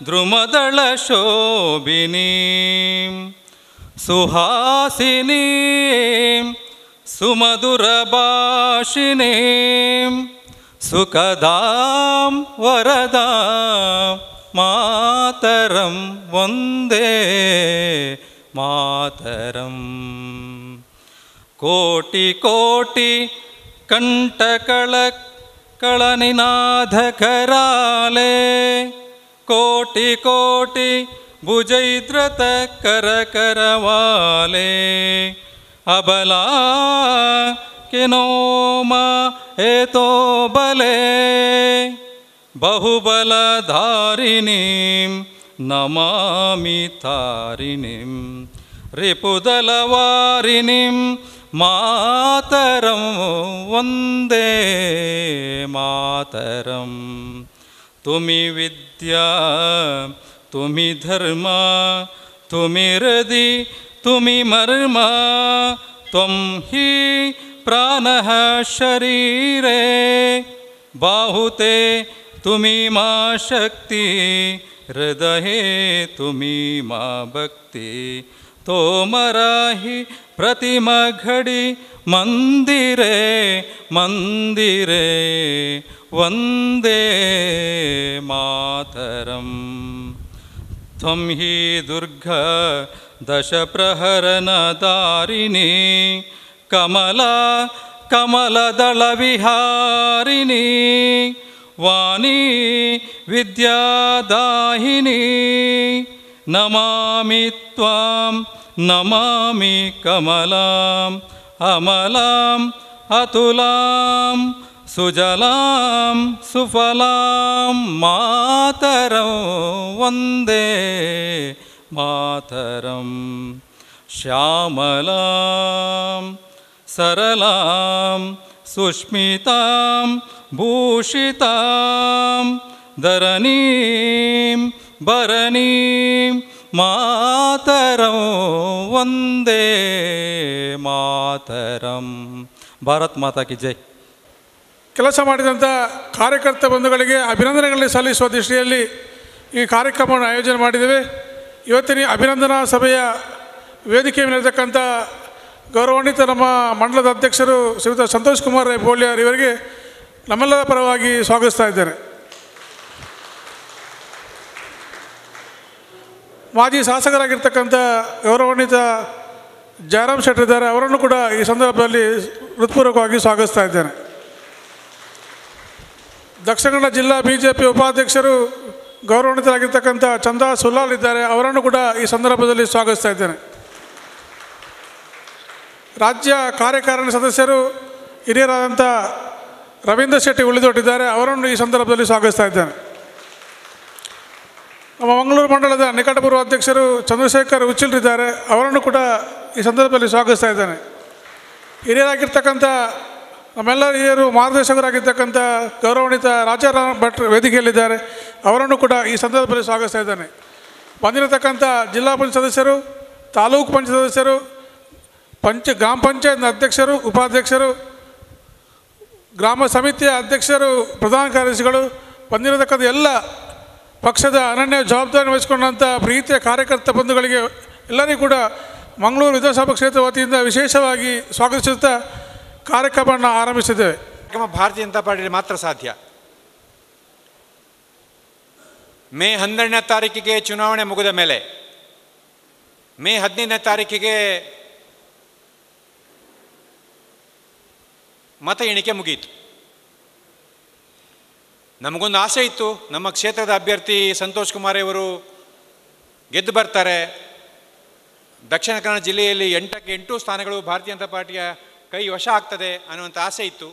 ದ್ರುಮದಳ ಶೋಭಿನೀಂ ಸುಹಾಸಿನೀಂ ಸುಮಧುರ ಭಾಷಿಣೀಂ ಸುಖದಾಂ ವರದಾಂ ಮಾತರಂ ವಂದೇ ಮಾತರಂ. ಕೋಟಿ ಕೋಟಿ ಕಂಠಕಳನಿನಾದ ಕರಾಲೆ ಕೋಟಿ ಕೋಟಿ ಭುಜೈದ್ರತ ಕರಕರವಾಲೆ ಅಬಲಾ ಕಿನೋಮ ಏತೋ ಬಲೆ ಬಹುಬಲಧಾರಿಣೀಂ ನಮಾಮಿ ತಾರಿಣೀಂ ರಿಪುದಲವಾರಿಣೀಂ ಮಾತರಂ ವಂದೇ ಮಾತರಂ. ತುಮಿ ವಿದ್ಯಾ ತುಮಿ ಧರ್ಮ ತುಮಿ ಹೃದಿ ತುಮಿ ಮರ್ಮ ತ್ವಂ ಹಿ ಪ್ರಾಣಃ ಶರೀರೇ ಬಾಹುತೆ ತುಮಿ ಮಾ ಶಕ್ತಿ ಹೃದಯೇ ತುಮಿ ಮಾ ಭಕ್ತಿ ತೋಮರಾಹಿ ಪ್ರತಿಮ ಘಡಿ ಮಂದಿರೇ ಮಂದಿರೇ ವಂದೇ ಮಾತರಂ. ತ್ವಂ ಹಿ ದುರ್ಗಾ ದಶ ಪ್ರಹರಣ ದಾರಿಣಿ ಕಮಲಾ ಕಮಲದಳ ವಿಹಾರಿಣಿ ವಾಣಿ ವಿದ್ಯಾದಾಹಿನಿ ನಮಾಮಿ ತ್ವಾಂ ನಮಾಮಿ ಕಮಲಾಂ ಅಮಲಾಂ ಅತುಲಾಂ ಸುಜಲಾಂ ಸುಫಲಾಂ ಮಾತರಂ ವಂದೇ ಮಾತರಂ. ಶ್ಯಾಮಲಾಂ ಸರಳಾಂ ಸುಸ್ಮಿತಾಂ ಭೂಷಿತಾಂ ಧರಣೀಂ ಭರಣೀಂ ಮಾತರಂ ವಂದೇ ಮಾತರಂ. ಭಾರತ್ ಮಾತಾ ಕಿ ಜೈ. ಕೆಲಸ ಮಾಡಿದಂಥ ಕಾರ್ಯಕರ್ತ ಬಂಧುಗಳಿಗೆ ಅಭಿನಂದನೆಗಳನ್ನು ಸಲ್ಲಿಸುವ ದೃಷ್ಟಿಯಲ್ಲಿ ಈ ಕಾರ್ಯಕ್ರಮವನ್ನು ಆಯೋಜನೆ ಮಾಡಿದ್ದೇವೆ. ಇವತ್ತಿನ ಅಭಿನಂದನಾ ಸಭೆಯ ವೇದಿಕೆ ಮೇಲಿರ್ತಕ್ಕಂಥ ಗೌರವಾನ್ವಿತ ನಮ್ಮ ಮಂಡಲದ ಅಧ್ಯಕ್ಷರು ಶ್ರೀಯುತ ಸಂತೋಷ್ ಕುಮಾರ್ ಬೋಳ್ಯಾರ್ ಇವರಿಗೆ ನಮ್ಮೆಲ್ಲರ ಪರವಾಗಿ ಸ್ವಾಗತಿಸ್ತಾ ಇದ್ದೇನೆ. ಮಾಜಿ ಶಾಸಕರಾಗಿರ್ತಕ್ಕಂಥ ಗೌರವಾನ್ವಿತ ಜಯರಾಮ್ ಶೆಟ್ಟರ್ ಇದ್ದಾರೆ, ಅವರನ್ನು ಕೂಡ ಈ ಸಂದರ್ಭದಲ್ಲಿ ಹೃತ್ಪೂರ್ವಕವಾಗಿ ಸ್ವಾಗತಿಸ್ತಾ ಇದ್ದೇನೆ. ದಕ್ಷಿಣ ಕನ್ನಡ ಜಿಲ್ಲಾ BJP ಉಪಾಧ್ಯಕ್ಷರು ಗೌರವಾನ್ವಿತರಾಗಿರ್ತಕ್ಕಂಥ ಚಂದಾ ಸುಲ್ಲಾಲ್ ಇದ್ದಾರೆ, ಅವರನ್ನು ಕೂಡ ಈ ಸಂದರ್ಭದಲ್ಲಿ ಸ್ವಾಗತಿಸ್ತಾ ಇದ್ದೇನೆ. ರಾಜ್ಯ ಕಾರ್ಯಕಾರಿಣಿ ಸದಸ್ಯರು ಹಿರಿಯರಾದಂಥ ರವೀಂದ್ರ ಶೆಟ್ಟಿ ಉಳಿದೊಟ್ಟಿದ್ದಾರೆ, ಅವರನ್ನು ಈ ಸಂದರ್ಭದಲ್ಲಿ ಸ್ವಾಗತಿಸ್ತಾ ಇದ್ದೇನೆ. ನಮ್ಮ ಮಂಗಳೂರು ಮಂಡಲದ ನಿಕಟಪೂರ್ವ ಅಧ್ಯಕ್ಷರು ಚಂದ್ರಶೇಖರ್ ಉಚ್ಚಿಲ್ರಿದ್ದಾರೆ, ಅವರನ್ನು ಕೂಡ ಈ ಸಂದರ್ಭದಲ್ಲಿ ಸ್ವಾಗತಿಸ್ತಾ ಇದ್ದೇನೆ. ಹಿರಿಯರಾಗಿರ್ತಕ್ಕಂಥ ನಮ್ಮೆಲ್ಲರ ಹಿರಿಯರು ಮಾರ್ಗದರ್ಶಕರಾಗಿರ್ತಕ್ಕಂಥ ಗೌರವಾನ್ವಿತ ರಾಜಾರಾಮ್ ಭಟ್ ವೇದಿಕೆಯಲ್ಲಿದ್ದಾರೆ, ಅವರನ್ನು ಕೂಡ ಈ ಸಂದರ್ಭದಲ್ಲಿ ಸ್ವಾಗತಿಸ್ತಾ ಇದ್ದೇನೆ. ಬಂದಿರತಕ್ಕಂಥ ಜಿಲ್ಲಾ ಪಂಚಾಯತ್ ಸದಸ್ಯರು, ತಾಲೂಕು ಪಂಚಾಯತ್ ಸದಸ್ಯರು, ಗ್ರಾಮ ಪಂಚಾಯತ್ನ ಅಧ್ಯಕ್ಷರು, ಉಪಾಧ್ಯಕ್ಷರು, ಗ್ರಾಮ ಸಮಿತಿಯ ಅಧ್ಯಕ್ಷರು, ಪ್ರಧಾನ ಕಾರ್ಯದರ್ಶಿಗಳು, ಬಂದಿರತಕ್ಕಂಥ ಎಲ್ಲ ಪಕ್ಷದ ಅನನ್ಯ ಜವಾಬ್ದಾರಿ ವಹಿಸಿಕೊಂಡಂಥ ಪ್ರೀತಿಯ ಕಾರ್ಯಕರ್ತ ಬಂಧುಗಳಿಗೆ ಎಲ್ಲರಿಗೂ ಕೂಡ ಮಂಗಳೂರು ವಿಧಾನಸಭಾ ಕ್ಷೇತ್ರ ವತಿಯಿಂದ ವಿಶೇಷವಾಗಿ ಸ್ವಾಗತಿಸುತ್ತಾ ಕಾರ್ಯಕ್ರಮವನ್ನು ಆರಂಭಿಸಿದ್ದೇವೆ. ಭಾರತೀಯ ಜನತಾ ಪಾರ್ಟಿಗೆ ಮಾತ್ರ ಸಾಧ್ಯ. ಮೇ 12ನೇ ತಾರೀಕಿಗೆ ಚುನಾವಣೆ ಮುಗಿದ ಮೇಲೆ ಮೇ 15ನೇ ತಾರೀಕಿಗೆ ಮತ ಎಣಿಕೆ ಮುಗಿಯಿತು. ನಮಗೊಂದು ಆಸೆ ಇತ್ತು, ನಮ್ಮ ಕ್ಷೇತ್ರದ ಅಭ್ಯರ್ಥಿ ಸಂತೋಷ್ ಕುಮಾರ್ ಅವರು ಗೆದ್ದು ಬರ್ತಾರೆ, ದಕ್ಷಿಣ ಕನ್ನಡ ಜಿಲ್ಲೆಯಲ್ಲಿ 8ಕ್ಕೆ 8 ಸ್ಥಾನಗಳು ಭಾರತೀಯ ಜನತಾ ಪಾರ್ಟಿಯ ಕೈ ವಶ ಆಗ್ತದೆ ಅನ್ನುವಂಥ ಆಸೆ ಇತ್ತು.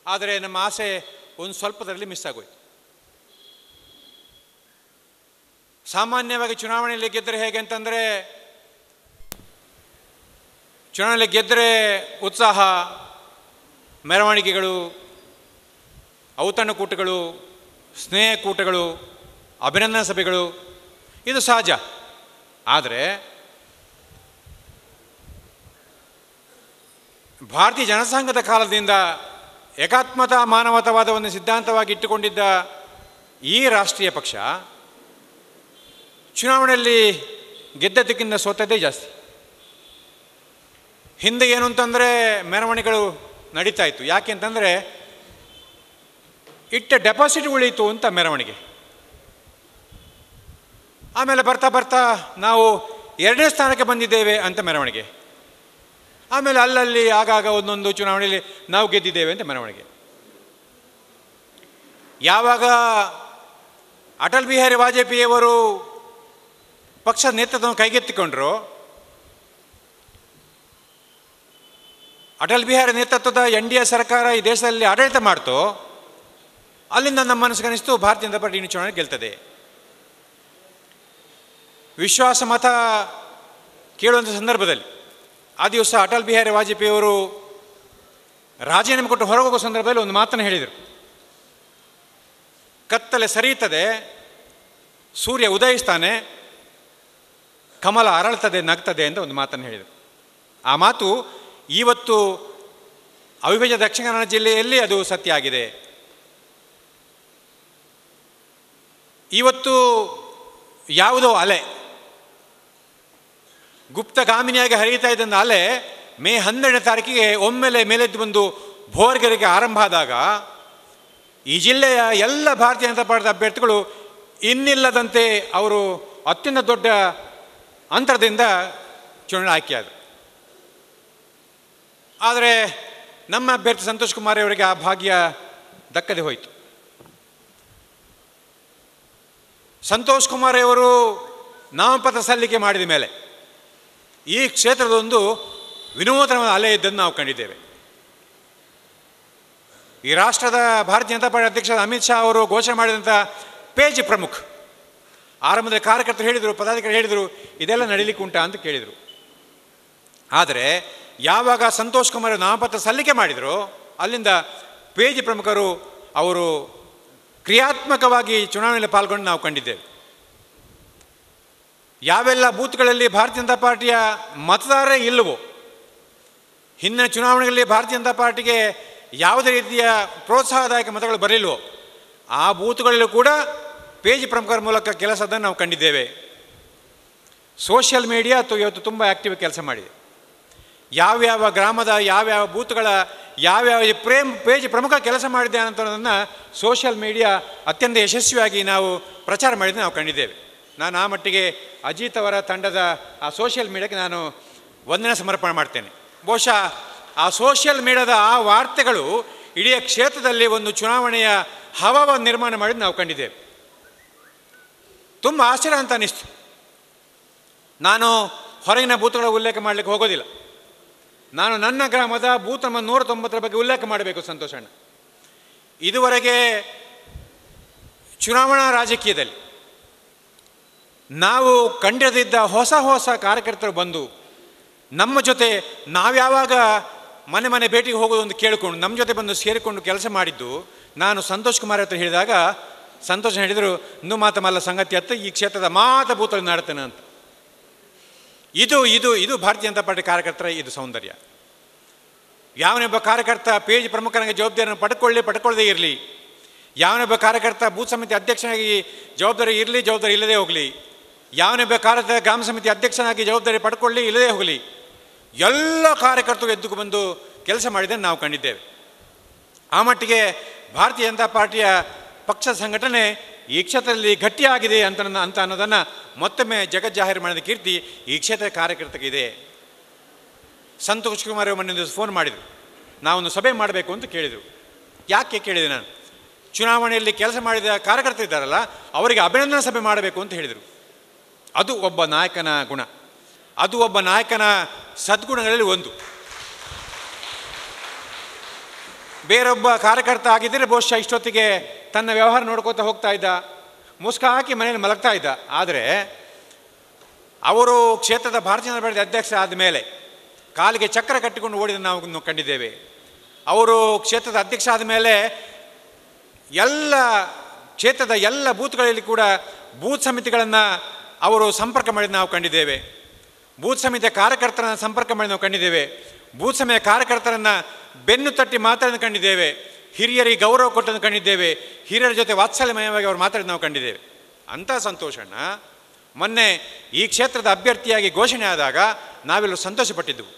ಆದರೆ ನಮ್ಮ ಆಸೆ ಒಂದು ಸ್ವಲ್ಪದರಲ್ಲಿ ಮಿಸ್ ಆಗೋಯ್ತು. ಸಾಮಾನ್ಯವಾಗಿ ಚುನಾವಣೆಯಲ್ಲಿ ಗೆದ್ದರೆ ಹೇಗೆ ಅಂತಂದರೆ, ಚುನಾವಣೆಯಲ್ಲಿ ಗೆದ್ದರೆ ಉತ್ಸಾಹ, ಮೆರವಣಿಗೆಗಳು, ಔತಣಕೂಟಗಳು, ಸ್ನೇಹಕೂಟಗಳು, ಅಭಿನಂದನಾ ಸಭೆಗಳು, ಇದು ಸಹಜ. ಆದರೆ ಭಾರತೀಯ ಜನಸಂಘದ ಕಾಲದಿಂದ ಏಕಾತ್ಮತಾ ಮಾನವತಾವಾದವನ್ನು ಸಿದ್ಧಾಂತವಾಗಿ ಇಟ್ಟುಕೊಂಡಿದ್ದ ಈ ರಾಷ್ಟ್ರೀಯ ಪಕ್ಷ ಚುನಾವಣೆಯಲ್ಲಿ ಗೆದ್ದದಕ್ಕಿಂತ ಸೋತದ್ದೇ ಜಾಸ್ತಿ. ಹಿಂದೆ ಏನು ಅಂತಂದರೆ ಮೆರವಣಿಗೆಗಳು ನಡೀತಾ ಇತ್ತು. ಯಾಕೆ ಅಂತಂದರೆ ಇಟ್ಟ ಡೆಪಾಸಿಟ್ ಉಳೀತು ಅಂತ ಮೆರವಣಿಗೆ. ಆಮೇಲೆ ಬರ್ತಾ ಬರ್ತಾ ನಾವು 2ನೇ ಸ್ಥಾನಕ್ಕೆ ಬಂದಿದ್ದೇವೆ ಅಂತ ಮೆರವಣಿಗೆ. ಆಮೇಲೆ ಅಲ್ಲಲ್ಲಿ ಆಗಾಗ ಒಂದೊಂದು ಚುನಾವಣೆಯಲ್ಲಿ ನಾವು ಗೆದ್ದಿದ್ದೇವೆ ಅಂತ ಮೆರವಣಿಗೆ. ಯಾವಾಗ ಅಟಲ್ ಬಿಹಾರಿ ವಾಜಪೇಯಿಯವರು ಪಕ್ಷದ ನೇತೃತ್ವವನ್ನು ಕೈಗೆತ್ತಿಕೊಂಡ್ರು, ಅಟಲ್ ಬಿಹಾರಿ ನೇತೃತ್ವದ NDA ಸರ್ಕಾರ ಈ ದೇಶದಲ್ಲಿ ಆಡಳಿತ ಮಾಡ್ತು, ಅಲ್ಲಿಂದ ನಮ್ಮ ಮನಸ್ಸಿಗೆ ಅನಿಸ್ತು ಭಾರತೀಯ ಜನತಾ ಪಾರ್ಟಿ ಚುನಾವಣೆ ಗೆಲ್ತದೆ. ವಿಶ್ವಾಸ ಮತ ಕೇಳುವಂಥ ಸಂದರ್ಭದಲ್ಲಿ ಆ ದಿವಸ ಅಟಲ್ ಬಿಹಾರಿ ವಾಜಪೇಯಿಯವರು ರಾಜೀನಾಮೆ ಕೊಟ್ಟು ಹೊರಗೋಗೋ ಸಂದರ್ಭದಲ್ಲಿ ಒಂದು ಮಾತನ್ನು ಹೇಳಿದರು. ಕತ್ತಲೆ ಸರಿಯುತ್ತದೆ, ಸೂರ್ಯ ಉದಯಿಸ್ತಾನೆ, ಕಮಲ ಅರಳ್ತದೆ, ನಗ್ತದೆ ಅಂತ ಒಂದು ಮಾತನ್ನು ಹೇಳಿದರು. ಆ ಮಾತು ಇವತ್ತು ಅವಿಭಜಿತ ದಕ್ಷಿಣ ಕನ್ನಡ ಜಿಲ್ಲೆಯಲ್ಲಿ ಅದು ಸತ್ಯ ಆಗಿದೆ. ಇವತ್ತು ಯಾವುದೋ ಅಲೆ ಗುಪ್ತಗಾಮಿನಿಯಾಗಿ ಹರಿಯುತ್ತಾ ಇದ್ದಂಥ ಅಲೆ ಮೇ 12ನೇ ತಾರೀಕಿಗೆ ಒಮ್ಮೆಲೆ ಮೇಲೆದ್ದು ಬಂದು ಭೋರ್ಗರಿಗೆ ಆರಂಭ ಆದಾಗ ಈ ಜಿಲ್ಲೆಯ ಎಲ್ಲ ಭಾರತೀಯ ಜನತಾ ಪಾರ್ಟಿ ಅಭ್ಯರ್ಥಿಗಳು ಇನ್ನಿಲ್ಲದಂತೆ ಅವರು ಅತ್ಯಂತ ದೊಡ್ಡ ಅಂತರದಿಂದ ಚುನಾವಣೆ ಆಯ್ಕೆಯಾದರು. ಆದರೆ ನಮ್ಮ ಅಭ್ಯರ್ಥಿ ಸಂತೋಷ್ ಕುಮಾರ್ ಅವರಿಗೆ ಆ ಭಾಗ್ಯ ದಕ್ಕದೆ ಹೋಯಿತು. ಸಂತೋಷ್ ಕುಮಾರ್ ಅವರು ನಾಮಪತ್ರ ಸಲ್ಲಿಕೆ ಮಾಡಿದ ಮೇಲೆ ಈ ಕ್ಷೇತ್ರದೊಂದು ವಿನೂತನವಾದ ಅಲೆ ಇದ್ದನ್ನು ನಾವು ಕಂಡಿದ್ದೇವೆ. ಈ ರಾಷ್ಟ್ರದ ಭಾರತೀಯ ಜನತಾ ಪಾರ್ಟಿ ಅಧ್ಯಕ್ಷ ಅಮಿತ್ ಶಾ ಅವರು ಘೋಷಣೆ ಮಾಡಿದಂಥ ಪೇಜ್ ಪ್ರಮುಖ ಆರಂಭದಲ್ಲಿ ಕಾರ್ಯಕರ್ತರು ಹೇಳಿದರು, ಪದಾಧಿಕಾರಿ ಹೇಳಿದರು, ಇದೆಲ್ಲ ನಡೀಲಿಕ್ಕೆ ಉಂಟಾ ಅಂತ ಕೇಳಿದರು. ಆದರೆ ಯಾವಾಗ ಸಂತೋಷ್ ಕುಮಾರ್ ನಾಮಪತ್ರ ಸಲ್ಲಿಕೆ ಮಾಡಿದರು, ಅಲ್ಲಿಂದ ಪೇಜ್ ಪ್ರಮುಖರು ಅವರು ಕ್ರಿಯಾತ್ಮಕವಾಗಿ ಚುನಾವಣೆಯಲ್ಲಿ ಪಾಲ್ಗೊಂಡು ನಾವು ಕಂಡಿದ್ದೇವೆ. ಯಾವೆಲ್ಲ ಬೂತ್ಗಳಲ್ಲಿ ಭಾರತೀಯ ಜನತಾ ಪಾರ್ಟಿಯ ಮತದಾರರೇ ಇಲ್ಲವೋ, ಹಿಂದಿನ ಚುನಾವಣೆಗಳಲ್ಲಿ ಭಾರತೀಯ ಜನತಾ ಪಾರ್ಟಿಗೆ ಯಾವುದೇ ರೀತಿಯ ಪ್ರೋತ್ಸಾಹದಾಯಕ ಮತಗಳು ಬರಲಿಲ್ವೋ, ಆ ಬೂತ್ಗಳಲ್ಲೂ ಕೂಡ ಪೇಜ್ ಪ್ರಮುಖರ ಮೂಲಕ ಕೆಲಸದನ್ನು ನಾವು ಕಂಡಿದ್ದೇವೆ. ಸೋಷಿಯಲ್ ಮೀಡಿಯಾ ಇವತ್ತು ತುಂಬ ಆ್ಯಕ್ಟಿವ್ ಕೆಲಸ ಮಾಡಿದೆ. ಯಾವ್ಯಾವ ಗ್ರಾಮದ ಯಾವ್ಯಾವ ಬೂತ್ಗಳ ಯಾವ್ಯಾವ ಪೇಜ್ ಪ್ರಮುಖ ಕೆಲಸ ಮಾಡಿದೆ ಅನ್ನೋದನ್ನು ಸೋಷಿಯಲ್ ಮೀಡಿಯಾ ಅತ್ಯಂತ ಯಶಸ್ವಿಯಾಗಿ ನಾವು ಪ್ರಚಾರ ಮಾಡಿದ್ದು ನಾವು ಕಂಡಿದ್ದೇವೆ. ನಾನು ಆ ಮಟ್ಟಿಗೆ ಅಜಿತ್ ಅವರ ತಂಡದ ಆ ಸೋಷಿಯಲ್ ಮೀಡಿಯಾಕ್ಕೆ ನಾನು ವಂದನೆ ಸಮರ್ಪಣೆ ಮಾಡ್ತೇನೆ. ಬಹುಶಃ ಆ ಸೋಷಿಯಲ್ ಮೀಡಿಯಾದ ಆ ವಾರ್ತೆಗಳು ಇಡೀ ಕ್ಷೇತ್ರದಲ್ಲಿ ಒಂದು ಚುನಾವಣೆಯ ಹವಾವನ್ನು ನಿರ್ಮಾಣ ಮಾಡಿದ್ದು ನಾವು ಕಂಡಿದ್ದೇವೆ. ತುಂಬ ಆಶ್ಚರ್ಯ ಅಂತ ಅನ್ನಿಸ್ತು. ನಾನು ಹೊರಗಿನ ಬೂತ್ಗಳ ಉಲ್ಲೇಖ ಮಾಡಲಿಕ್ಕೆ ಹೋಗೋದಿಲ್ಲ. ನಾನು ನನ್ನ ಗ್ರಾಮದ ಬೂತ್ ನಂಬರ್ 190 ಬಗ್ಗೆ ಉಲ್ಲೇಖ ಮಾಡಬೇಕು. ಸಂತೋಷಣ್ಣ, ಇದುವರೆಗೆ ಚುನಾವಣಾ ರಾಜಕೀಯದಲ್ಲಿ ನಾವು ಕಂಡಿರದಿದ್ದ ಹೊಸ ಹೊಸ ಕಾರ್ಯಕರ್ತರು ಬಂದು ನಮ್ಮ ಜೊತೆ ನಾವ್ಯಾವಾಗ ಮನೆ ಮನೆ ಭೇಟಿಗೆ ಹೋಗೋದೊಂದು ಕೇಳಿಕೊಂಡು ನಮ್ಮ ಜೊತೆ ಬಂದು ಸೇರಿಕೊಂಡು ಕೆಲಸ ಮಾಡಿದ್ದು ನಾನು ಸಂತೋಷ್ ಕುಮಾರ್ ಹತ್ರ ಹೇಳಿದಾಗ ಸಂತೋಷ್ ಹೇಳಿದರು, ಇನ್ನೂ ಮಾತಮಲ್ಲ ಸಂಗತಿ ಅತ್ತ ಈ ಕ್ಷೇತ್ರದ ಬೂತಲ್ಲಿ ನಾಡ್ತೇನೆ ಅಂತ. ಇದು ಇದು ಇದು ಭಾರತೀಯ ಜನತಾ ಪಾರ್ಟಿ ಕಾರ್ಯಕರ್ತರ ಇದು ಸೌಂದರ್ಯ. ಯಾವನೊಬ್ಬ ಕಾರ್ಯಕರ್ತ ಪೇಜ್ ಪ್ರಮುಖನಾಗಿ ಜವಾಬ್ದಾರಿಯನ್ನು ಪಡ್ಕೊಳ್ಳದೇ ಇರಲಿ, ಯಾವನೊಬ್ಬ ಕಾರ್ಯಕರ್ತ ಬೂತ್ ಸಮಿತಿ ಅಧ್ಯಕ್ಷನಾಗಿ ಜವಾಬ್ದಾರಿ ಇರಲಿ, ಜವಾಬ್ದಾರಿ ಇಲ್ಲದೇ ಹೋಗಲಿ, ಯಾವನೊಬ್ಬ ಕಾರ್ಯಕರ್ತ ಗ್ರಾಮ ಸಮಿತಿ ಅಧ್ಯಕ್ಷನಾಗಿ ಜವಾಬ್ದಾರಿ ಪಡ್ಕೊಳ್ಳಿ ಇಲ್ಲದೇ ಹೋಗಲಿ, ಎಲ್ಲ ಕಾರ್ಯಕರ್ತರು ಎದ್ದು ಬಂದು ಕೆಲಸ ಮಾಡಿದ್ದನ್ನು ನಾವು ಕಂಡಿದ್ದೇವೆ. ಆ ಮಟ್ಟಿಗೆ ಭಾರತೀಯ ಜನತಾ ಪಾರ್ಟಿಯ ಪಕ್ಷ ಸಂಘಟನೆ ಈ ಕ್ಷೇತ್ರದಲ್ಲಿ ಗಟ್ಟಿಯಾಗಿದೆ ಅಂತ ಅನ್ನೋದನ್ನು ಮತ್ತೊಮ್ಮೆ ಜಗಜ್ಜಾಹೀರು ಮಾಡಿದ ಕೀರ್ತಿ ಈ ಕ್ಷೇತ್ರದ ಕಾರ್ಯಕರ್ತರಿಗೆ. ಸಂತೋಷ್ ಕುಮಾರ್ ಮೊನ್ನೆ ದಿವಸ ಫೋನ್ ಮಾಡಿದರು, ನಾವೊಂದು ಸಭೆ ಮಾಡಬೇಕು ಅಂತ ಕೇಳಿದರು. ಯಾಕೆ ಕೇಳಿದೆ ನಾನು, ಚುನಾವಣೆಯಲ್ಲಿ ಕೆಲಸ ಮಾಡಿದ ಕಾರ್ಯಕರ್ತರು ಇದ್ದಾರಲ್ಲ ಅವರಿಗೆ ಅಭಿನಂದನಾ ಸಭೆ ಮಾಡಬೇಕು ಅಂತ ಹೇಳಿದರು. ಅದು ಒಬ್ಬ ನಾಯಕನ ಗುಣ, ಅದು ಒಬ್ಬ ನಾಯಕನ ಸದ್ಗುಣಗಳಲ್ಲಿ ಒಂದು. ಬೇರೊಬ್ಬ ಕಾರ್ಯಕರ್ತ ಆಗಿದ್ದರೆ ಬಹುಶಃ ಇಷ್ಟೊತ್ತಿಗೆ ತನ್ನ ವ್ಯವಹಾರ ನೋಡ್ಕೋತಾ ಹೋಗ್ತಾ ಇದ್ದ, ಮುಸ್ಕ ಹಾಕಿ ಮನೆಯಲ್ಲಿ ಮಲಗ್ತಾ ಇದ್ದ. ಆದರೆ ಅವರು ಕ್ಷೇತ್ರದ ಭಾರತೀಯ ಜನತಾ ಪಾರ್ಟಿ ಅಧ್ಯಕ್ಷ ಆದಮೇಲೆ ಕಾಲಿಗೆ ಚಕ್ರ ಕಟ್ಟಿಕೊಂಡು ಓಡಿದ ನಾವು ಕಂಡಿದ್ದೇವೆ. ಅವರು ಕ್ಷೇತ್ರದ ಅಧ್ಯಕ್ಷ ಆದಮೇಲೆ ಎಲ್ಲ ಕ್ಷೇತ್ರದ ಎಲ್ಲ ಬೂತ್ಗಳಲ್ಲಿ ಕೂಡ ಬೂತ್ ಸಮಿತಿಗಳನ್ನು ಅವರು ಸಂಪರ್ಕ ಮಾಡಿದ ನಾವು ಕಂಡಿದ್ದೇವೆ. ಬೂತ್ ಸಮಿತಿಯ ಕಾರ್ಯಕರ್ತರನ್ನು ಸಂಪರ್ಕ ಮಾಡಿ ನಾವು ಕಂಡಿದ್ದೇವೆ. ಬೂತ್ ಸಮಿತಿಯ ಕಾರ್ಯಕರ್ತರನ್ನು ಬೆನ್ನು ತಟ್ಟಿ ಮಾತಾಡೋದು ಕಂಡಿದ್ದೇವೆ. ಹಿರಿಯರಿಗೆ ಗೌರವ ಕೊಟ್ಟನ್ನು ಕಂಡಿದ್ದೇವೆ. ಹಿರಿಯರ ಜೊತೆ ವಾತ್ಸಲ್ಯಮಯವಾಗಿ ಅವರು ಮಾತಾಡಿದ ನಾವು ಕಂಡಿದ್ದೇವೆ. ಅಂಥ ಸಂತೋಷಣ್ಣ ಮೊನ್ನೆ ಈ ಕ್ಷೇತ್ರದ ಅಭ್ಯರ್ಥಿಯಾಗಿ ಘೋಷಣೆ ಆದಾಗ ನಾವೆಲ್ಲೂ ಸಂತೋಷಪಟ್ಟಿದ್ದೆವು.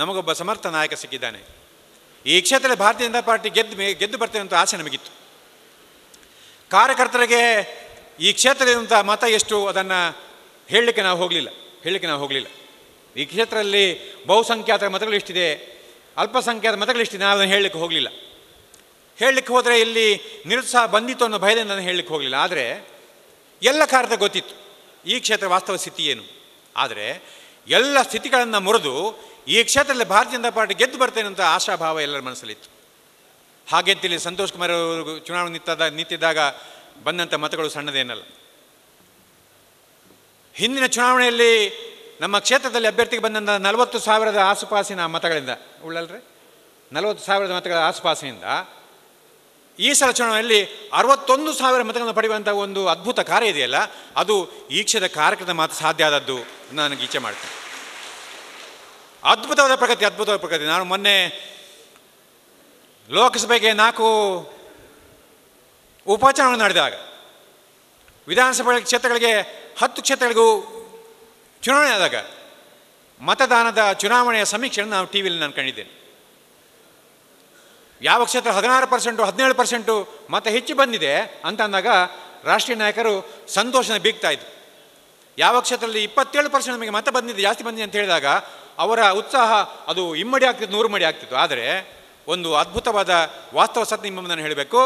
ನಮಗೊಬ್ಬ ಸಮರ್ಥ ನಾಯಕ ಸಿಕ್ಕಿದ್ದಾನೆ. ಈ ಕ್ಷೇತ್ರದ ಭಾರತೀಯ ಜನತಾ ಪಾರ್ಟಿ ಗೆದ್ದು ಬರ್ತೇವೆ ಅಂತ ಆಸೆ ನಮಗಿತ್ತು. ಕಾರ್ಯಕರ್ತರಿಗೆ ಈ ಕ್ಷೇತ್ರದಂಥ ಮತ ಎಷ್ಟು ಅದನ್ನು ಹೇಳಲಿಕ್ಕೆ ನಾವು ಹೋಗಲಿಲ್ಲ. ಈ ಕ್ಷೇತ್ರದಲ್ಲಿ ಬಹುಸಂಖ್ಯಾತರ ಮತಗಳು ಎಷ್ಟಿದೆ, ಅಲ್ಪಸಂಖ್ಯಾತ ಮತಗಳು ಎಷ್ಟಿದೆ, ನಾವು ಅದನ್ನು ಹೇಳಲಿಕ್ಕೆ ಹೋಗಲಿಲ್ಲ. ಹೇಳಲಿಕ್ಕೆ ಹೋದರೆ ಇಲ್ಲಿ ನಿರುತ್ಸಾಹ ಬಂದಿತ್ತು ಅನ್ನೋ ಭಯದಿಂದ ನಾನು ಹೇಳಲಿಕ್ಕೆ ಹೋಗಲಿಲ್ಲ. ಆದರೆ ಎಲ್ಲ ಕಾರ್ಯದ ಗೊತ್ತಿತ್ತು ಈ ಕ್ಷೇತ್ರ ವಾಸ್ತವ ಸ್ಥಿತಿ ಏನು. ಆದರೆ ಎಲ್ಲ ಸ್ಥಿತಿಗಳನ್ನು ಮುರಿದು ಈ ಕ್ಷೇತ್ರದಲ್ಲಿ ಭಾರತೀಯ ಜನತಾ ಪಾರ್ಟಿ ಗೆದ್ದು ಬರ್ತೇನೆ ಅಂತ ಆಶಾಭಾವ ಎಲ್ಲರ ಮನಸ್ಸಲ್ಲಿತ್ತು. ಹಾಗೆಂತೇಳಿ ಸಂತೋಷ್ ಕುಮಾರ್ ಅವರು ಚುನಾವಣೆ ನಿಂತಿದ್ದಾಗ ಬಂದಂಥ ಮತಗಳು ಸಣ್ಣದೇನಲ್ಲ. ಹಿಂದಿನ ಚುನಾವಣೆಯಲ್ಲಿ ನಮ್ಮ ಕ್ಷೇತ್ರದಲ್ಲಿ ಅಭ್ಯರ್ಥಿಗೆ ಬಂದಂಥ 40,000 ಆಸುಪಾಸಿನ ಮತಗಳಿಂದ 40,000 ಮತಗಳ ಆಸುಪಾಸಿನಿಂದ ಈ ಸಲ ಚುನಾವಣೆಯಲ್ಲಿ 61,000 ಮತಗಳನ್ನು ಪಡೆಯುವಂಥ ಒಂದು ಅದ್ಭುತ ಕಾರ್ಯ ಇದೆಯಲ್ಲ, ಅದು ಈ ಕ್ಷೇತ್ರದ ಕಾರ್ಯಕರ್ತರ ಮಾತ್ರ ಸಾಧ್ಯ ಆದದ್ದು ನನಗೆ ಇಚ್ಛೆ ಮಾಡ್ತೇನೆ. ಅದ್ಭುತವಾದ ಪ್ರಗತಿ. ನಾನು ಮೊನ್ನೆ ಲೋಕಸಭೆಗೆ 4 ಉಪಚುನಾವಣೆ ನಡೆದಾಗ ವಿಧಾನಸಭೆ ಕ್ಷೇತ್ರಗಳಿಗೆ 10 ಕ್ಷೇತ್ರಗಳಿಗೂ ಚುನಾವಣೆ ಆದಾಗ ಮತದಾನದ ಚುನಾವಣೆಯ ಸಮೀಕ್ಷೆಯನ್ನು ನಾವು ಟಿ ವಿಯಲ್ಲಿ ನಾನು ಕಂಡಿದ್ದೇನೆ. ಯಾವ ಕ್ಷೇತ್ರ 16%, 17% ಮತ ಹೆಚ್ಚು ಬಂದಿದೆ ಅಂತ ಅಂದಾಗ ರಾಷ್ಟ್ರೀಯ ನಾಯಕರು ಸಂತೋಷನ ಬೀಗ್ತಾ ಇದ್ರು. ಯಾವ ಕ್ಷೇತ್ರದಲ್ಲಿ 27% ನಮಗೆ ಮತ ಬಂದಿದೆ, ಜಾಸ್ತಿ ಬಂದಿದೆ ಅಂತ ಹೇಳಿದಾಗ ಅವರ ಉತ್ಸಾಹ ಅದು ಇಮ್ಮಡಿ ಆಗ್ತಿತ್ತು, 100 ಮಡಿ ಆಗ್ತಿತ್ತು. ಆದರೆ ಒಂದು ಅದ್ಭುತವಾದ ವಾಸ್ತವ ಸತ್ಯ ನಿಮ್ಮನ್ನು ಹೇಳಬೇಕು,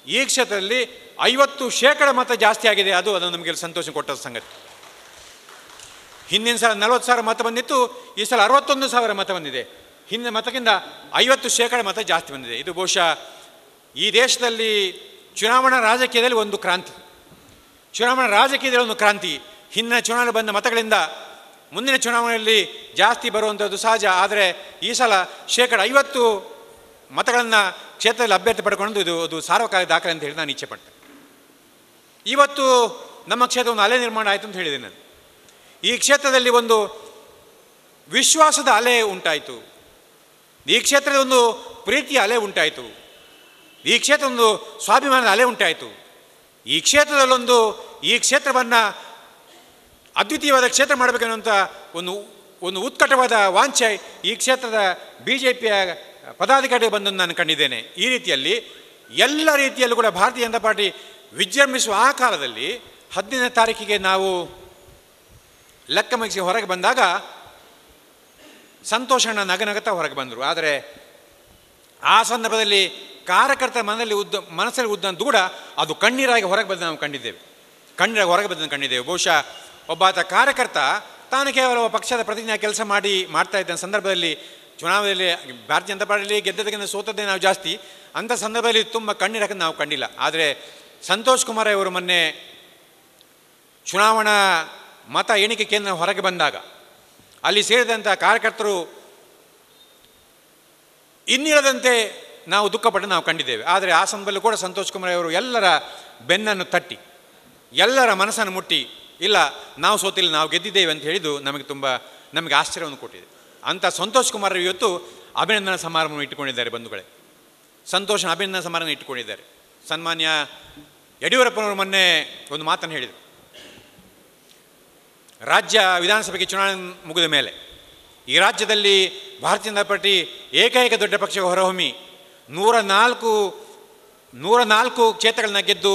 ಈ ಕ್ಷೇತ್ರದಲ್ಲಿ 50% ಮತ ಜಾಸ್ತಿ ಆಗಿದೆ. ಅದು ನಮಗೆ ಸಂತೋಷ ಕೊಟ್ಟ ಸಂಗತಿ. ಹಿಂದಿನ ಸಲ 40,000 ಮತ ಬಂದಿತ್ತು, ಈ ಸಲ 61,000 ಮತ ಬಂದಿದೆ. ಹಿಂದಿನ ಮತಕ್ಕಿಂತ 50% ಮತ ಜಾಸ್ತಿ ಬಂದಿದೆ. ಇದು ಬಹುಶಃ ಈ ದೇಶದಲ್ಲಿ ಚುನಾವಣಾ ರಾಜಕೀಯದಲ್ಲಿ ಒಂದು ಕ್ರಾಂತಿ. ಹಿಂದಿನ ಚುನಾವಣೆ ಬಂದ ಮತಗಳಿಂದ ಮುಂದಿನ ಚುನಾವಣೆಯಲ್ಲಿ ಜಾಸ್ತಿ ಬರುವಂಥದ್ದು ಸಹಜ. ಆದರೆ ಈ ಸಲ 50% ಮತಗಳನ್ನು ಕ್ಷೇತ್ರದಲ್ಲಿ ಅಭ್ಯರ್ಥಿ ಪಡ್ಕೊಂಡು ಅದು ಸಾರ್ವಕಾಲಿಕ ದಾಖಲೆ ಅಂತ ಹೇಳಿ ನಾನು ಇಚ್ಛೆ ಪಟ್ಟೆ. ಇವತ್ತು ನಮ್ಮ ಕ್ಷೇತ್ರ ಒಂದು ಅಲೆ ನಿರ್ಮಾಣ ಆಯಿತು ಅಂತ ಹೇಳಿದೆ ನಾನು. ಈ ಕ್ಷೇತ್ರದಲ್ಲಿ ಒಂದು ವಿಶ್ವಾಸದ ಅಲೆ ಉಂಟಾಯಿತು. ಈ ಕ್ಷೇತ್ರದ ಒಂದು ಪ್ರೀತಿಯ ಅಲೆ ಉಂಟಾಯಿತು. ಈ ಕ್ಷೇತ್ರ ಒಂದು ಸ್ವಾಭಿಮಾನದ ಅಲೆ ಉಂಟಾಯಿತು. ಈ ಕ್ಷೇತ್ರವನ್ನು ಅದ್ವಿತೀಯವಾದ ಕ್ಷೇತ್ರ ಮಾಡಬೇಕನ್ನುವಂಥ ಒಂದು ಉತ್ಕಟವಾದ ವಾಂಛೆ ಈ ಕ್ಷೇತ್ರದ BJPಯ ಪದಾಧಿಕಾರಿಗೆ ಬಂದು ನಾನು ಕಂಡಿದ್ದೇನೆ. ಈ ರೀತಿಯಲ್ಲಿ ಎಲ್ಲ ರೀತಿಯಲ್ಲೂ ಕೂಡ ಭಾರತೀಯ ಜನತಾ ಪಾರ್ಟಿ ವಿಜೃಂಭಿಸುವ ಆ ಕಾಲದಲ್ಲಿ 15ನೇ ತಾರೀಕಿಗೆ ನಾವು ಲೆಕ್ಕ ಮುಗಿಸಿ ಹೊರಗೆ ಬಂದಾಗ ಸಂತೋಷಣ್ಣ ನಗನಗುತ್ತಾ ಹೊರಗೆ ಬಂದರು. ಆದರೆ ಆ ಸಂದರ್ಭದಲ್ಲಿ ಕಾರ್ಯಕರ್ತರ ಮನಸ್ಸಲ್ಲಿ ಉದ್ದ ದೂಡ ಅದು ಕಣ್ಣೀರಾಗಿ ಹೊರಗೆ ಬಂದು ನಾವು ಕಂಡಿದ್ದೇವೆ. ಬಹುಶಃ ಒಬ್ಬಾತ ಕಾರ್ಯಕರ್ತ ತಾನು ಕೇವಲ ಪಕ್ಷದ ಪ್ರತಿಜ್ಞಾ ಕೆಲಸ ಮಾಡ್ತಾ ಇದ್ದ ಸಂದರ್ಭದಲ್ಲಿ ಚುನಾವಣೆಯಲ್ಲಿ ಭಾರತೀಯ ಜನತಾ ಪಾರ್ಟಿಯಲ್ಲಿ ಗೆದ್ದದಕ್ಕಿಂತ ಸೋತದ್ದೇ ನಾವು ಜಾಸ್ತಿ. ಅಂಥ ಸಂದರ್ಭದಲ್ಲಿ ತುಂಬ ಕಣ್ಣೀರಾಗಿ ನಾವು ಕಂಡಿಲ್ಲ. ಆದರೆ ಸಂತೋಷ್ ಕುಮಾರ್ ಅವರು ಮೊನ್ನೆ ಚುನಾವಣಾ ಮತ ಎಣಿಕೆ ಕೇಂದ್ರ ಹೊರಗೆ ಬಂದಾಗ ಅಲ್ಲಿ ಸೇರಿದಂಥ ಕಾರ್ಯಕರ್ತರು ಇನ್ನಿರದಂತೆ ನಾವು ದುಃಖಪಟ್ಟು ನಾವು ಕಂಡಿದ್ದೇವೆ. ಆದರೆ ಆ ಸಂದರ್ಭದಲ್ಲೂ ಕೂಡ ಸಂತೋಷ್ ಕುಮಾರ್ ಅವರು ಎಲ್ಲರ ಬೆನ್ನನ್ನು ತಟ್ಟಿ ಎಲ್ಲರ ಮನಸ್ಸನ್ನು ಮುಟ್ಟಿ, ಇಲ್ಲ ನಾವು ಸೋತಿಲ್ಲ, ನಾವು ಗೆದ್ದಿದ್ದೇವೆ ಅಂತ ಹೇಳಿದ್ದು ನಮಗೆ ಆಶ್ಚರ್ಯವನ್ನು ಕೊಟ್ಟಿದೆ. ಅಂಥ ಸಂತೋಷ್ ಕುಮಾರ್ ಇವತ್ತು ಅಭಿನಂದನಾ ಸಮಾರಂಭವನ್ನು ಇಟ್ಟುಕೊಂಡಿದ್ದಾರೆ. ಬಂಧುಗಳೇ, ಸಂತೋಷನ ಅಭಿನಂದನಾ ಸಮಾರಂಭ ಇಟ್ಟುಕೊಂಡಿದ್ದಾರೆ. ಸನ್ಮಾನ್ಯ ಯಡಿಯೂರಪ್ಪನವರು ಮೊನ್ನೆ ಒಂದು ಮಾತನ್ನು ಹೇಳಿದರು. ರಾಜ್ಯ ವಿಧಾನಸಭೆಗೆ ಚುನಾವಣೆ ಮುಗಿದ ಮೇಲೆ ಈ ರಾಜ್ಯದಲ್ಲಿ ಭಾರತೀಯ ಜನತಾ ಪಾರ್ಟಿ ಏಕೈಕ ದೊಡ್ಡ ಪಕ್ಷಕ್ಕೆ ಹೊರಹೊಮ್ಮಿ 104 ಕ್ಷೇತ್ರಗಳನ್ನ ಗೆದ್ದು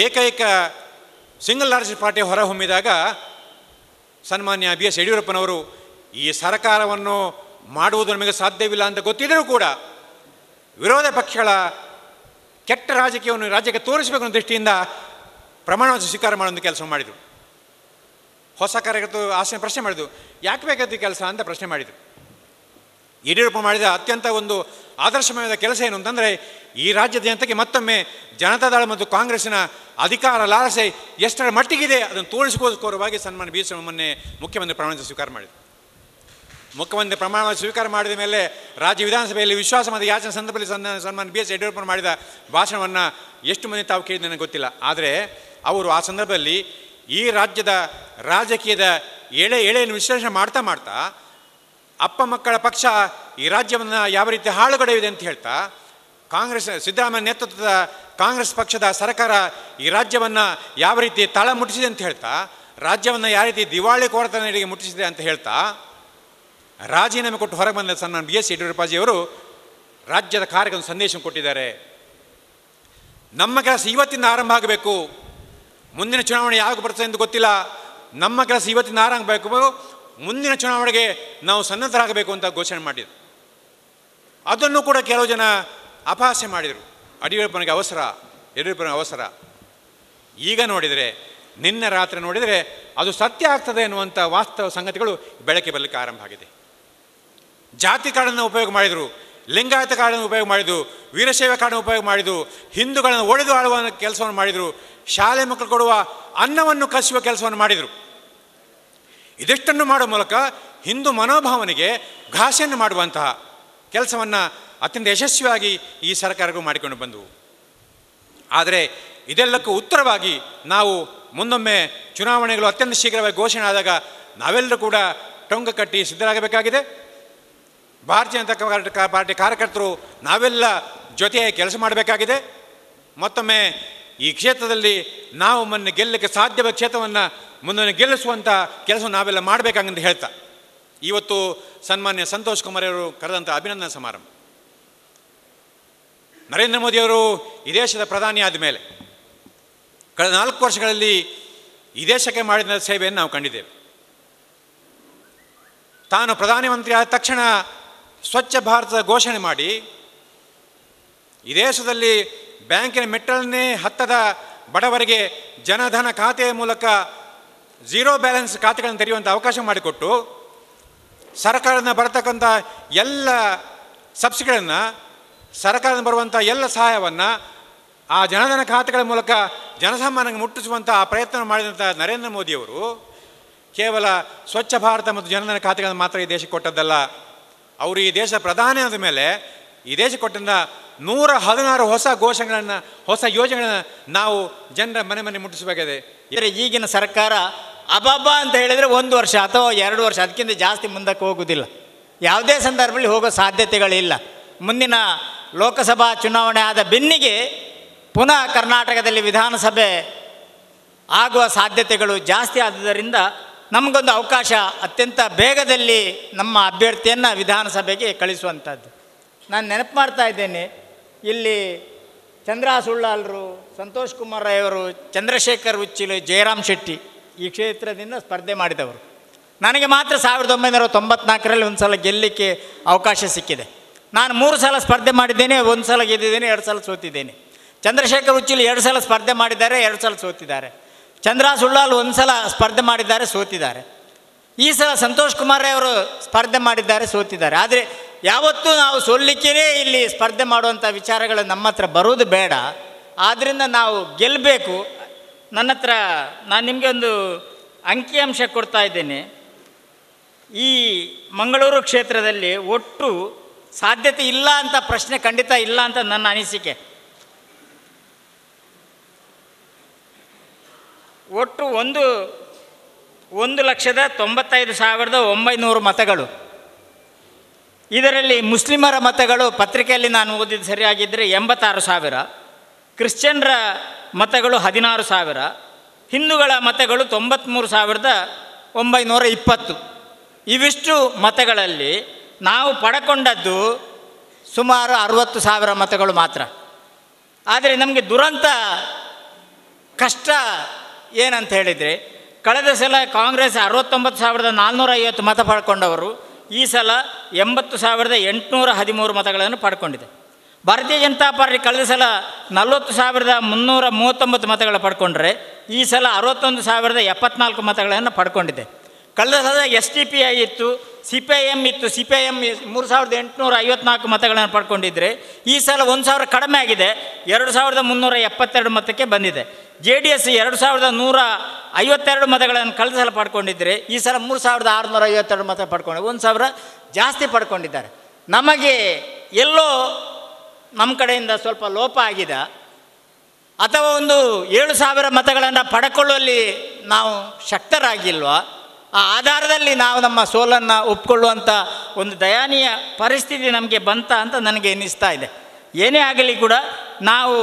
ಏಕೈಕ ಸಿಂಗಲ್ ಲಾರ್ಜೆಸ್ಟ್ ಪಾರ್ಟಿ ಹೊರಹೊಮ್ಮಿದಾಗ ಸನ್ಮಾನ್ಯ BS ಯಡಿಯೂರಪ್ಪನವರು ಈ ಸರ್ಕಾರವನ್ನು ಮಾಡುವುದು ನಮಗೆ ಸಾಧ್ಯವಿಲ್ಲ ಅಂತ ಗೊತ್ತಿದ್ದರೂ ಕೂಡ ವಿರೋಧ ಪಕ್ಷಗಳ ಕೆಟ್ಟ ರಾಜಕೀಯವನ್ನು ರಾಜ್ಯಕ್ಕೆ ತೋರಿಸಬೇಕು ಅನ್ನೋ ದೃಷ್ಟಿಯಿಂದ ಪ್ರಮಾಣವನ್ನು ಸ್ವೀಕಾರ ಮಾಡುವಂಥ ಕೆಲಸ ಮಾಡಿದರು. ಹೊಸ ಕಾರ್ಯಕರ್ತರು ಪ್ರಶ್ನೆ ಮಾಡಿದ್ರು, ಯಾಕೆ ಬೇಕಾದ ಕೆಲಸ ಅಂತ ಪ್ರಶ್ನೆ ಮಾಡಿದರು. ಯಡಿಯೂರಪ್ಪ ಮಾಡಿದ ಅತ್ಯಂತ ಒಂದು ಆದರ್ಶಮಯವಾದ ಕೆಲಸ ಏನು ಅಂತಂದರೆ, ಈ ರಾಜ್ಯದ ಜನತೆಗೆ ಮತ್ತೊಮ್ಮೆ ಜನತಾದಳ ಮತ್ತು ಕಾಂಗ್ರೆಸ್ಸಿನ ಅಧಿಕಾರ ಲಾಲಸೆ ಎಷ್ಟರ ಮಟ್ಟಿಗಿದೆ ಅದನ್ನು ತೋರಿಸಿಕೋಸ್ಕರವಾಗಿ ಸನ್ಮಾನ್ಯ BS ಮೊನ್ನೆ ಮುಖ್ಯಮಂತ್ರಿ ಪ್ರಮಾಣ ಸ್ವೀಕಾರ ಮಾಡಿದರು. ಮುಖ್ಯಮಂತ್ರಿ ಪ್ರಮಾಣ ಸ್ವೀಕಾರ ಮಾಡಿದ ಮೇಲೆ ರಾಜ್ಯ ವಿಧಾನಸಭೆಯಲ್ಲಿ ವಿಶ್ವಾಸಮತ ಯಾಚನೆ ಸಂದರ್ಭದಲ್ಲಿ ಸನ್ಮಾನ್ಯ BS ಯಡಿಯೂರಪ್ಪ ಮಾಡಿದ ಭಾಷಣವನ್ನು ಎಷ್ಟು ಮಂದಿ ತಾವು ಕೇಳಿದ ನನಗೆ ಗೊತ್ತಿಲ್ಲ. ಆದರೆ ಅವರು ಆ ಸಂದರ್ಭದಲ್ಲಿ ಈ ರಾಜ್ಯದ ರಾಜಕೀಯದ ಎಳೆಯನ್ನು ವಿಶ್ಲೇಷಣೆ ಮಾಡ್ತಾ ಅಪ್ಪ ಮಕ್ಕಳ ಪಕ್ಷ ಈ ರಾಜ್ಯವನ್ನು ಯಾವ ರೀತಿ ಹಾಳುಗಡೆಯಿದೆ ಅಂತ ಹೇಳ್ತಾ, ಕಾಂಗ್ರೆಸ್ ಸಿದ್ದರಾಮಯ್ಯ ನೇತೃತ್ವದ ಕಾಂಗ್ರೆಸ್ ಪಕ್ಷದ ಸರ್ಕಾರ ಈ ರಾಜ್ಯವನ್ನು ಯಾವ ರೀತಿ ತಳ ಮುಟ್ಟಿಸಿದೆ ಅಂತ ಹೇಳ್ತಾ, ರಾಜ್ಯವನ್ನು ಯಾವ ರೀತಿ ದಿವಾಳಿ ಕೋರತನಡಿಗೆ ಮುಟ್ಟಿಸಿದೆ ಅಂತ ಹೇಳ್ತಾ ರಾಜೀನಾಮೆ ಕೊಟ್ಟು ಹೊರಗೆ ಬಂದ ಸನ್ಮಾನ ಬಿ ಎಸ್ ಯಡಿಯೂರಪ್ಪಾಜಿಯವರು ರಾಜ್ಯದ ಕಾರ್ಯಕ್ರಮ ಸಂದೇಶ ಕೊಟ್ಟಿದ್ದಾರೆ. ನಮ್ಮ ಕೆಲಸ ಇವತ್ತಿಂದ ಆರಂಭ ಆಗಬೇಕು, ಮುಂದಿನ ಚುನಾವಣೆ ಯಾವಾಗ ಬರ್ತದೆ ಎಂದು ಗೊತ್ತಿಲ್ಲ, ನಮ್ಮ ಕೆಲಸ ಇವತ್ತಿಂದ ಆರಂಭ ಆಗಬೇಕು, ಮುಂದಿನ ಚುನಾವಣೆಗೆ ನಾವು ಸನ್ನದ್ಧರಾಗಬೇಕು ಅಂತ ಘೋಷಣೆ ಮಾಡಿದರು. ಅದನ್ನು ಕೂಡ ಕೆಲವು ಜನ ಅಪಹಾಸ್ಯ ಮಾಡಿದರು. ಯಡಿಯೂರಪ್ಪನಿಗೆ ಅವಸರ. ಈಗ ನೋಡಿದರೆ, ನಿನ್ನೆ ರಾತ್ರಿ ನೋಡಿದರೆ ಅದು ಸತ್ಯ ಆಗ್ತದೆ ಎನ್ನುವಂಥ ವಾಸ್ತವ ಸಂಗತಿಗಳು ಬೆಳಕಿಗೆ ಬರಲಿಕ್ಕೆ ಆರಂಭ ಆಗಿದೆ. ಜಾತಿ ಕಾರ್ಡನ್ನು ಉಪಯೋಗ ಮಾಡಿದರು, ಲಿಂಗಾಯತ ಕಾರ್ಡನ್ನು ಉಪಯೋಗ ಮಾಡಿದರು, ವೀರಶೈವ ಕಾರ್ಡನ್ನು ಉಪಯೋಗ ಮಾಡಿದರು, ಹಿಂದೂಗಳನ್ನು ಒಡೆದು ಆಳುವ ಕೆಲಸವನ್ನು ಮಾಡಿದರು, ಶಾಲೆ ಮಕ್ಕಳು ಕೊಡುವ ಅನ್ನವನ್ನು ಕಸಿಯುವ ಕೆಲಸವನ್ನು ಮಾಡಿದರು. ಇದಿಷ್ಟನ್ನು ಮಾಡುವ ಮೂಲಕ ಹಿಂದೂ ಮನೋಭಾವನೆಗೆ ಘಾಸಿಯನ್ನು ಮಾಡುವಂತಹ ಕೆಲಸವನ್ನು ಅತ್ಯಂತ ಯಶಸ್ವಿಯಾಗಿ ಈ ಸರ್ಕಾರಗಳು ಮಾಡಿಕೊಂಡು ಬಂದವು. ಆದರೆ ಇದೆಲ್ಲಕ್ಕೂ ಉತ್ತರವಾಗಿ ನಾವು ಮುಂದೊಮ್ಮೆ ಚುನಾವಣೆಗಳು ಅತ್ಯಂತ ಶೀಘ್ರವಾಗಿ ಘೋಷಣೆ ಆದಾಗ ನಾವೆಲ್ಲರೂ ಕೂಡ ಟೊಂಗ ಕಟ್ಟಿ ಸಿದ್ಧರಾಗಬೇಕಾಗಿದೆ. ಭಾರತೀಯ ಜನತಾ ಪಾರ್ಟಿ ಕಾರ್ಯಕರ್ತರು ನಾವೆಲ್ಲ ಜೊತೆಯಾಗಿ ಕೆಲಸ ಮಾಡಬೇಕಾಗಿದೆ. ಮತ್ತೊಮ್ಮೆ ಈ ಕ್ಷೇತ್ರದಲ್ಲಿ ನಾವು ಮೊನ್ನೆ ಗೆಲ್ಲಕ್ಕೆ ಸಾಧ್ಯವಾದ ಕ್ಷೇತ್ರವನ್ನು ಮುಂದೆ ಗೆಲ್ಲಿಸುವಂಥ ಕೆಲಸ ನಾವೆಲ್ಲ ಮಾಡಬೇಕಂತ ಹೇಳ್ತಾ, ಇವತ್ತು ಸನ್ಮಾನ್ಯ ಸಂತೋಷ್ ಕುಮಾರ್ ಅವರು ಕರೆದಂಥ ಅಭಿನಂದನಾ ಸಮಾರಂಭ, ನರೇಂದ್ರ ಮೋದಿಯವರು ಈ ದೇಶದ ಪ್ರಧಾನಿ ಆದ ಮೇಲೆ ಕಳೆದ 4 ವರ್ಷಗಳಲ್ಲಿ ಈ ದೇಶಕ್ಕೆ ಮಾಡಿದ ಸೇವೆಯನ್ನು ನಾವು ಕಂಡಿದ್ದೇವೆ. ತಾನು ಪ್ರಧಾನಮಂತ್ರಿ ಆದ ತಕ್ಷಣ ಸ್ವಚ್ಛ ಭಾರತದ ಘೋಷಣೆ ಮಾಡಿ ಈ ದೇಶದಲ್ಲಿ ಬ್ಯಾಂಕಿನ ಮೆಟ್ಟಲನ್ನೇ ಹತ್ತದ ಬಡವರಿಗೆ ಜನಧನ ಖಾತೆಯ ಮೂಲಕ ಝೀರೋ ಬ್ಯಾಲೆನ್ಸ್ ಖಾತೆಗಳನ್ನು ತೆರೆಯುವಂಥ ಅವಕಾಶ ಮಾಡಿಕೊಟ್ಟು, ಸರ್ಕಾರದಿಂದ ಬರತಕ್ಕಂಥ ಎಲ್ಲ ಸಬ್ಸಿಡಿಗಳನ್ನು, ಸರ್ಕಾರದಿಂದ ಬರುವಂಥ ಎಲ್ಲ ಸಹಾಯವನ್ನು ಆ ಜನಧನ ಖಾತೆಗಳ ಮೂಲಕ ಜನಸಾಮಾನ್ಯರಿಗೆ ಮುಟ್ಟಿಸುವಂಥ ಆ ಪ್ರಯತ್ನ ಮಾಡಿದಂಥ ನರೇಂದ್ರ ಮೋದಿಯವರು ಕೇವಲ ಸ್ವಚ್ಛ ಭಾರತ ಮತ್ತು ಜನಧನ ಖಾತೆಗಳನ್ನು ಮಾತ್ರ ಈ ದೇಶಕ್ಕೆ ಕೊಟ್ಟದ್ದಲ್ಲ, ಅವರು ಈ ದೇಶ ಪ್ರಧಾನಿ ಆದ ಮೇಲೆ ಈ ದೇಶಕ್ಕೆ ಕೊಟ್ಟಂಥ 116 ಹೊಸ ಘೋಷಣೆಗಳನ್ನು, ಹೊಸ ಯೋಜನೆಗಳನ್ನು ನಾವು ಜನರ ಮನೆ ಮುಟ್ಟಿಸಬೇಕಾಗಿದೆ. ಅಂದರೆ ಈಗಿನ ಸರ್ಕಾರ ಅಬ್ಬಬ್ಬಾ ಅಂತ ಹೇಳಿದರೆ 1 ವರ್ಷ ಅಥವಾ 2 ವರ್ಷ, ಅದಕ್ಕಿಂತ ಜಾಸ್ತಿ ಮುಂದಕ್ಕೆ ಹೋಗುವುದಿಲ್ಲ. ಯಾವುದೇ ಸಂದರ್ಭದಲ್ಲಿ ಹೋಗೋ ಸಾಧ್ಯತೆಗಳಿಲ್ಲ. ಮುಂದಿನ ಲೋಕಸಭಾ ಚುನಾವಣೆ ಆದ ಬೆನ್ನಿಗೆ ಪುನಃ ಕರ್ನಾಟಕದಲ್ಲಿ ವಿಧಾನಸಭೆ ಆಗುವ ಸಾಧ್ಯತೆಗಳು ಜಾಸ್ತಿ ಆದುದರಿಂದ ನಮಗೊಂದು ಅವಕಾಶ ಅತ್ಯಂತ ಬೇಗದಲ್ಲಿ ನಮ್ಮ ಅಭ್ಯರ್ಥಿಯನ್ನು ವಿಧಾನಸಭೆಗೆ ಕಳಿಸುವಂಥದ್ದು. ನಾನು ನೆನಪು ಮಾಡ್ತಾ ಇದ್ದೇನೆ, ಇಲ್ಲಿ ಚಂದ್ರಹಾಸ್ ಉಳ್ಳಾಲ್ರು, ಸಂತೋಷ್ ಕುಮಾರ್ ಅವರು, ಚಂದ್ರಶೇಖರ್ ಉಚ್ಚಿಲು, ಜಯರಾಮ್ ಶೆಟ್ಟಿ ಈ ಕ್ಷೇತ್ರದಿಂದ ಸ್ಪರ್ಧೆ ಮಾಡಿದವರು. ನನಗೆ ಮಾತ್ರ 1994ರಲ್ಲಿ ಒಂದು ಸಲ ಗೆಲ್ಲಲಿಕ್ಕೆ ಅವಕಾಶ ಸಿಕ್ಕಿದೆ. ನಾನು 3 ಸಲ ಸ್ಪರ್ಧೆ ಮಾಡಿದ್ದೇನೆ, 1 ಸಲ ಗೆದ್ದಿದ್ದೇನೆ, 2 ಸಲ ಸೋತಿದ್ದೇನೆ. ಚಂದ್ರಶೇಖರ್ ಉಚ್ಚಿಲು 2 ಸಲ ಸ್ಪರ್ಧೆ ಮಾಡಿದ್ದಾರೆ, 2 ಸಲ ಸೋತಿದ್ದಾರೆ. ಚಂದ್ರಹಾಸ್ ಉಳ್ಳಾಲ್ 1 ಸಲ ಸ್ಪರ್ಧೆ ಮಾಡಿದ್ದಾರೆ, ಸೋತಿದ್ದಾರೆ. ಈ ಸಲ ಸಂತೋಷ್ ಕುಮಾರ್ ಅವರು ಸ್ಪರ್ಧೆ ಮಾಡಿದ್ದಾರೆ, ಸೋತಿದ್ದಾರೆ. ಆದರೆ ಯಾವತ್ತೂ ನಾವು ಸೋಲಿಕ್ಕೇ ಇಲ್ಲಿ ಸ್ಪರ್ಧೆ ಮಾಡುವಂಥ ವಿಚಾರಗಳು ನಮ್ಮ ಹತ್ರ ಬರೋದು ಬೇಡ. ಆದ್ದರಿಂದ ನಾವು ಗೆಲ್ಲಬೇಕು. ನಾನು ನಿಮಗೆ ಒಂದು ಅಂಕಿಅಂಶ ಕೊಡ್ತಾ ಇದ್ದೇನೆ. ಈ ಮಂಗಳೂರು ಕ್ಷೇತ್ರದಲ್ಲಿ ಒಟ್ಟು ಸಾಧ್ಯತೆ ಇಲ್ಲ ಅಂತ ಪ್ರಶ್ನೆ ಖಂಡಿತ ಇಲ್ಲ ಅಂತ ನನ್ನ ಅನಿಸಿಕೆ. ಒಟ್ಟು 1,95,900 ಮತಗಳು. ಇದರಲ್ಲಿ ಮುಸ್ಲಿಮರ ಮತಗಳು ಪತ್ರಿಕೆಯಲ್ಲಿ ನಾನು ಓದಿದ್ದು ಸರಿಯಾಗಿದ್ದರೆ 86,000, ಕ್ರಿಶ್ಚಿಯನ್ರ ಮತಗಳು 16,000, ಹಿಂದೂಗಳ ಮತಗಳು 93,920. ಇವಿಷ್ಟು ಮತಗಳಲ್ಲಿ ನಾವು ಪಡ್ಕೊಂಡದ್ದು ಸುಮಾರು 60,000 ಮತಗಳು ಮಾತ್ರ. ಆದರೆ ನಮಗೆ ದುರಂತ ಕಷ್ಟ ಏನಂತ ಹೇಳಿದರೆ, ಕಳೆದ ಸಲ ಕಾಂಗ್ರೆಸ್ 69,450 ಮತ ಪಡ್ಕೊಂಡವರು ಈ ಸಲ 80,813 ಮತಗಳನ್ನು ಪಡ್ಕೊಂಡಿದೆ. ಭಾರತೀಯ ಜನತಾ ಪಾರ್ಟಿ ಕಳೆದ ಸಲ 40,339 ಮತಗಳು ಪಡ್ಕೊಂಡ್ರೆ ಈ ಸಲ 61,074 ಮತಗಳನ್ನು ಪಡ್ಕೊಂಡಿದೆ. ಕಳೆದ ಸಲ SDPI ಇತ್ತು, CPIM ಇತ್ತು. CPIM 3,854 ಮತಗಳನ್ನು ಪಡ್ಕೊಂಡಿದ್ದರೆ ಈ ಸಲ 1,000 ಕಡಿಮೆ ಆಗಿದೆ, 2,372 ಮತಕ್ಕೆ ಬಂದಿದೆ. JDS 2,152 ಮತಗಳನ್ನು ಕಳೆದ ಸಲ ಪಡ್ಕೊಂಡಿದ್ದರೆ ಈ ಸಲ 3,652 ಮತ ಪಡ್ಕೊಂಡು 1,000 ಜಾಸ್ತಿ ಪಡ್ಕೊಂಡಿದ್ದಾರೆ. ನಮಗೆ ಎಲ್ಲೋ ನಮ್ಮ ಕಡೆಯಿಂದ ಸ್ವಲ್ಪ ಲೋಪ ಆಗಿದೆ, ಅಥವಾ ಒಂದು 7,000 ಮತಗಳನ್ನು ಪಡ್ಕೊಳ್ಳುವಲ್ಲಿ ನಾವು ಶಕ್ತರಾಗಿಲ್ವಾ? ಆ ಆಧಾರದಲ್ಲಿ ನಾವು ನಮ್ಮ ಸೋಲನ್ನು ಒಪ್ಕೊಳ್ಳುವಂಥ ಒಂದು ದಯನೀಯ ಪರಿಸ್ಥಿತಿ ನಮಗೆ ಬಂತ ಅಂತ ನನಗೆ ಅನ್ನಿಸ್ತಾ ಇದೆ. ಏನೇ ಆಗಲಿ ಕೂಡ ನಾವು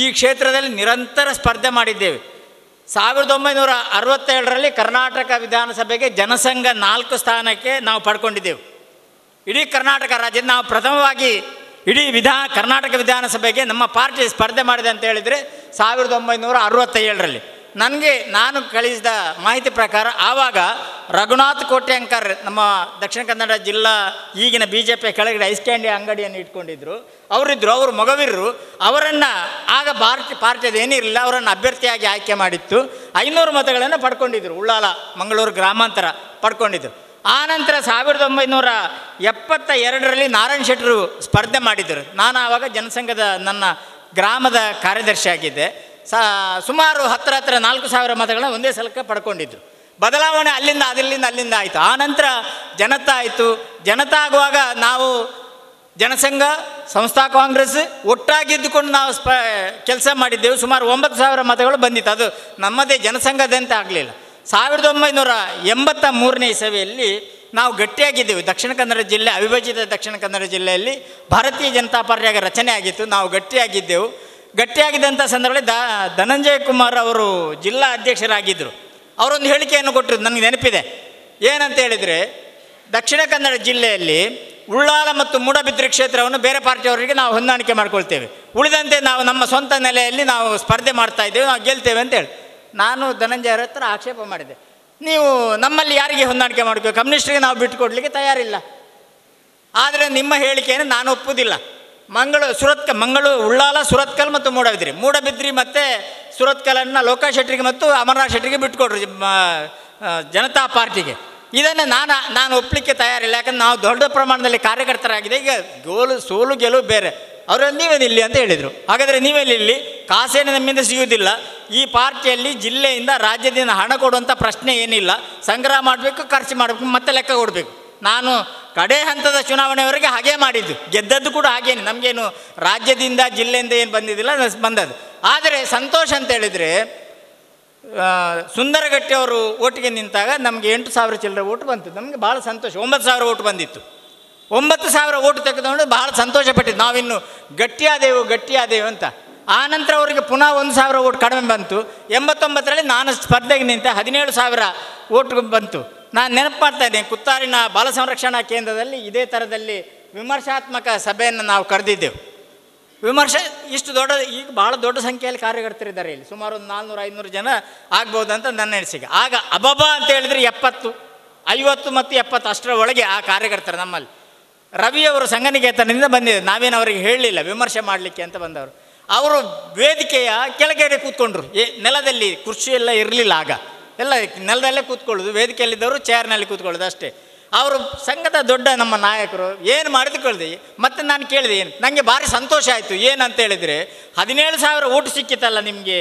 ಈ ಕ್ಷೇತ್ರದಲ್ಲಿ ನಿರಂತರ ಸ್ಪರ್ಧೆ ಮಾಡಿದ್ದೇವೆ. 1967ರಲ್ಲಿ ಕರ್ನಾಟಕ ವಿಧಾನಸಭೆಗೆ ಜನಸಂಘ 4 ಸ್ಥಾನಕ್ಕೆ ನಾವು ಪಡ್ಕೊಂಡಿದ್ದೆವು. ಇಡೀ ಕರ್ನಾಟಕ ರಾಜ್ಯದ ನಾವು ಪ್ರಥಮವಾಗಿ ಇಡೀ ಕರ್ನಾಟಕ ವಿಧಾನಸಭೆಗೆ ನಮ್ಮ ಪಾರ್ಟಿ ಸ್ಪರ್ಧೆ ಮಾಡಿದೆ ಅಂತ ಹೇಳಿದರೆ 1967ರಲ್ಲಿ. ನಾನು ಕಳಿಸಿದ ಮಾಹಿತಿ ಪ್ರಕಾರ ಆವಾಗ ರಘುನಾಥ್ ಕೋಟ್ಯಾಂಕರ್ ನಮ್ಮ ದಕ್ಷಿಣ ಕನ್ನಡ ಜಿಲ್ಲಾ ಈಗಿನ BJP ಕೆಳಗಡೆ ಐಸ್ ಕ್ಯಾಂಡಿ ಅಂಗಡಿಯನ್ನು ಇಟ್ಕೊಂಡಿದ್ದರು. ಅವರ ಮಗವೀರರು ಅವರನ್ನು ಆಗ ಪಾರ್ಟಿಯದು ಏನಿರಲಿಲ್ಲ, ಅವರನ್ನು ಅಭ್ಯರ್ಥಿಯಾಗಿ ಆಯ್ಕೆ ಮಾಡಿತ್ತು. 500 ಮತಗಳನ್ನು ಪಡ್ಕೊಂಡಿದ್ದರು. ಉಳ್ಳಾಲ ಮಂಗಳೂರು ಗ್ರಾಮಾಂತರ ಪಡ್ಕೊಂಡಿದ್ದರು. ಆನಂತರ 1972ರಲ್ಲಿ ನಾರಾಯಣ್ ಶೆಟ್ಟರು ಸ್ಪರ್ಧೆ ಮಾಡಿದ್ದರು. ನಾನು ಆವಾಗ ಜನಸಂಘದ ನನ್ನ ಗ್ರಾಮದ ಕಾರ್ಯದರ್ಶಿ ಆಗಿದ್ದೆ. ಸುಮಾರು ಹತ್ತಿರ 4,000 ಮತಗಳನ್ನ ಒಂದೇ ಸಲಕ್ಕೆ ಪಡ್ಕೊಂಡಿದ್ರು. ಬದಲಾವಣೆ ಅಲ್ಲಿಂದ ಆಯಿತು. ಆನಂತರ ಜನತಾ ಆಯಿತು. ಜನತಾ ಆಗುವಾಗ ನಾವು ಜನಸಂಘ, ಸಂಸ್ಥಾ ಕಾಂಗ್ರೆಸ್ ಒಟ್ಟಾಗಿದ್ದುಕೊಂಡು ನಾವು ಕೆಲಸ ಮಾಡಿದ್ದೆವು. ಸುಮಾರು 9,000 ಮತಗಳು ಬಂದಿತ್ತು. ಅದು ನಮ್ಮದೇ ಜನಸಂಘದಂತೆ ಆಗಲಿಲ್ಲ. 1983ನೇ ಇಸವಿಯಲ್ಲಿ ನಾವು ಗಟ್ಟಿಯಾಗಿದ್ದೆವು. ದಕ್ಷಿಣ ಕನ್ನಡ ಜಿಲ್ಲೆ, ಅವಿಭಜಿತ ದಕ್ಷಿಣ ಕನ್ನಡ ಜಿಲ್ಲೆಯಲ್ಲಿ ಭಾರತೀಯ ಜನತಾ ಪಾರ್ಟಿಯಾಗ ರಚನೆ ಆಗಿತ್ತು. ನಾವು ಗಟ್ಟಿಯಾಗಿದ್ದೆವು. ಗಟ್ಟಿಯಾಗಿದ್ದಂಥ ಸಂದರ್ಭದಲ್ಲಿ ಧನಂಜಯ ಕುಮಾರ್ ಅವರು ಜಿಲ್ಲಾ ಅಧ್ಯಕ್ಷರಾಗಿದ್ದರು. ಅವರೊಂದು ಹೇಳಿಕೆಯನ್ನು ಕೊಟ್ಟರು, ನನಗೆ ನೆನಪಿದೆ. ಏನಂತ ಹೇಳಿದರೆ, ದಕ್ಷಿಣ ಕನ್ನಡ ಜಿಲ್ಲೆಯಲ್ಲಿ ಉಳ್ಳಾಲ ಮತ್ತು ಮೂಡಬಿದ್ರೆ ಕ್ಷೇತ್ರವನ್ನು ಬೇರೆ ಪಾರ್ಟಿಯವರಿಗೆ ನಾವು ಹೊಂದಾಣಿಕೆ ಮಾಡ್ಕೊಳ್ತೇವೆ, ಉಳಿದಂತೆ ನಾವು ನಮ್ಮ ಸ್ವಂತ ನೆಲೆಯಲ್ಲಿ ನಾವು ಸ್ಪರ್ಧೆ ಮಾಡ್ತಾ ಇದ್ದೇವೆ, ನಾವು ಗೆಲ್ತೇವೆ ಅಂತೇಳಿ ನಾನು ಧನಂಜಯರ ಹತ್ರ ಆಕ್ಷೇಪ ಮಾಡಿದೆ. ನೀವು ನಮ್ಮಲ್ಲಿ ಯಾರಿಗೆ ಹೊಂದಾಣಿಕೆ ಮಾಡ್ಬೇಕು, ಕಮ್ಯುನಿಸ್ಟ್ರಿಗೆ ನಾವು ಬಿಟ್ಟು ಕೊಡಲಿಕ್ಕೆ ತಯಾರಿಲ್ಲ. ಆದರೆ ನಿಮ್ಮ ಹೇಳಿಕೆಯನ್ನು ನಾನು ಒಪ್ಪುವುದಿಲ್ಲ. ಉಳ್ಳಾಲ, ಸುರತ್ಕಲ್ ಮತ್ತು ಮೂಡಬಿದ್ರಿ ಮತ್ತು ಸುರತ್ಕಲನ್ನು ಲೋಕೇಶ್ ಶೆಟ್ಟರಿಗೆ ಮತ್ತು ಅಮರನಾಥ್ ಶೆಟ್ಟರಿಗೆ ಬಿಟ್ಟುಕೊಡ್ರಿ ಜನತಾ ಪಾರ್ಟಿಗೆ. ಇದನ್ನು ನಾನು ಒಪ್ಪಲಿಕ್ಕೆ ತಯಾರಿಲ್ಲ. ಯಾಕಂದ್ರೆ ನಾವು ದೊಡ್ಡ ಪ್ರಮಾಣದಲ್ಲಿ ಕಾರ್ಯಕರ್ತರಾಗಿದೆ. ಈಗ ಸೋಲು ಗೆಲುವು ಬೇರೆ. ಅವರು ನೀವೇ ನಿಲ್ಲಿ ಅಂತ ಹೇಳಿದರು. ಹಾಗಾದರೆ ನೀವೇ ನಿಲ್ಲಿ, ಕಾಸೇನು ನಮ್ಮಿಂದ ಸಿಗುವುದಿಲ್ಲ. ಈ ಪಾರ್ಟಿಯಲ್ಲಿ ಜಿಲ್ಲೆಯಿಂದ ರಾಜ್ಯದಿಂದ ಹಣ ಕೊಡುವಂಥ ಪ್ರಶ್ನೆ ಏನಿಲ್ಲ. ಸಂಗ್ರಹ ಮಾಡಬೇಕು, ಖರ್ಚು ಮಾಡಬೇಕು, ಮತ್ತೆ ಲೆಕ್ಕ ಕೊಡಬೇಕು. ನಾನು ಕಡೆ ಹಂತದ ಚುನಾವಣೆಯವರೆಗೆ ಹಾಗೇ ಮಾಡಿದ್ದು, ಗೆದ್ದದ್ದು ಕೂಡ ಹಾಗೇನೆ. ನಮಗೇನು ರಾಜ್ಯದಿಂದ ಜಿಲ್ಲೆಯಿಂದ ಏನು ಬಂದಿದ್ದಿಲ್ಲ, ಬಂದದ್ದು. ಆದರೆ ಸಂತೋಷ ಅಂತ ಹೇಳಿದರೆ, ಸುಂದರಗಟ್ಟಿ ಅವರು ಓಟಿಗೆ ನಿಂತಾಗ ನಮಗೆ 8,000 ಚಿಲ್ಲರೆ ಓಟು ಬಂತು. ನಮಗೆ ಭಾಳ ಸಂತೋಷ. 9,000 ಓಟು ಬಂದಿತ್ತು. 9,000 ಓಟು ತೆಗೆದುಕೊಂಡು ಭಾಳ ಸಂತೋಷಪಟ್ಟಿದ್ದು. ನಾವಿನ್ನು ಗಟ್ಟಿಯಾದೆವು ಅಂತ. ಆನಂತರ ಅವರಿಗೆ ಪುನಃ 1,000 ಓಟು ಕಡಿಮೆ ಬಂತು. 89ರಲ್ಲಿ ನಾನು ಸ್ಪರ್ಧೆಗೆ ನಿಂತ 17,000 ಓಟು ಬಂತು. ನಾನು ನೆನಪು ಮಾಡ್ತಾ ಇದ್ದೇನೆ, ಕುತ್ತಾರಿನ ಬಾಲ ಸಂರಕ್ಷಣಾ ಕೇಂದ್ರದಲ್ಲಿ ಇದೇ ಥರದಲ್ಲಿ ವಿಮರ್ಶಾತ್ಮಕ ಸಭೆಯನ್ನು ನಾವು ಕರೆದಿದ್ದೆವು. ಇಷ್ಟು ದೊಡ್ಡ, ಈಗ ಭಾಳ ದೊಡ್ಡ ಸಂಖ್ಯೆಯಲ್ಲಿ ಕಾರ್ಯಕರ್ತರಿದ್ದಾರೆ ಇಲ್ಲಿ. ಸುಮಾರು ಒಂದು 400-500 ಜನ ಆಗ್ಬೋದಂತ ನನ್ನ ಅನಿಸಿಕೆ. ಆಗ ಅಬಬಾ ಅಂತ ಹೇಳಿದರೆ 50 ಮತ್ತು 70 ಅಷ್ಟರ ಒಳಗೆ ಆ ಕಾರ್ಯಕರ್ತರು ನಮ್ಮಲ್ಲಿ. ರವಿಯವರು ಸಂಘನಿಕೇತನದಿಂದ ಬಂದಿದ್ದಾರೆ. ನಾವೇನು ಅವರಿಗೆ ಹೇಳಲಿಲ್ಲ ವಿಮರ್ಶೆ ಮಾಡಲಿಕ್ಕೆ ಅಂತ ಬಂದವರು. ಅವರು ವೇದಿಕೆಯ ಕೆಳಗಡೆ ಕೂತ್ಕೊಂಡ್ರು. ನೆಲದಲ್ಲಿ ಕುರ್ಚಿ ಎಲ್ಲ ಇರಲಿಲ್ಲ ಆಗ, ಎಲ್ಲ ನೆಲದಲ್ಲೇ ಕೂತ್ಕೊಳ್ಳೋದು. ವೇದಿಕೆಯಲ್ಲಿದ್ದವರು ಚೇರ್ನಲ್ಲಿ ಕೂತ್ಕೊಳ್ಳೋದು ಅಷ್ಟೇ. ಅವರು ಸಂಘದ ದೊಡ್ಡ ನಮ್ಮ ನಾಯಕರು ಏನು ಮಾಡಿದುಕೊಳ್ಳ್ದೆ. ಮತ್ತು ನಾನು ಕೇಳಿದೆ, ನನಗೆ ಭಾರಿ ಸಂತೋಷ ಆಯಿತು. ಏನಂತ ಹೇಳಿದರೆ, 17,000 ಓಟು ಸಿಕ್ಕಿತ್ತಲ್ಲ ನಿಮಗೆ,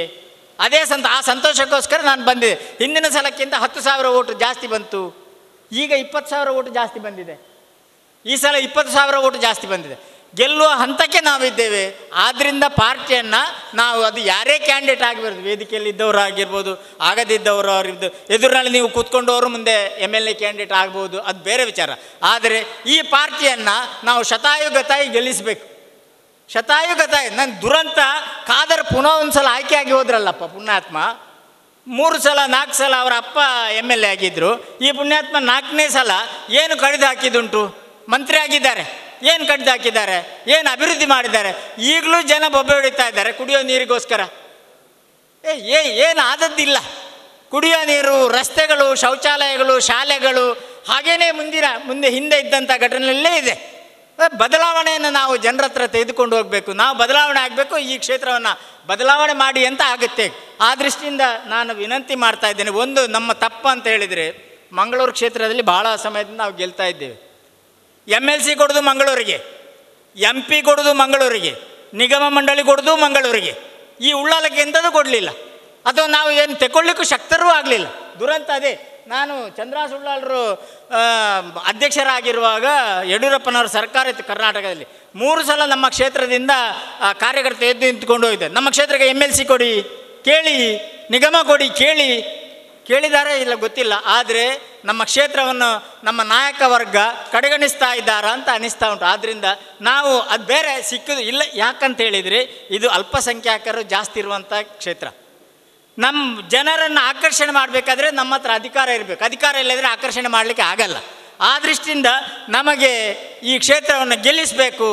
ಅದೇ ಆ ಸಂತೋಷಕ್ಕೋಸ್ಕರ ನಾನು ಬಂದಿದೆ. ಹಿಂದಿನ ಸಲಕ್ಕಿಂತ 10,000 ಓಟು ಜಾಸ್ತಿ ಬಂತು. ಈಗ 20,000 ಓಟು ಜಾಸ್ತಿ ಬಂದಿದೆ. ಈ ಸಲ 20,000 ಓಟು ಜಾಸ್ತಿ ಬಂದಿದೆ. ಗೆಲ್ಲುವ ಹಂತಕ್ಕೆ ನಾವಿದ್ದೇವೆ. ಆದ್ದರಿಂದ ಪಾರ್ಟಿಯನ್ನು ನಾವು, ಅದು ಯಾರೇ ಕ್ಯಾಂಡಿಡೇಟ್ ಆಗಿರ್ಬೋದು, ವೇದಿಕೆಯಲ್ಲಿ ಇದ್ದವರು ಆಗಿರ್ಬೋದು, ಆಗದಿದ್ದವರು ಆಗಿರ್ಬೋದು, ಎದುರಿನಲ್ಲಿ ನೀವು ಕೂತ್ಕೊಂಡವರು ಮುಂದೆ MLA ಕ್ಯಾಂಡಿಡೇಟ್ ಆಗ್ಬೋದು, ಅದು ಬೇರೆ ವಿಚಾರ. ಆದರೆ ಈ ಪಾರ್ಟಿಯನ್ನು ನಾವು ಶತಾಯುಗತಾಯಿ ಗೆಲ್ಲಿಸಬೇಕು. ಶತಾಯುಗತಾಯಿ. ನನ್ನ ದುರಂತ ಖಾದರ್ ಪುನಃ ಒಂದು ಸಲ ಆಯ್ಕೆಯಾಗಿ ಹೋದ್ರಲ್ಲಪ್ಪ ಪುಣ್ಯಾತ್ಮ. 3 ಸಲ 4 ಸಲ ಅವರ ಅಪ್ಪ MLA ಆಗಿದ್ದರು. ಈ ಪುಣ್ಯಾತ್ಮ 4ನೇ ಸಲ ಏನು ಕಡಿದು ಹಾಕಿದುಂಟು? ಮಂತ್ರಿ ಆಗಿದ್ದಾರೆ. ಏನು ಕಡ್ದು ಹಾಕಿದ್ದಾರೆ? ಏನು ಅಭಿವೃದ್ಧಿ ಮಾಡಿದ್ದಾರೆ? ಈಗಲೂ ಜನ ಬೊಬ್ಬೆ ಹೊಡಿತಾ ಇದ್ದಾರೆ ಕುಡಿಯೋ ನೀರಿಗೋಸ್ಕರ. ಏನು ಆದದ್ದಿಲ್ಲ. ಕುಡಿಯೋ ನೀರು, ರಸ್ತೆಗಳು, ಶೌಚಾಲಯಗಳು, ಶಾಲೆಗಳು ಹಾಗೇನೇ ಹಿಂದೆ ಇದ್ದಂಥ ಘಟನೆಯಲ್ಲೇ ಇದೆ. ಬದಲಾವಣೆಯನ್ನು ನಾವು ಜನರ ಹತ್ರ ತೆಗೆದುಕೊಂಡು ಹೋಗಬೇಕು. ನಾವು ಬದಲಾವಣೆ ಆಗಬೇಕು. ಈ ಕ್ಷೇತ್ರವನ್ನು ಬದಲಾವಣೆ ಮಾಡಿ ಅಂತ ಆಗುತ್ತೆ. ಆ ದೃಷ್ಟಿಯಿಂದ ನಾನು ವಿನಂತಿ ಮಾಡ್ತಾ ಇದ್ದೇನೆ. ಒಂದು ನಮ್ಮ ತಪ್ಪು ಅಂತ ಹೇಳಿದರೆ, ಮಂಗಳೂರು ಕ್ಷೇತ್ರದಲ್ಲಿ ಭಾಳ ಸಮಯದಿಂದ ನಾವು ಗೆಲ್ತಾ ಇದ್ದೇವೆ. MLC ಕೊಡೋದು ಮಂಗಳೂರಿಗೆ, MP ಕೊಡೋದು ಮಂಗಳೂರಿಗೆ, ನಿಗಮ ಮಂಡಳಿ ಕೊಡೋದು ಮಂಗಳೂರಿಗೆ. ಈ ಉಳ್ಳಾಲಕ್ಕೆ ಎಂಥದ್ದು ಕೊಡಲಿಲ್ಲ, ಅಥವಾ ನಾವು ಏನು ತೆಗೊಳ್ಳಿಕ್ಕೂ ಶಕ್ತರೂ ಆಗಲಿಲ್ಲ. ದುರಂತ ಅದೇ. ನಾನು ಚಂದ್ರಹಾಸ್ ಉಳ್ಳಾಲರು ಅಧ್ಯಕ್ಷರಾಗಿರುವಾಗ ಯಡಿಯೂರಪ್ಪನವರ ಸರ್ಕಾರ ಇತ್ತು ಕರ್ನಾಟಕದಲ್ಲಿ. 3 ಸಲ ನಮ್ಮ ಕ್ಷೇತ್ರದಿಂದ ಕಾರ್ಯಕರ್ತ ಎದ್ದು ನಿಂತ್ಕೊಂಡು ಹೋಗಿದ್ದೆ. ನಮ್ಮ ಕ್ಷೇತ್ರಕ್ಕೆ MLC ಕೊಡಿ ಕೇಳಿ, ನಿಗಮ ಕೊಡಿ ಕೇಳಿ, ಕೇಳಿದ್ದಾರೆ ಇಲ್ಲ ಗೊತ್ತಿಲ್ಲ. ಆದರೆ ನಮ್ಮ ಕ್ಷೇತ್ರವನ್ನು ನಮ್ಮ ನಾಯಕ ವರ್ಗ ಕಡೆಗಣಿಸ್ತಾ ಇದ್ದಾರಾ ಅಂತ ಅನಿಸ್ತಾ ಉಂಟು. ಆದ್ದರಿಂದ ನಾವು ಅದು ಬೇರೆ ಸಿಕ್ಕೋದು ಇಲ್ಲ. ಯಾಕಂತ ಹೇಳಿದರೆ ಇದು ಅಲ್ಪಸಂಖ್ಯಾತರು ಜಾಸ್ತಿ ಇರುವಂಥ ಕ್ಷೇತ್ರ. ನಮ್ಮ ಜನರನ್ನು ಆಕರ್ಷಣೆ ಮಾಡಬೇಕಾದ್ರೆ ನಮ್ಮ ಹತ್ರ ಅಧಿಕಾರ ಇರಬೇಕು. ಅಧಿಕಾರ ಇಲ್ಲದ್ರೆ ಆಕರ್ಷಣೆ ಮಾಡಲಿಕ್ಕೆ ಆಗಲ್ಲ. ಆ ದೃಷ್ಟಿಯಿಂದ ನಮಗೆ ಈ ಕ್ಷೇತ್ರವನ್ನು ಗೆಲ್ಲಿಸಬೇಕು,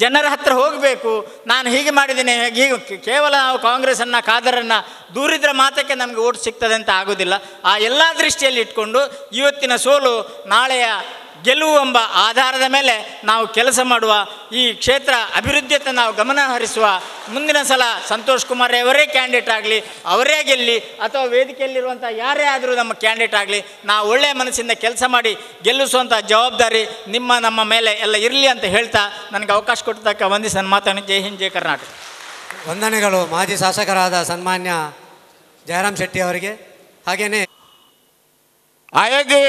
ಜನರ ಹತ್ರ ಹೋಗಬೇಕು. ನಾನು ಹೀಗೆ ಮಾಡಿದ್ದೇನೆ, ಹೀಗೆ ಕೇವಲ ನಾವು ಕಾಂಗ್ರೆಸ್ಸನ್ನು ಖಾದರನ್ನು ದೂರಿದ್ರೆ ಮಾತ್ರಕ್ಕೆ ನಮಗೆ ಓಟ್ ಸಿಗ್ತದೆ ಅಂತ ಆಗೋದಿಲ್ಲ. ಆ ಎಲ್ಲ ದೃಷ್ಟಿಯಲ್ಲಿ ಇಟ್ಕೊಂಡು ಇವತ್ತಿನ ಸೋಲು ನಾಳೆಯ ಗೆಲುವು ಎಂಬ ಆಧಾರದ ಮೇಲೆ ನಾವು ಕೆಲಸ ಮಾಡುವ, ಈ ಕ್ಷೇತ್ರ ಅಭಿವೃದ್ಧಿಯತ್ತ ನಾವು ಗಮನ ಹರಿಸುವ. ಮುಂದಿನ ಸಲ ಸಂತೋಷ್ ಕುಮಾರ್ ಅವರೇ ಕ್ಯಾಂಡಿಡೇಟ್ ಆಗಲಿ, ಅವರೇ ಗೆಲ್ಲಿ, ಅಥವಾ ವೇದಿಕೆಯಲ್ಲಿರುವಂಥ ಯಾರೇ ಆದರೂ ನಮ್ಮ ಕ್ಯಾಂಡಿಡೇಟ್ ಆಗಲಿ, ನಾವು ಒಳ್ಳೆಯ ಮನಸ್ಸಿಂದ ಕೆಲಸ ಮಾಡಿ ಗೆಲ್ಲಿಸುವಂಥ ಜವಾಬ್ದಾರಿ ನಮ್ಮ ಮೇಲೆ ಎಲ್ಲ ಇರಲಿ ಅಂತ ಹೇಳ್ತಾ ನನಗೆ ಅವಕಾಶ ಕೊಟ್ಟದಕ್ಕೆ ವಂದಿಸಿ ನನ್ನ ಮಾತನ್ನು. ಜೈ ಹಿಂದ್, ಜೈ ಕರ್ನಾಟಕ. ವಂದನೆಗಳು ಮಾಜಿ ಶಾಸಕರಾದ ಸನ್ಮಾನ್ಯ ಜಯರಾಮ್ ಶೆಟ್ಟಿ ಅವರಿಗೆ. ಹಾಗೆಯೇ ಆಯಗೆ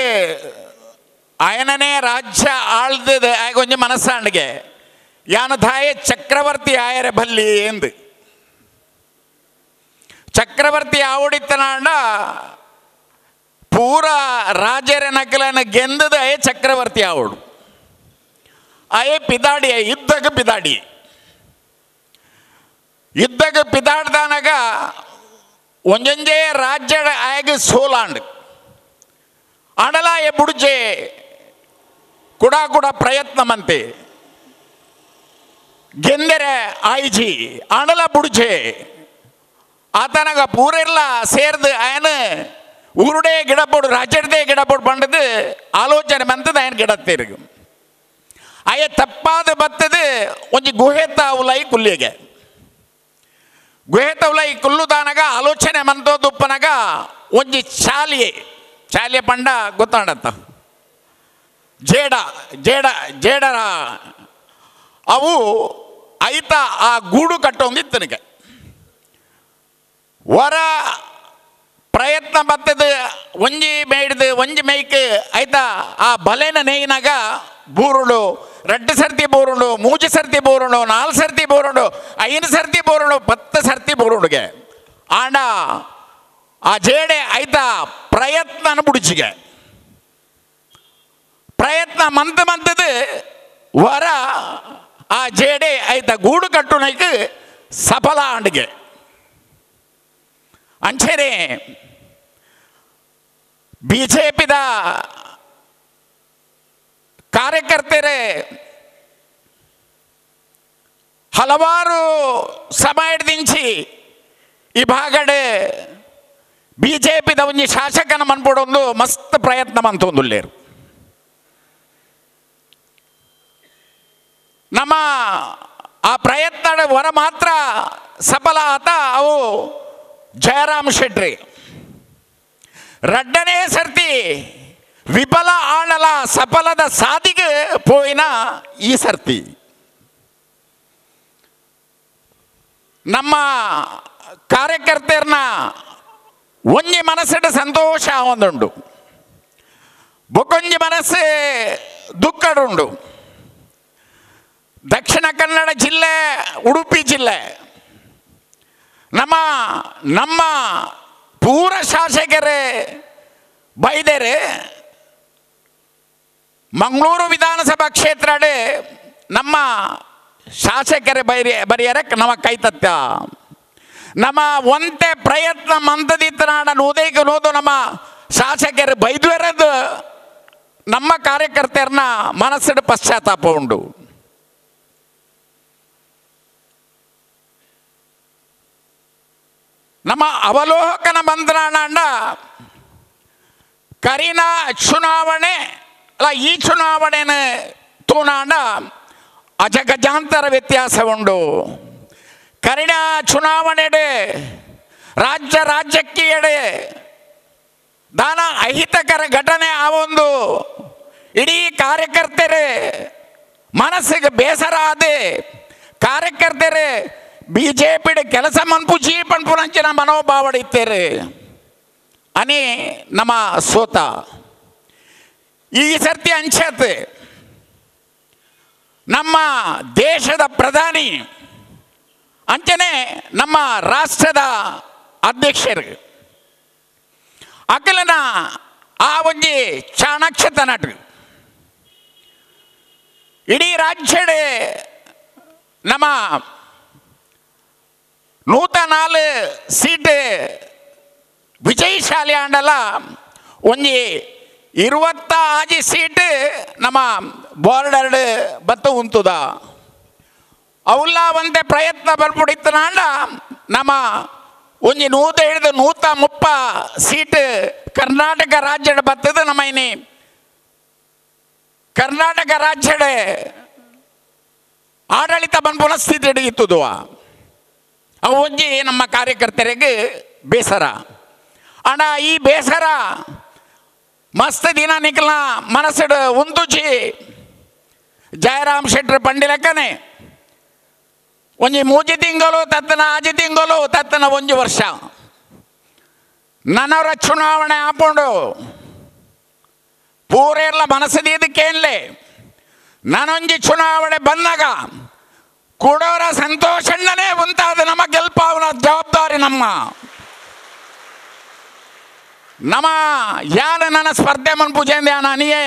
ಆಯನನೇ ರಾಜ್ಯ ಆಳ್ದದ ಆಗ ಒಂಜಿ ಮನಸ್ಸಾಂಡಿಗೆ ಯಾನ ದಾಯೆ ಚಕ್ರವರ್ತಿ ಆಯರೆ ಬಲ್ಲಿ ಎಂದು ಚಕ್ರವರ್ತಿ ಆವಡಿತ್ತನಾಂಡ ಪೂರ ರಾಜರ ನಕಲನ ಗೆಂದದ ಅಯ ಚಕ್ರವರ್ತಿ ಆವಡು ಅಯ ಪಿದಾಡಿ ಯುದ್ಧಕ್ಕೆ ಪಿದಾಡಿ ಯುದ್ಧಕ್ಕೆ ಪಿದಾಡ್ದಾನಾಗ ಒಂಜೊಂಜೇ ರಾಜ್ಯ ಆಗ ಸೋಲಾಂಡ್ ಅಡಲಾಯ ಬುಡ್ಜೆ ಕುಡ ಪ್ರಯತ್ನ ಮಂತೆ ಗೆಂದರೆ ಆಯ್ಜಿ ಅಡಲ ಬುಡ್ಜೆ ಆತನಾಗ ಪೂರೆಲ್ಲ ಸೇರ್ದು ಆಯನ ಊರುಡೇ ಗಿಡಪೋಡು ರಾಜ್ಯದೇ ಗಿಡಪೋಡು ಬಂಡದು ಆಲೋಚನೆ ಬಂತದ ಆಯನ ಗಿಡತ್ತಿರುಗು ಆಯ ತಪ್ಪಾದ ಬತ್ತದು ಒಂಜಿ ಗುಹೆ ತಾವುಲೈ ಕುಲ್ಲಿಗೆ ಗುಹೆ ತೌಲೈ ಕುಲ್ಲುದಾನಾಗ ಆಲೋಚನೆ ಮಂತೋದು ಉಪ್ಪನಾಗ ಒಂಜಿ ಚಾಲಿಯ ಪಂಡ ಗೊತ್ತಾಡತ್ತ ಜೇಡರ ಅವು ಐತ ಆ ಗೂಡು ಕಟ್ಟೋಂಗಿತ್ತನಿಗೆ ಹೊರ ಪ್ರಯತ್ನ ಬತ್ತದ ಒಂಜಿ ಮೇಯ್ದು ಒಂಜಿ ಮೇಯ್ಕ್ ಐತ ಆ ಬಲೆನ ನೇಯ್ನಾಗ ಬೂರುಡು 2 ಸರ್ತಿ ಬೂರುಡು 3 ಸರ್ತಿ ಬೂರುಡು 4 ಸರ್ತಿ ಬೂರುಡು 5 ಸರ್ತಿ ಬೂರುಡು 10 ಸರ್ತಿ ಬೂರುಡುಗೆ ಆಂಡ ಆ ಜೇಡೆ ಐತ ಪ್ರಯತ್ನ ಬುಡಿಚಿಗೆ ಪ್ರಯತ್ನ ಮಂತದು ಹೊರ ಆ ಜೇಡೆ ಐತ ಗೂಡು ಕಟ್ಟುನೈಕ್ ಸಫಲ ಆಂಡಿಗೆ ಅಂಚೆರೆ ಬಿಜೆಪಿದ ಕಾರ್ಯಕರ್ತರೇ ಹಲವಾರು ಸಮಯದಿಂಚಿ ಈ ಭಾಗಡೆ ಬಿಜೆಪಿದ ಒಂಜಿ ಶಾಸಕನ ಮನ್ಪಡೊಂದು ಮಸ್ತ್ ಪ್ರಯತ್ನ ಮಂತೊಂದುಲ್ಲೇರು ನಮ್ಮ ಆ ಪ್ರಯತ್ನದ ಹೊರ ಮಾತ್ರ ಸಫಲ ಆತ ಅವು ಜಯರಾಮ್ ಶೆಟ್ಟಿ 2ನೇ ಸರ್ತಿ ವಿಫಲ ಆಣಲ ಸಫಲದ ಸಾದಿಗೆ ಪೋಯಿನ ಈ ಸರ್ತಿ ನಮ್ಮ ಕಾರ್ಯಕರ್ತರನ್ನ ಒಂಜಿ ಮನಸ್ಸಿಡ ಸಂತೋಷ ಒಂದುಂಡು ಬೊಕೊಂಜಿ ಮನಸ್ಸು ದುಃಖಡುಂಡು. ದಕ್ಷಿಣ ಕನ್ನಡ ಜಿಲ್ಲೆ ಉಡುಪಿ ಜಿಲ್ಲೆ ನಮ್ಮ ಪೂರ ಶಾಸಕರೇ ಬೈದರೆ ಮಂಗಳೂರು ವಿಧಾನಸಭಾ ಕ್ಷೇತ್ರಡೆ ನಮ್ಮ ಶಾಸಕರೇ ಬರಿಯರೆ ನಮ್ಮ ಕೈತತ್ಯ ನಮ್ಮ ಒಂತೆ ಪ್ರಯತ್ನ ಮಂತದಿತ್ತನಾಡ ನೋದೇಗ ನೋದು ನಮ್ಮ ಶಾಸಕರು ಬೈದ್ವರದು ನಮ್ಮ ಕಾರ್ಯಕರ್ತರನ್ನ ಮನಸ್ಸಿಡ ಪಶ್ಚಾತ್ತಾಪ ಉಂಡು. ನಮ್ಮ ಅವಲೋಕನ ಮಂತ್ರಾಂಡ ಕರಿನ ಚುನಾವಣೆ ಅಲ್ಲ ಈ ಚುನಾವಣೆನ ತೂನಾಂಡ ಅಜಗಜಾಂತರ ವ್ಯತ್ಯಾಸ ಉಂಡು. ಕರಿನ ಚುನಾವಣೆಡೆ ರಾಜ್ಯಕ್ಕೆ ಎಡೆ ದಾನ ಅಹಿತಕರ ಘಟನೆ ಆವೊಂದು ಇಡೀ ಕಾರ್ಯಕರ್ತರೇ ಮನಸ್ಸಿಗೆ ಬೇಸರ ಆದೆ ಕಾರ್ಯಕರ್ತರೇ ಬಿಜೆಪಿ ಕೆಲಸ ಮನ್ಪುಜಿ ಪಂಪುನಂಚಿನ ಮನೋಭಾವಡ ಇತ್ತೇರೆ ಅನಿ ನಮ್ಮ ಸೋತ ಈ ಸರ್ತಿ ಅಂಚತೆ ನಮ್ಮ ದೇಶದ ಪ್ರಧಾನಿ ಅಂಚನೆ ನಮ್ಮ ರಾಷ್ಟ್ರದ ಅಧ್ಯಕ್ಷರು ಅಕಲನ ಆ ಒಂಜಿ ಚಾಣಾಕ್ಷತನಟ್ ಇಡೀ ರಾಜ್ಯಡ್ ನಮ್ಮ 104 ಸೀಟ್ ವಿಜಯಶಾಲಿ ಆಂಡಲ ಒಂಜಿ 26 ಸೀಟ್ ನಮ್ಮ ಬಾರ್ಡರ್ ಬತ್ತು ಉಂತುದ ಅವಲ್ಲ ಒಂದೇ ಪ್ರಯತ್ನ ಬರ್ಬಿಡಿತ್ತನಾಂಡ ನಮ್ಮ ಒಂಜಿ 130 ಸೀಟ್ ಕರ್ನಾಟಕ ರಾಜ್ಯದ ಬತ್ತದ ನಮ್ಮ ಇನಿ ಕರ್ನಾಟಕ ರಾಜ್ಯದ ಆಡಳಿತ ಬಂದ್ಪುನ ಸ್ಥಿತಿ ಹಿಡಿಯುತ್ತದು ಅವು ಒಂಜಿ ನಮ್ಮ ಕಾರ್ಯಕರ್ತರಿಗೆ ಬೇಸರ ಅಣ್ಣ ಈ ಬೇಸರ ಮಸ್ತ್ ದಿನ ನಿಖಲ್ನ ಮನಸ್ಸು ಉಂತುಚಿ ಜಯರಾಮ್ ಶೆಟ್ಟರ್ ಪಂಡಿಲಕ್ಕನೆ ಒಂಜಿ 3 ತಿಂಗಳು ತತ್ತನ 5 ತಿಂಗಳು ತತ್ತನ 1 ವರ್ಷ ನನ್ನವರ ಚುನಾವಣೆ ಹಾಕೊಂಡು ಪೂರೆಲ್ಲ ಮನಸ್ಸದಿದ್ದಕ್ಕೇನ್ಲೆ ನಾನೊಂಜಿ ಚುನಾವಣೆ ಬಂದಾಗ ಕೊಡೋರ ಸಂತೋಷಣ್ಣನೇ ಉಂಟಾದ ನಮ್ಮ ಗೆಲ್ಪಾವನ ಜವಾಬ್ದಾರಿ ನಮ್ಮ ಯಾನ ನನ್ನ ಸ್ಪರ್ಧೆ ಮನ್ಪುಜೆಂದೆ ನಾನಿಯೇ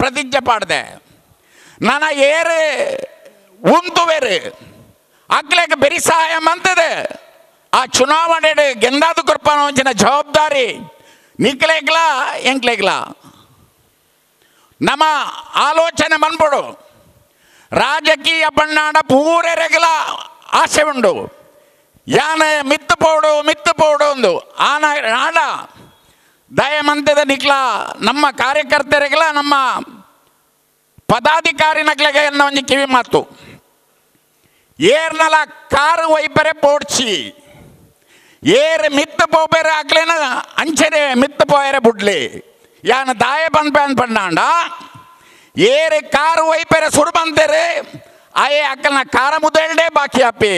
ಪ್ರತಿಜ್ಞೆ ಪಾಡ್ದೆ ನನ್ನ ಏರು ಉಂತುವೇರು ಆಗ್ಲೇಕ ಬೆರಿ ಸಹಾಯ ಮಂತದೆ ಆ ಚುನಾವಣೆ ಗೆಂದಾದ ಕೃಪನ ಒಂಚಿನ ಜವಾಬ್ದಾರಿ ನಿಕ್ಲೇಗ್ಲ ಎಂಕ್ಲೇಗ್ಲ ನಮ್ಮ ಆಲೋಚನೆ ಬಂದ್ಬಿಡು ರಾಜಕೀಯ ಬಣ್ಣಾಡ ಪೂರೆರೆಗಲ ಆಸೆ ಉಂಡು ಯಾನ ಮಿತ್ತು ಪೋಡು ಒಂದು ಆನ ಆಡ ದಯಮಂತದ ನಿಕ್ಲ ನಮ್ಮ ಕಾರ್ಯಕರ್ತರಿಗಲ ನಮ್ಮ ಪದಾಧಿಕಾರಿ ನಕ್ಲೆಗೆ ಅನ್ನೋ ಒಂದು ಕಿವಿ ಮಾತು ಏರ್ನಲ ಕಾರು ವೈಪರೆ ಪೋಡ್ಚಿ ಏರ್ ಮಿತ್ತು ಪೋಬೇರೆ ಆಗ್ಲೇನ ಅಂಚನೆ ಮಿತ್ತು ಪೋಯರೆ ಬುಡ್ಲಿ ಯಾನ ದಾಯ ಪಂಡಾಂಡ ಏರೆ ಕಾರು ವೈಪರೆ ಸುರು ಬಂದರೆ ಆಯೇ ಅಕ್ಕನ ಕಾರ ಮುದಲ್ಡೆ ಬಾಕಿ ಅಪ್ಪಿ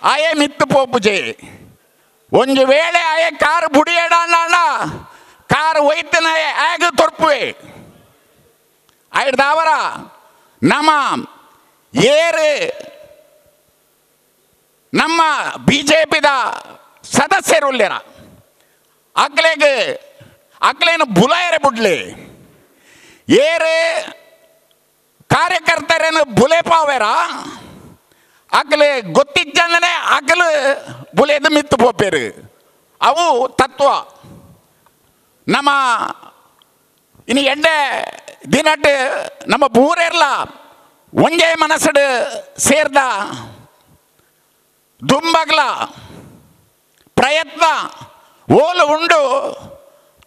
ಆಯೇ ಮಿತ್ತು ಪೋಪುಜೆ ಒಂದು ವೇಳೆ ಆಯೇ ಕಾರು ಬುಡಿಯಡಾಂಡ ಕಾರು ಒಯ್ತನ ಆಗ ತೊರ್ಪುವೆ ಆಯ್ದಾವರ ನಮ್ಮ ಏರು ನಮ್ಮ ಬಿಜೆಪಿದ ಸದಸ್ಯರುಲ್ಲೇರ ಅಕ್ಲೇನು ಬುಲಾಯರೆ ಬುಡ್ಲಿ ಏರು ಕಾರ್ಯಕರ್ತರೇನು ಬುಲೆ ಪಾವೇರ ಅಕ್ಲೆ ಗೊತ್ತಿದ್ದಂಗನೆ ಅಕಲು ಬುಲೆದು ಮಿತ್ತು ಪೋಪೇರು ಅವು ತತ್ವ ನಮ್ಮ ಇನ್ನು ಎಡ್ಡೆ ದಿನಟ್ಟು ನಮ್ಮ ಬೂರೆರ್ಲ ಒಂದೇ ಮನಸ್ಸಡು ಸೇರ್ದ ದುಂಬಗ್ಲ ಪ್ರಯತ್ನ ಓಲು ಉಂಡು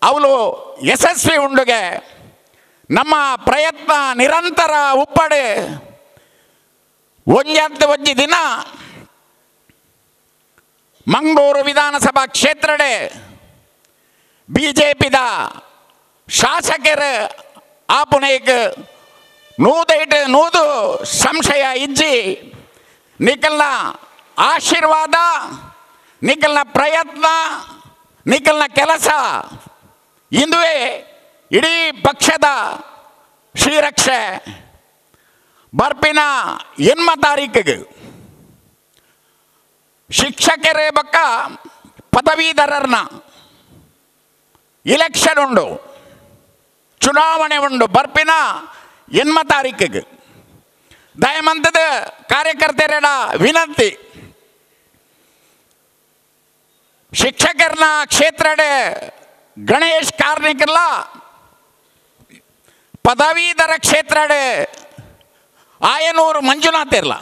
ಅವಳು ಯಶಸ್ವಿ ಉಂಡುಗೆ ನಮ್ಮ ಪ್ರಯತ್ನ ನಿರಂತರ ಉಪ್ಪಡೆ ಒಂಜಿ ದಿನ ಮಂಗಳೂರು ವಿಧಾನಸಭಾ ಕ್ಷೇತ್ರಡೆ ಬಿಜೆಪಿದ ಶಾಸಕರು ಆಪುನೈಕ್ ನೂದು ಸಂಶಯ ಇಜ್ಜಿ ನಿಖಲ್ನ ಆಶೀರ್ವಾದ ನಿಖಲ್ನ ಪ್ರಯತ್ನ ನಿಖಲ್ನ ಕೆಲಸ ಇಂದುವೇ ಇಡೀ ಪಕ್ಷದ ಶ್ರೀರಕ್ಷೆ ಬರ್ಪಿನ 8 ತಾರೀಕಿಗೆ ಶಿಕ್ಷಕರೇ ಬಕ್ಕ ಪದವೀಧರರ್ನ ಇಲೆಕ್ಷನ್ ಉಂಡು ಚುನಾವಣೆ ಉಂಡು ಬರ್ಪಿನ 8 ತಾರೀಕಿಗೆ ದಯಮಂತದ ಕಾರ್ಯಕರ್ತರ ವಿನಂತಿ ಶಿಕ್ಷಕರನ್ನ ಕ್ಷೇತ್ರಡೆ ಗಣೇಶ್ ಕಾರ್ಣಿಕಲ್ಲ ಪದವೀಧರ ಕ್ಷೇತ್ರಡೆ ಆಯನೂರು ಮಂಜುನಾಥ್ ಇರಲ್ಲ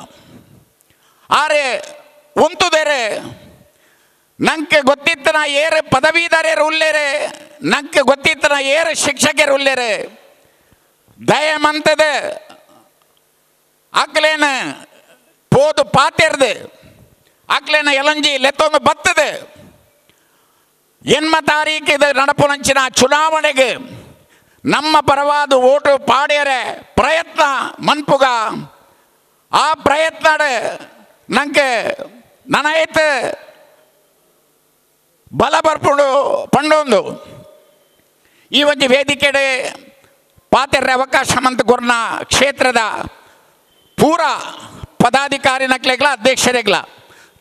ಆರೆ ಉಂತುದೇರೆ ನಂಗೆ ಗೊತ್ತಿತ್ತನ ಏರು ಪದವೀಧರರು ಉಳ್ಳೇರೆ ನಂಗೆ ಗೊತ್ತಿತ್ತನ ಏರು ಶಿಕ್ಷಕರು ಉಳ್ಳೇರೆ ದಯಮಂತದ ಅಕ್ಲೇನ ಪೋದು ಪಾತೆರ್ದು ಅಕ್ಲೇನ ಎಲಂಜಿ ಲೆತ್ತೊಂದು ಬತ್ತದೆ 8 ತಾರೀಕಿದ ನಡಪುನಂಚಿನ ಚುನಾವಣೆಗೆ ನಮ್ಮ ಪರವಾದ ಓಟು ಪಾಡ್ಯರೆ ಪ್ರಯತ್ನ ಮನ್ಪುಗ ಆ ಪ್ರಯತ್ನ ನಂಗೆ ನನೈತೆ ಬಲ ಬರ್ಪುಂಡು ಪಂಡೊಂದು ಈ ಒಂದು ವೇದಿಕೆಡೆ ಪಾತೆರ್ರೆ ಅವಕಾಶ ಮಂತ್ ಕೊರ್ನ ಕ್ಷೇತ್ರದ ಪೂರ ಪದಾಧಿಕಾರಿ ನಕ್ಲೆಗ್ಲ ಅಧ್ಯಕ್ಷರೆಗ್ಲ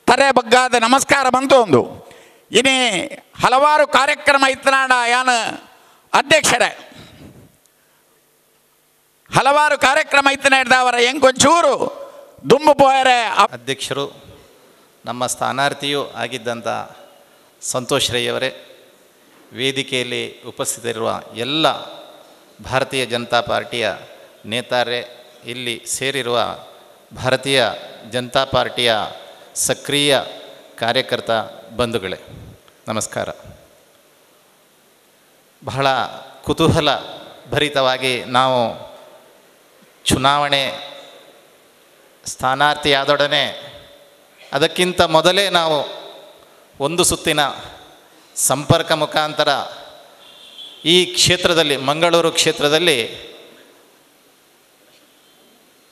ತರೆ ಬಗ್ಗಾದ ನಮಸ್ಕಾರ ಬಂತು ಒಂದು ಇನಿ ಹಲವಾರು ಕಾರ್ಯಕ್ರಮ ಇತ್ತನಾಡ ಯಾನ ಅಧ್ಯಕ್ಷರೇ ಹಲವಾರು ಕಾರ್ಯಕ್ರಮ ಇತ್ತನ ಅವರ ಹೆಂಗೊಂಚೂರು ದುಂಬು ಪೋಯರೆ ಅಧ್ಯಕ್ಷರು ನಮ್ಮ ಸ್ಥಾನಾರ್ಥಿಯೂ ಆಗಿದ್ದಂಥ ಸಂತೋಷ್ ರೈಯವರೇ, ವೇದಿಕೆಯಲ್ಲಿ ಉಪಸ್ಥಿತರಿರುವ ಎಲ್ಲ ಭಾರತೀಯ ಜನತಾ ಪಾರ್ಟಿಯ ನೇತಾರರೇ, ಇಲ್ಲಿ ಸೇರಿರುವ ಭಾರತೀಯ ಜನತಾ ಪಾರ್ಟಿಯ ಸಕ್ರಿಯ ಕಾರ್ಯಕರ್ತ ಬಂಧುಗಳೇ, ನಮಸ್ಕಾರ. ಬಹಳ ಕುತೂಹಲ ಭರಿತವಾಗಿ ನಾವು ಚುನಾವಣೆ ಸ್ಥಾನಾರ್ಥಿಯಾದೊಡನೆ ಅದಕ್ಕಿಂತ ಮೊದಲೇ ನಾವು ಒಂದು ಸುತ್ತಿನ ಸಂಪರ್ಕ ಮುಖಾಂತರ ಈ ಕ್ಷೇತ್ರದಲ್ಲಿ ಮಂಗಳೂರು ಕ್ಷೇತ್ರದಲ್ಲಿ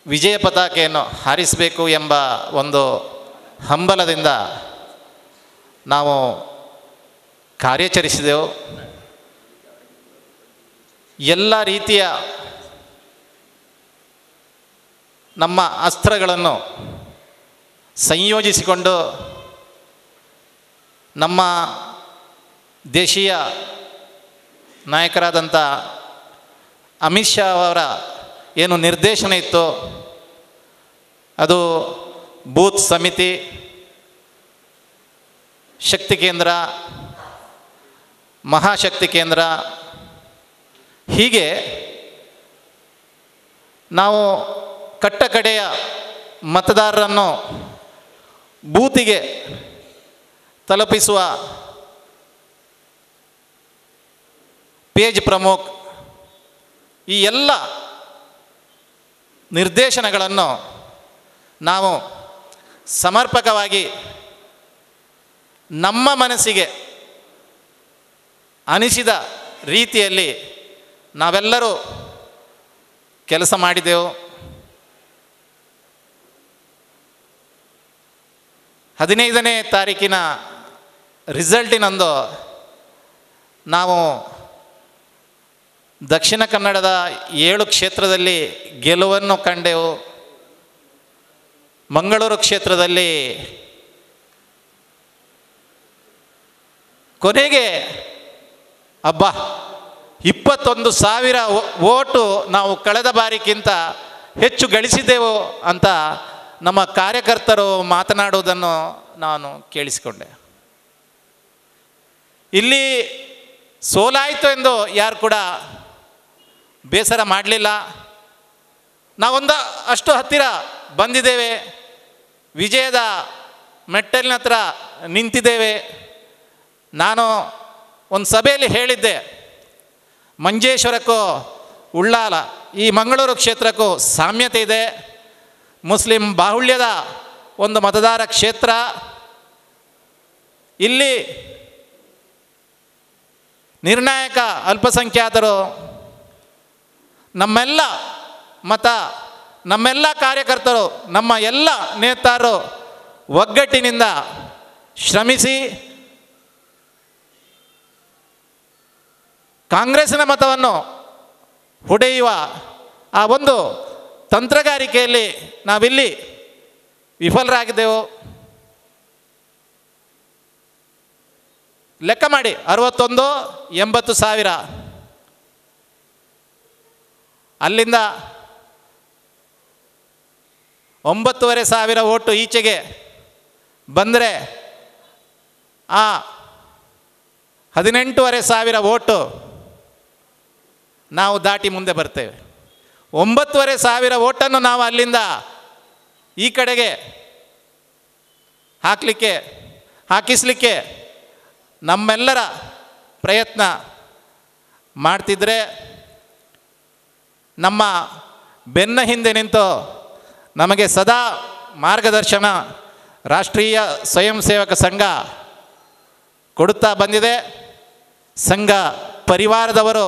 ವಿಜಯ ಪತಾಕೆಯನ್ನು ಹಾರಿಸಬೇಕು ಎಂಬ ಒಂದು ಹಂಬಲದಿಂದ ನಾವು ಕಾರ್ಯಾಚರಿಸಿದೆವು. ಎಲ್ಲ ರೀತಿಯ ನಮ್ಮ ಅಸ್ತ್ರಗಳನ್ನು ಸಂಯೋಜಿಸಿಕೊಂಡು ನಮ್ಮ ದೇಶೀಯ ನಾಯಕರಾದಂಥ ಅಮಿತ್ ಶಾ ಅವರ ಏನು ನಿರ್ದೇಶನ ಇತ್ತು, ಅದು ಬೂತ್ ಸಮಿತಿ, ಶಕ್ತಿ ಕೇಂದ್ರ, ಮಹಾಶಕ್ತಿ ಕೇಂದ್ರ, ಹೀಗೆ ನಾವು ಕಟ್ಟಕಡೆಯ ಮತದಾರರನ್ನು ಬೂತಿಗೆ ತಲುಪಿಸುವ ಪೇಜ್ ಪ್ರಮುಖ್, ಈ ಎಲ್ಲ ನಿರ್ದೇಶನಗಳನ್ನು ನಾವು ಸಮರ್ಪಕವಾಗಿ ನಮ್ಮ ಮನಸ್ಸಿಗೆ ಅನಿಸಿದ ರೀತಿಯಲ್ಲಿ ನಾವೆಲ್ಲರೂ ಕೆಲಸ ಮಾಡಿದೆವು. 15ನೇ ತಾರೀಕಿನ ರಿಸಲ್ಟಿನಂದು ನಾವು ದಕ್ಷಿಣ ಕನ್ನಡದ 7 ಕ್ಷೇತ್ರದಲ್ಲಿ ಗೆಲುವನ್ನು ಕಂಡೆವು. ಮಂಗಳೂರು ಕ್ಷೇತ್ರದಲ್ಲಿ ಕೊನೆಗೆ 21,000 ಓಟು ನಾವು ಕಳೆದ ಬಾರಿಗಿಂತ ಹೆಚ್ಚು ಗಳಿಸಿದೆವು ಅಂತ ನಮ್ಮ ಕಾರ್ಯಕರ್ತರು ಮಾತನಾಡುವುದನ್ನು ನಾನು ಕೇಳಿಸಿಕೊಂಡೆ. ಇಲ್ಲಿ ಸೋಲಾಯಿತು ಎಂದು ಯಾರು ಕೂಡ ಬೇಸರ ಮಾಡಲಿಲ್ಲ. ನಾವೊಂದು ಅಷ್ಟು ಹತ್ತಿರ ಬಂದಿದ್ದೇವೆ, ವಿಜಯದ ಮೆಟ್ಟಲಿನ ಹತ್ರ ನಿಂತಿದ್ದೇವೆ. ನಾನು ಒಂದು ಸಭೆಯಲ್ಲಿ ಹೇಳಿದ್ದೆ, ಮಂಜೇಶ್ವರಕ್ಕೂ ಉಳ್ಳಾಲ ಈ ಮಂಗಳೂರು ಕ್ಷೇತ್ರಕ್ಕೂ ಸಾಮ್ಯತೆ ಇದೆ. ಮುಸ್ಲಿಂ ಬಾಹುಳ್ಯದ ಒಂದು ಮತದಾರ ಕ್ಷೇತ್ರ. ಇಲ್ಲಿ ನಿರ್ಣಾಯಕ ಅಲ್ಪಸಂಖ್ಯಾತರು, ನಮ್ಮೆಲ್ಲ ಮತ, ನಮ್ಮೆಲ್ಲ ಕಾರ್ಯಕರ್ತರು, ನಮ್ಮ ಎಲ್ಲ ನೇತಾರರು ಒಗ್ಗಟ್ಟಿನಿಂದ ಶ್ರಮಿಸಿ ಕಾಂಗ್ರೆಸ್ಸಿನ ಮತವನ್ನು ಹೊಡೆಯುವ ಆ ಒಂದು ತಂತ್ರಗಾರಿಕೆಯಲ್ಲಿ ನಾವಿಲ್ಲಿ ವಿಫಲರಾಗಿದ್ದೆವು. ಲೆಕ್ಕ ಮಾಡಿ, 61,80,000. ಅಲ್ಲಿಂದ 9,500 ಓಟು ಈಚೆಗೆ ಬಂದರೆ ಆ 18,500 ಓಟು ನಾವು ದಾಟಿ ಮುಂದೆ ಬರ್ತೇವೆ. 9,500 ಓಟನ್ನು ನಾವು ಅಲ್ಲಿಂದ ಈ ಕಡೆಗೆ ಹಾಕಿಸಲಿಕ್ಕೆ ನಮ್ಮೆಲ್ಲರ ಪ್ರಯತ್ನ ಮಾಡ್ತಿದ್ರೆ, ನಮ್ಮ ಬೆನ್ನ ಹಿಂದೆ ನಿಂತು ನಮಗೆ ಸದಾ ಮಾರ್ಗದರ್ಶನ ರಾಷ್ಟ್ರೀಯ ಸ್ವಯಂ ಸೇವಕ ಸಂಘ ಕೊಡುತ್ತಾ ಬಂದಿದೆ. ಸಂಘ ಪರಿವಾರದವರು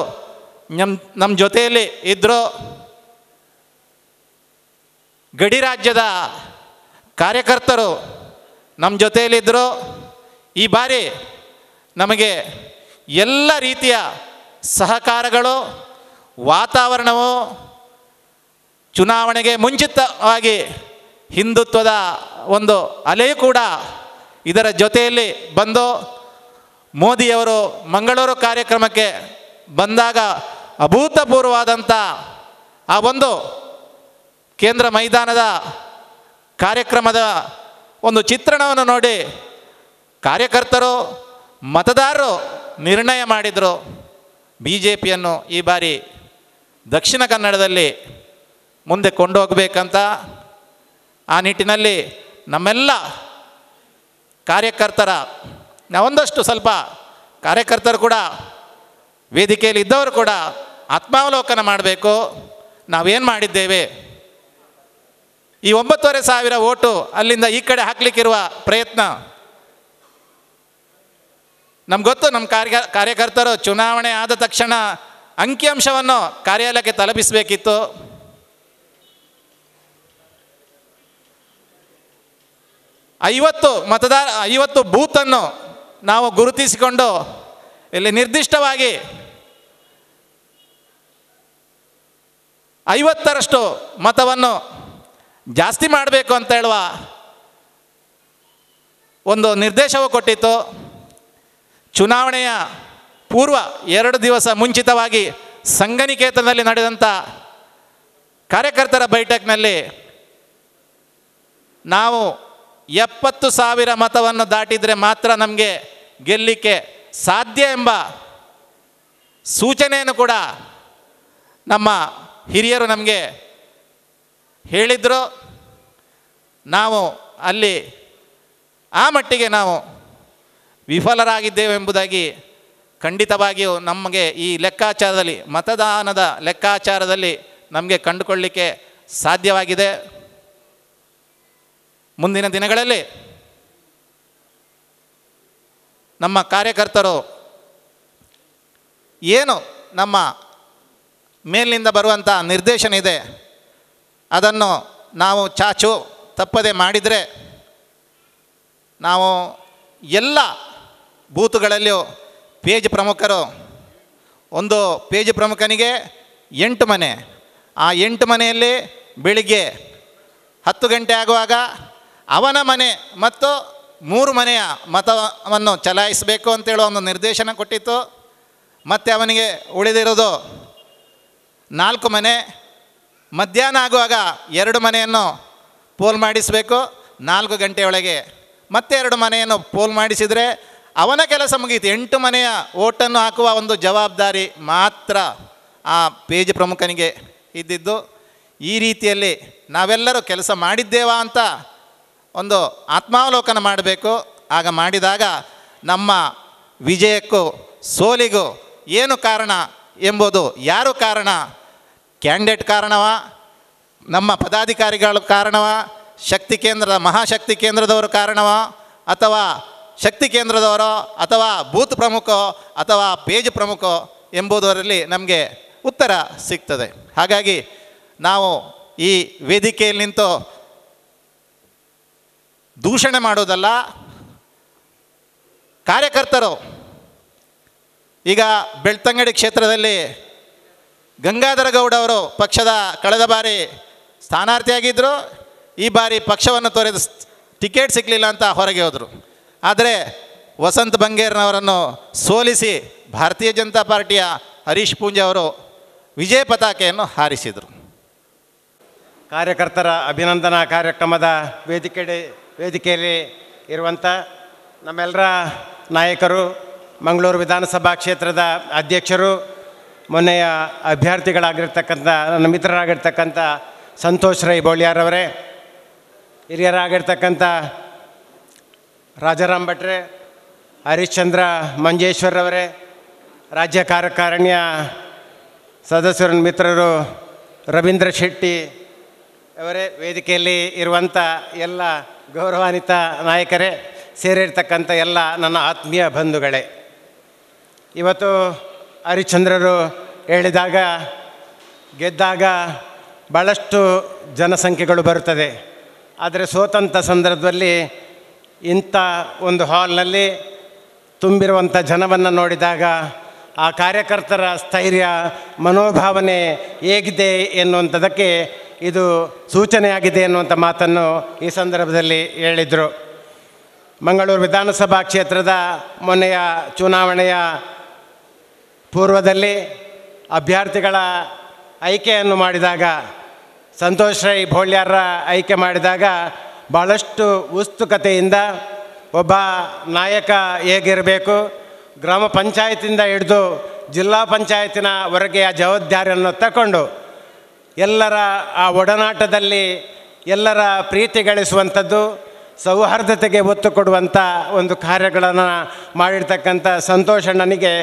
ನಮ್ಮ ಜೊತೆಯಲ್ಲಿ ಇದ್ದರು. ಗಡಿ ರಾಜ್ಯದ ಕಾರ್ಯಕರ್ತರು ನಮ್ಮ ಜೊತೆಯಲ್ಲಿದ್ದರು. ಈ ಬಾರಿ ನಮಗೆ ಎಲ್ಲ ರೀತಿಯ ಸಹಕಾರಗಳು, ವಾತಾವರಣವು ಚುನಾವಣೆಗೆ ಮುಂಚಿತವಾಗಿ ಹಿಂದುತ್ವದ ಒಂದು ಅಲೆಯೂ ಕೂಡ ಇದರ ಜೊತೆಯಲ್ಲಿ ಬಂದು ಮೋದಿಯವರು ಮಂಗಳೂರು ಕಾರ್ಯಕ್ರಮಕ್ಕೆ ಬಂದಾಗ ಅಭೂತಪೂರ್ವವಾದಂಥ ಆ ಒಂದು ಕೇಂದ್ರ ಮೈದಾನದ ಕಾರ್ಯಕ್ರಮದ ಒಂದು ಚಿತ್ರಣವನ್ನು ನೋಡಿ ಕಾರ್ಯಕರ್ತರು ಮತದಾರರು ನಿರ್ಣಯ ಮಾಡಿದರು BJPಯನ್ನು ಈ ಬಾರಿ ದಕ್ಷಿಣ ಕನ್ನಡದಲ್ಲಿ ಮುಂದೆ ಕೊಂಡೋಗಬೇಕಂತ. ಆ ನಿಟ್ಟಿನಲ್ಲಿ ನಮ್ಮೆಲ್ಲ ಕಾರ್ಯಕರ್ತರ ನಾವೊಂದಷ್ಟು ಸ್ವಲ್ಪ ಕಾರ್ಯಕರ್ತರು ಕೂಡ ವೇದಿಕೆಯಲ್ಲಿ ಇದ್ದವರು ಕೂಡ ಆತ್ಮಾವಲೋಕನ ಮಾಡಬೇಕು. ನಾವೇನು ಮಾಡಿದ್ದೇವೆ, ಈ 9,500 ಓಟು ಅಲ್ಲಿಂದ ಈ ಕಡೆ ಹಾಕಲಿಕ್ಕಿರುವ ಪ್ರಯತ್ನ ನಮ್ಗೆ ಗೊತ್ತು. ನಮ್ಮ ಕಾರ್ಯಕರ್ತರು ಚುನಾವಣೆ ಆದ ತಕ್ಷಣ ಅಂಕಿಅಂಶವನ್ನು ಕಾರ್ಯಾಲಯಕ್ಕೆ ತಲುಪಿಸಬೇಕಿತ್ತು. ಐವತ್ತು ಬೂತನ್ನು ನಾವು ಗುರುತಿಸಿಕೊಂಡು ಇಲ್ಲಿ ನಿರ್ದಿಷ್ಟವಾಗಿ 50ರಷ್ಟು ಮತವನ್ನು ಜಾಸ್ತಿ ಮಾಡಬೇಕು ಅಂತ ಹೇಳುವ ಒಂದು ನಿರ್ದೇಶವು ಕೊಟ್ಟಿತ್ತು. ಚುನಾವಣೆಯ ಪೂರ್ವ 2 ದಿವಸ ಮುಂಚಿತವಾಗಿ ಸಂಘನಿಕೇತನದಲ್ಲಿ ನಡೆದಂಥ ಕಾರ್ಯಕರ್ತರ ಬೈಠಕ್ನಲ್ಲಿ ನಾವು 70,000 ಮತವನ್ನು ದಾಟಿದರೆ ಮಾತ್ರ ನಮಗೆ ಗೆಲ್ಲಲಿಕ್ಕೆ ಸಾಧ್ಯ ಎಂಬ ಸೂಚನೆಯನ್ನು ಕೂಡ ನಮ್ಮ ಹಿರಿಯರು ನಮಗೆ ಹೇಳಿದರು. ನಾವು ಅಲ್ಲಿ ಆ ಮಟ್ಟಿಗೆ ನಾವು ವಿಫಲರಾಗಿದ್ದೇವೆ ಎಂಬುದಾಗಿ ಖಂಡಿತವಾಗಿಯೂ ನಮಗೆ ಈ ಲೆಕ್ಕಾಚಾರದಲ್ಲಿ ಮತದಾನದ ಲೆಕ್ಕಾಚಾರದಲ್ಲಿ ನಮಗೆ ಕಂಡುಕೊಳ್ಳಲಿಕ್ಕೆ ಸಾಧ್ಯವಾಗಿದೆ. ಮುಂದಿನ ದಿನಗಳಲ್ಲಿ ನಮ್ಮ ಕಾರ್ಯಕರ್ತರು ಏನು ನಮ್ಮ ಮೇಲಿನಿಂದ ಬರುವಂಥ ನಿರ್ದೇಶನ ಇದೆ ಅದನ್ನು ನಾವು ಚಾಚು ತಪ್ಪದೆ ಮಾಡಿದರೆ ನಾವು ಎಲ್ಲ ಬೂತುಗಳಲ್ಲಿಯೂ ಪೇಜ್ ಪ್ರಮುಖರು, ಒಂದು ಪೇಜ್ ಪ್ರಮುಖನಿಗೆ 8 ಮನೆ, ಆ 8 ಮನೆಯಲ್ಲಿ ಬೆಳಿಗ್ಗೆ 10 ಗಂಟೆ ಆಗುವಾಗ ಅವನ ಮನೆ ಮತ್ತು 3 ಮನೆಯ ಮತವನ್ನು ಚಲಾಯಿಸಬೇಕು ಅಂತೇಳುವ ಒಂದು ನಿರ್ದೇಶನ ಕೊಟ್ಟಿತ್ತು. ಮತ್ತು ಅವನಿಗೆ ಉಳಿದಿರೋದು 4 ಮನೆ. ಮಧ್ಯಾಹ್ನ ಆಗುವಾಗ 2 ಮನೆಯನ್ನು ಪೋಲ್ ಮಾಡಿಸಬೇಕು 4 ಗಂಟೆಯೊಳಗೆ. ಮತ್ತೆ 2 ಮನೆಯನ್ನು ಪೋಲ್ ಮಾಡಿಸಿದರೆ ಅವನ ಕೆಲಸ ಮುಗೀತು. 8 ಮನೆಯ ಓಟನ್ನು ಹಾಕುವ ಒಂದು ಜವಾಬ್ದಾರಿ ಮಾತ್ರ ಆ ಪೇಜ್ ಪ್ರಮುಖನಿಗೆ ಇದ್ದಿದ್ದು. ಈ ರೀತಿಯಲ್ಲಿ ನಾವೆಲ್ಲರೂ ಕೆಲಸ ಮಾಡಿದ್ದೇವಾ ಅಂತ ಒಂದು ಆತ್ಮಾವಲೋಕನ ಮಾಡಬೇಕು. ಆಗ ಮಾಡಿದಾಗ ನಮ್ಮ ವಿಜಯಕ್ಕೂ ಸೋಲಿಗೂ ಏನು ಕಾರಣ ಎಂಬುದು, ಯಾರು ಕಾರಣ, ಕ್ಯಾಂಡಿಡೇಟ್ ಕಾರಣವಾ, ನಮ್ಮ ಪದಾಧಿಕಾರಿಗಳು ಕಾರಣವಾ, ಶಕ್ತಿ ಕೇಂದ್ರದ ಮಹಾಶಕ್ತಿ ಕೇಂದ್ರದವರು ಕಾರಣವಾ, ಅಥವಾ ಶಕ್ತಿ ಕೇಂದ್ರದವರೋ, ಅಥವಾ ಬೂತ್ ಪ್ರಮುಖೋ, ಅಥವಾ ಪೇಜ್ ಪ್ರಮುಖೋ ಎಂಬುದರಲ್ಲಿ ನಮಗೆ ಉತ್ತರ ಸಿಗ್ತದೆ. ಹಾಗಾಗಿ ನಾವು ಈ ವೇದಿಕೆಯಲ್ಲಿ ನಿಂತು ದೂಷಣೆ ಮಾಡೋದಲ್ಲ. ಕಾರ್ಯಕರ್ತರು ಈಗ ಬೆಳ್ತಂಗಡಿ ಕ್ಷೇತ್ರದಲ್ಲಿ ಗಂಗಾಧರ ಗೌಡ ಅವರು ಪಕ್ಷದ ಕಳೆದ ಬಾರಿ ಸ್ಥಾನಾರ್ಥಿಯಾಗಿದ್ದರು. ಈ ಬಾರಿ ಪಕ್ಷವನ್ನು ತೊರೆದು ಟಿಕೆಟ್ ಸಿಗಲಿಲ್ಲ ಅಂತ ಹೊರಗೆ ಹೋದರು. ಆದರೆ ವಸಂತ್ ಬಂಗೇರ್ನವರನ್ನು ಸೋಲಿಸಿ ಭಾರತೀಯ ಜನತಾ ಪಾರ್ಟಿಯ ಹರೀಶ್ ಪೂಂಜೆ ಅವರು ವಿಜಯ ಪತಾಕೆಯನ್ನು ಹಾರಿಸಿದರು. ಕಾರ್ಯಕರ್ತರ ಅಭಿನಂದನಾ ಕಾರ್ಯಕ್ರಮದ ವೇದಿಕೆಯಲ್ಲಿ ಇರುವಂಥ ನಮ್ಮೆಲ್ಲರ ನಾಯಕರು, ಮಂಗಳೂರು ವಿಧಾನಸಭಾ ಕ್ಷೇತ್ರದ ಅಧ್ಯಕ್ಷರು, ಮೊನ್ನೆಯ ಅಭ್ಯರ್ಥಿಗಳಾಗಿರ್ತಕ್ಕಂಥ ನನ್ನ ಮಿತ್ರರಾಗಿರ್ತಕ್ಕಂಥ ಸಂತೋಷ್ ರೈ ಬೋಳಿಯಾರವರೇ, ಹಿರಿಯರಾಗಿರ್ತಕ್ಕಂಥ ರಾಜಾರಾಮ್ ಭಟ್ರೆ, ಹರಿಶ್ಚಂದ್ರ ಮಂಜೇಶ್ವರವರೇ, ರಾಜ್ಯ ಕಾರ್ಯಕಾರಿಣಿಯ ಸದಸ್ಯರ ಮಿತ್ರರು ರವೀಂದ್ರ ಶೆಟ್ಟಿ ಅವರೇ, ವೇದಿಕೆಯಲ್ಲಿ ಇರುವಂಥ ಎಲ್ಲ ಗೌರವಾನ್ವಿತ ನಾಯಕರೇ, ಸೇರಿರ್ತಕ್ಕಂಥ ಎಲ್ಲ ನನ್ನ ಆತ್ಮೀಯ ಬಂಧುಗಳೇ, ಇವತ್ತು ಹರಿಶ್ಚಂದ್ರರು ಹೇಳಿದಾಗ ಗೆದ್ದಾಗ ಭಾಳಷ್ಟು ಜನಸಂಖ್ಯೆಗಳು ಬರುತ್ತದೆ. ಆದರೆ ಸೋತಂಥ ಸಂದರ್ಭದಲ್ಲಿ ಇಂಥ ಒಂದು ಹಾಲ್ನಲ್ಲಿ ತುಂಬಿರುವಂಥ ಜನವನ್ನು ನೋಡಿದಾಗ ಆ ಕಾರ್ಯಕರ್ತರ ಸ್ಥೈರ್ಯ ಮನೋಭಾವನೆ ಹೇಗಿದೆ ಎನ್ನುವಂಥದ್ದಕ್ಕೆ ಇದು ಸೂಚನೆಯಾಗಿದೆ ಎನ್ನುವಂಥ ಮಾತನ್ನು ಈ ಸಂದರ್ಭದಲ್ಲಿ ಹೇಳಿದರು. ಮಂಗಳೂರು ವಿಧಾನಸಭಾ ಕ್ಷೇತ್ರದ ಮೊನ್ನೆಯ ಚುನಾವಣೆಯ ಪೂರ್ವದಲ್ಲಿ ಅಭ್ಯರ್ಥಿಗಳ ಆಯ್ಕೆಯನ್ನು ಮಾಡಿದಾಗ, ಸಂತೋಷ್ ರೈ ಬೋಳ್ಯಾರ ಆಯ್ಕೆ ಮಾಡಿದಾಗ ಭಾಳಷ್ಟು ಉತ್ಸುಕತೆಯಿಂದ ಒಬ್ಬ ನಾಯಕ ಹೇಗಿರಬೇಕು, ಗ್ರಾಮ ಪಂಚಾಯತಿಂದ ಹಿಡಿದು ಜಿಲ್ಲಾ ಪಂಚಾಯತಿನವರೆಗೆ ಆ ಜವಾಬ್ದಾರಿಯನ್ನು ತಗೊಂಡು ಎಲ್ಲರ ಆ ಒಡನಾಟದಲ್ಲಿ ಎಲ್ಲರ ಪ್ರೀತಿ ಗಳಿಸುವಂಥದ್ದು, ಸೌಹಾರ್ದತೆಗೆ ಒತ್ತು ಕೊಡುವಂಥ ಒಂದು ಕಾರ್ಯಗಳನ್ನು ಮಾಡಿರ್ತಕ್ಕಂಥ ಸಂತೋಷಣ್ಣನಿಗೆ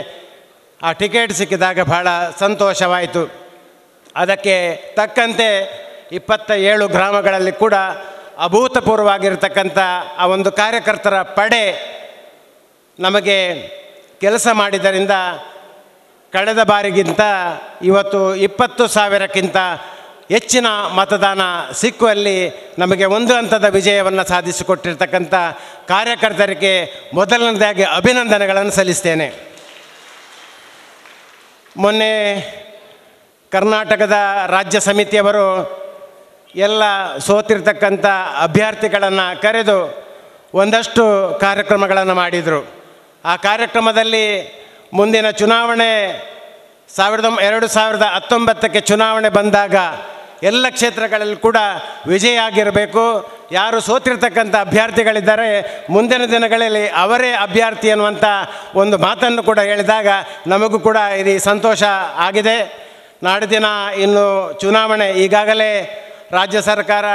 ಆ ಟಿಕೆಟ್ ಸಿಕ್ಕಿದಾಗ ಭಾಳ ಸಂತೋಷವಾಯಿತು. ಅದಕ್ಕೆ ತಕ್ಕಂತೆ 27 ಗ್ರಾಮಗಳಲ್ಲಿ ಕೂಡ ಅಭೂತಪೂರ್ವವಾಗಿರ್ತಕ್ಕಂಥ ಆ ಒಂದು ಕಾರ್ಯಕರ್ತರ ಪಡೆ ನಮಗೆ ಕೆಲಸ ಮಾಡಿದ್ದರಿಂದ ಕಳೆದ ಬಾರಿಗಿಂತ ಇವತ್ತು 20,000ಕ್ಕಿಂತ ಹೆಚ್ಚಿನ ಮತದಾನ ಸಿಕ್ಕುವಲ್ಲಿ ನಮಗೆ ಒಂದು ಹಂತದ ವಿಜಯವನ್ನು ಸಾಧಿಸಿಕೊಟ್ಟಿರ್ತಕ್ಕಂಥ ಕಾರ್ಯಕರ್ತರಿಗೆ ಮೊದಲನೇದಾಗಿ ಅಭಿನಂದನೆಗಳನ್ನು ಸಲ್ಲಿಸ್ತೇನೆ. ಮೊನ್ನೆ ಕರ್ನಾಟಕದ ರಾಜ್ಯ ಸಮಿತಿಯವರು ಎಲ್ಲ ಸೋತಿರ್ತಕ್ಕಂಥ ಅಭ್ಯರ್ಥಿಗಳನ್ನು ಕರೆದು ಒಂದಷ್ಟು ಕಾರ್ಯಕ್ರಮಗಳನ್ನು ಮಾಡಿದರು. ಆ ಕಾರ್ಯಕ್ರಮದಲ್ಲಿ ಮುಂದಿನ ಚುನಾವಣೆ 2019ಕ್ಕೆ ಚುನಾವಣೆ ಬಂದಾಗ ಎಲ್ಲ ಕ್ಷೇತ್ರಗಳಲ್ಲಿ ಕೂಡ ವಿಜಯ ಆಗಿರಬೇಕು. ಯಾರು ಸೋತಿರ್ತಕ್ಕಂಥ ಅಭ್ಯರ್ಥಿಗಳಿದ್ದಾರೆ ಮುಂದಿನ ದಿನಗಳಲ್ಲಿ ಅವರೇ ಅಭ್ಯರ್ಥಿ ಅನ್ನುವಂಥ ಒಂದು ಮಾತನ್ನು ಕೂಡ ಹೇಳಿದಾಗ ನಮಗೂ ಕೂಡ ಇದು ಸಂತೋಷ ಆಗಿದೆ. ನಾಡಿನ ಇನ್ನು ಚುನಾವಣೆ ಈಗಾಗಲೇ ರಾಜ್ಯ ಸರ್ಕಾರ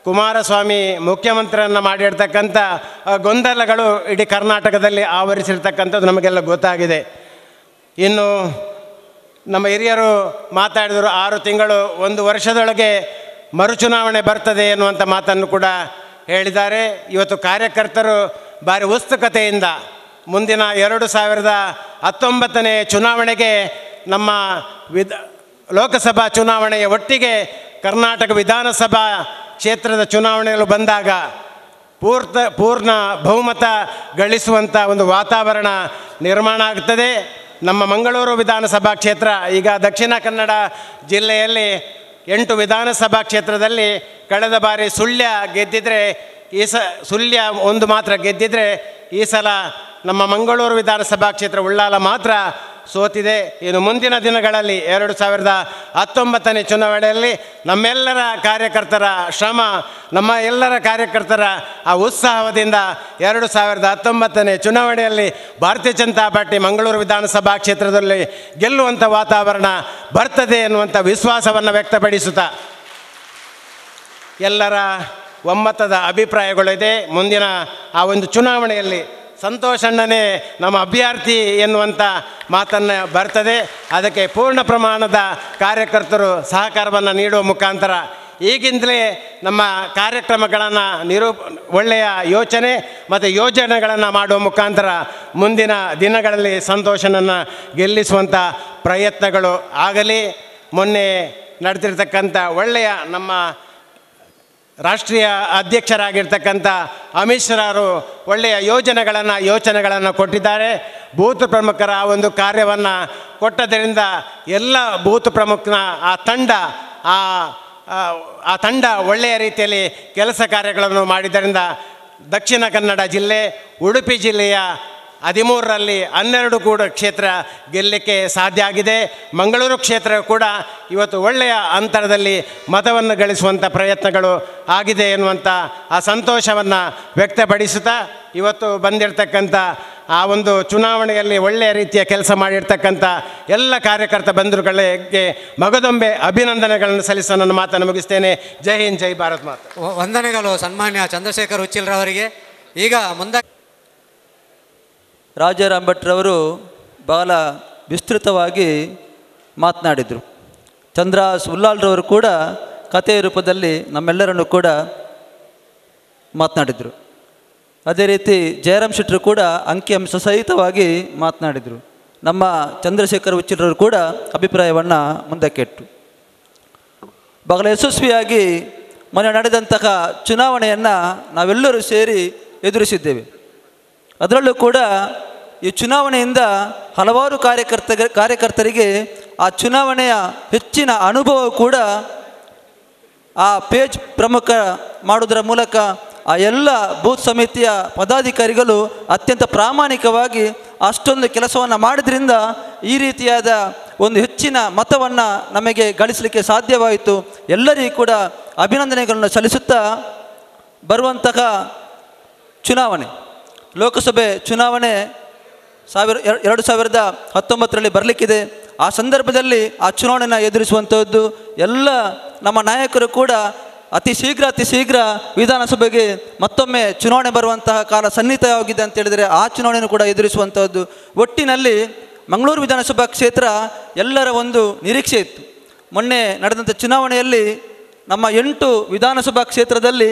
ಕುಮಾರಸ್ವಾಮಿ ಮುಖ್ಯಮಂತ್ರಿಯನ್ನು ಮಾಡಿರ್ತಕ್ಕಂಥ ಗೊಂದಲಗಳು ಇಡೀ ಕರ್ನಾಟಕದಲ್ಲಿ ಆವರಿಸಿರ್ತಕ್ಕಂಥದ್ದು ನಮಗೆಲ್ಲ ಗೊತ್ತಾಗಿದೆ. ಇನ್ನು ನಮ್ಮ ಹಿರಿಯರು ಮಾತಾಡಿದರು, 6 ತಿಂಗಳು 1 ವರ್ಷದೊಳಗೆ ಮರುಚುನಾವಣೆ ಬರ್ತದೆ ಎನ್ನುವಂಥ ಮಾತನ್ನು ಕೂಡ ಹೇಳಿದ್ದಾರೆ. ಇವತ್ತು ಕಾರ್ಯಕರ್ತರು ಭಾರಿ ಉತ್ಸುಕತೆಯಿಂದ ಮುಂದಿನ 2019ನೇ ಚುನಾವಣೆಗೆ ನಮ್ಮ ಲೋಕಸಭಾ ಚುನಾವಣೆಯ ಒಟ್ಟಿಗೆ ಕರ್ನಾಟಕ ವಿಧಾನಸಭಾ ಕ್ಷೇತ್ರದ ಚುನಾವಣೆಗಳು ಬಂದಾಗ ಪೂರ್ಣ ಬಹುಮತ ಗಳಿಸುವಂಥ ಒಂದು ವಾತಾವರಣ ನಿರ್ಮಾಣ ಆಗ್ತದೆ. ನಮ್ಮ ಮಂಗಳೂರು ವಿಧಾನಸಭಾ ಕ್ಷೇತ್ರ ಈಗ ದಕ್ಷಿಣ ಕನ್ನಡ ಜಿಲ್ಲೆಯಲ್ಲಿ 8 ವಿಧಾನಸಭಾ ಕ್ಷೇತ್ರದಲ್ಲಿ ಕಳೆದ ಬಾರಿ ಸುಳ್ಯ ಗೆದ್ದಿದ್ರೆ ಸುಳ್ಯ ಒಂದು ಮಾತ್ರ ಗೆದ್ದಿದ್ರೆ ಈ ಸಲ ನಮ್ಮ ಮಂಗಳೂರು ವಿಧಾನಸಭಾ ಕ್ಷೇತ್ರ ಉಳ್ಳಾಲ ಮಾತ್ರ ಸೋತಿದೆ. ಇನ್ನು ಮುಂದಿನ ದಿನಗಳಲ್ಲಿ 2019ನೇ ಚುನಾವಣೆಯಲ್ಲಿ ನಮ್ಮೆಲ್ಲರ ಕಾರ್ಯಕರ್ತರ ಶ್ರಮ, ನಮ್ಮ ಎಲ್ಲರ ಕಾರ್ಯಕರ್ತರ ಆ ಉತ್ಸಾಹದಿಂದ 2019ನೇ ಚುನಾವಣೆಯಲ್ಲಿ ಭಾರತೀಯ ಜನತಾ ಪಾರ್ಟಿ ಮಂಗಳೂರು ವಿಧಾನಸಭಾ ಕ್ಷೇತ್ರದಲ್ಲಿ ಗೆಲ್ಲುವಂಥ ವಾತಾವರಣ ಬರ್ತದೆ ಎನ್ನುವಂಥ ವಿಶ್ವಾಸವನ್ನು ವ್ಯಕ್ತಪಡಿಸುತ್ತಾ ಎಲ್ಲರ ಒಮ್ಮತದ ಅಭಿಪ್ರಾಯಗಳಿದೆ. ಮುಂದಿನ ಆ ಒಂದು ಚುನಾವಣೆಯಲ್ಲಿ ಸಂತೋಷಣ್ಣನೇ ನಮ್ಮ ಅಭ್ಯರ್ಥಿ ಎನ್ನುವಂಥ ಮಾತನ್ನು ಬರ್ತದೆ. ಅದಕ್ಕೆ ಪೂರ್ಣ ಪ್ರಮಾಣದ ಕಾರ್ಯಕರ್ತರು ಸಹಕಾರವನ್ನು ನೀಡುವ ಮುಖಾಂತರ ಈಗಿಂದಲೇ ನಮ್ಮ ಕಾರ್ಯಕ್ರಮಗಳನ್ನು ಒಳ್ಳೆಯ ಯೋಚನೆ ಮತ್ತು ಯೋಜನೆಗಳನ್ನು ಮಾಡುವ ಮುಖಾಂತರ ಮುಂದಿನ ದಿನಗಳಲ್ಲಿ ಸಂತೋಷನನ್ನು ಗೆಲ್ಲಿಸುವಂಥ ಪ್ರಯತ್ನಗಳು ಆಗಲಿ. ಮೊನ್ನೆ ನಡೆದಿರ್ತಕ್ಕಂಥ ಒಳ್ಳೆಯ ನಮ್ಮ ರಾಷ್ಟ್ರೀಯ ಅಧ್ಯಕ್ಷರಾಗಿರ್ತಕ್ಕಂಥ ಅಮಿತ್ ಶಾ ಒಳ್ಳೆಯ ಯೋಚನೆಗಳನ್ನು ಕೊಟ್ಟಿದ್ದಾರೆ. ಬೂತ್ ಪ್ರಮುಖರ ಒಂದು ಕಾರ್ಯವನ್ನು ಕೊಟ್ಟದರಿಂದ ಎಲ್ಲ ಬೂತ್ ಪ್ರಮುಖನ ಆ ತಂಡ ಒಳ್ಳೆಯ ರೀತಿಯಲ್ಲಿ ಕೆಲಸ ಕಾರ್ಯಗಳನ್ನು ಮಾಡಿದ್ದರಿಂದ ದಕ್ಷಿಣ ಕನ್ನಡ ಜಿಲ್ಲೆ, ಉಡುಪಿ ಜಿಲ್ಲೆಯ 13ರಲ್ಲಿ 12 ಕೂಡ ಕ್ಷೇತ್ರ ಗೆಲ್ಲಲಿಕ್ಕೆ ಸಾಧ್ಯ ಆಗಿದೆ. ಮಂಗಳೂರು ಕ್ಷೇತ್ರ ಕೂಡ ಇವತ್ತು ಒಳ್ಳೆಯ ಅಂತರದಲ್ಲಿ ಮತವನ್ನು ಗಳಿಸುವಂಥ ಪ್ರಯತ್ನಗಳು ಆಗಿದೆ ಎನ್ನುವಂಥ ಆ ಸಂತೋಷವನ್ನು ವ್ಯಕ್ತಪಡಿಸುತ್ತಾ ಇವತ್ತು ಬಂದಿರತಕ್ಕಂಥ ಆ ಒಂದು ಚುನಾವಣೆಯಲ್ಲಿ ಒಳ್ಳೆಯ ರೀತಿಯ ಕೆಲಸ ಮಾಡಿರ್ತಕ್ಕಂಥ ಎಲ್ಲ ಕಾರ್ಯಕರ್ತ ಬಂಧುಗಳಿಗೆ ಮಗದೊಮ್ಮೆ ಅಭಿನಂದನೆಗಳನ್ನು ಸಲ್ಲಿಸ ನನ್ನ ಮಾತನ್ನು ಮುಗಿಸ್ತೇನೆ. ಜೈ ಹಿಂದ್, ಜೈ ಭಾರತ್ ಮಾತಾ. ವಂದನೆಗಳು ಸನ್ಮಾನ್ಯ ಚಂದ್ರಶೇಖರ್ ಉಚ್ಚಿಲ್ರವರಿಗೆ. ಈಗ ಮುಂದೆ ರಾಜಾರಾಮ್ ಭಟ್ರವರು ಬಹಳ ವಿಸ್ತೃತವಾಗಿ ಮಾತನಾಡಿದರು. ಚಂದ್ರಾಸ್ ಉಲ್ಲಾಲ್ರವರು ಕೂಡ ಕಥೆಯ ರೂಪದಲ್ಲಿ ನಮ್ಮೆಲ್ಲರನ್ನು ಕೂಡ ಮಾತನಾಡಿದರು. ಅದೇ ರೀತಿ ಜಯರಾಮ್ ಶೆಟ್ಟರು ಕೂಡ ಅಂಕಿಅಂಶ ಸಹಿತವಾಗಿ ಮಾತನಾಡಿದರು. ನಮ್ಮ ಚಂದ್ರಶೇಖರ್ ಉಚ್ಚಿಲ್ರವರು ಕೂಡ ಅಭಿಪ್ರಾಯವನ್ನು ಮುಂದಕ್ಕೆ ಇಟ್ಟರು. ಬಹಳ ಯಶಸ್ವಿಯಾಗಿ ಮೊನ್ನೆ ನಡೆದಂತಹ ಚುನಾವಣೆಯನ್ನು ನಾವೆಲ್ಲರೂ ಸೇರಿ ಎದುರಿಸಿದ್ದೇವೆ. ಅದರಲ್ಲೂ ಕೂಡ ಈ ಚುನಾವಣೆಯಿಂದ ಹಲವಾರು ಕಾರ್ಯಕರ್ತರಿಗೆ ಆ ಚುನಾವಣೆಯ ಹೆಚ್ಚಿನ ಅನುಭವ ಕೂಡ ಆ ಪೇಜ್ ಪ್ರಮುಖ ಮಾಡುವುದರ ಮೂಲಕ ಆ ಎಲ್ಲ ಬೂತ್ ಸಮಿತಿಯ ಪದಾಧಿಕಾರಿಗಳು ಅತ್ಯಂತ ಪ್ರಾಮಾಣಿಕವಾಗಿ ಅಷ್ಟೊಂದು ಕೆಲಸವನ್ನು ಮಾಡಿದ್ರಿಂದ ಈ ರೀತಿಯಾದ ಒಂದು ಹೆಚ್ಚಿನ ಮತವನ್ನು ನಮಗೆ ಗಳಿಸಲಿಕ್ಕೆ ಸಾಧ್ಯವಾಯಿತು. ಎಲ್ಲರಿಗೂ ಕೂಡ ಅಭಿನಂದನೆಗಳನ್ನು ಸಲ್ಲಿಸುತ್ತಾ ಬರುವಂತಹ ಚುನಾವಣೆ ಲೋಕಸಭೆ ಚುನಾವಣೆ 2019ರಲ್ಲಿ ಬರಲಿಕ್ಕಿದೆ. ಆ ಸಂದರ್ಭದಲ್ಲಿ ಆ ಚುನಾವಣೆಯನ್ನು ಎದುರಿಸುವಂಥದ್ದು ಎಲ್ಲ ನಮ್ಮ ನಾಯಕರು ಕೂಡ ಅತಿ ಶೀಘ್ರ ವಿಧಾನಸಭೆಗೆ ಮತ್ತೊಮ್ಮೆ ಚುನಾವಣೆ ಬರುವಂತಹ ಕಾಲ ಸನ್ನಿಹಿತವಾಗಿದೆ ಅಂತ ಹೇಳಿದರೆ ಆ ಚುನಾವಣೆಯನ್ನು ಕೂಡ ಎದುರಿಸುವಂಥದ್ದು. ಒಟ್ಟಿನಲ್ಲಿ ಮಂಗಳೂರು ವಿಧಾನಸಭಾ ಕ್ಷೇತ್ರ ಎಲ್ಲರ ಒಂದು ನಿರೀಕ್ಷೆ ಇತ್ತು. ಮೊನ್ನೆ ನಡೆದಂಥ ಚುನಾವಣೆಯಲ್ಲಿ ನಮ್ಮ 8 ವಿಧಾನಸಭಾ ಕ್ಷೇತ್ರದಲ್ಲಿ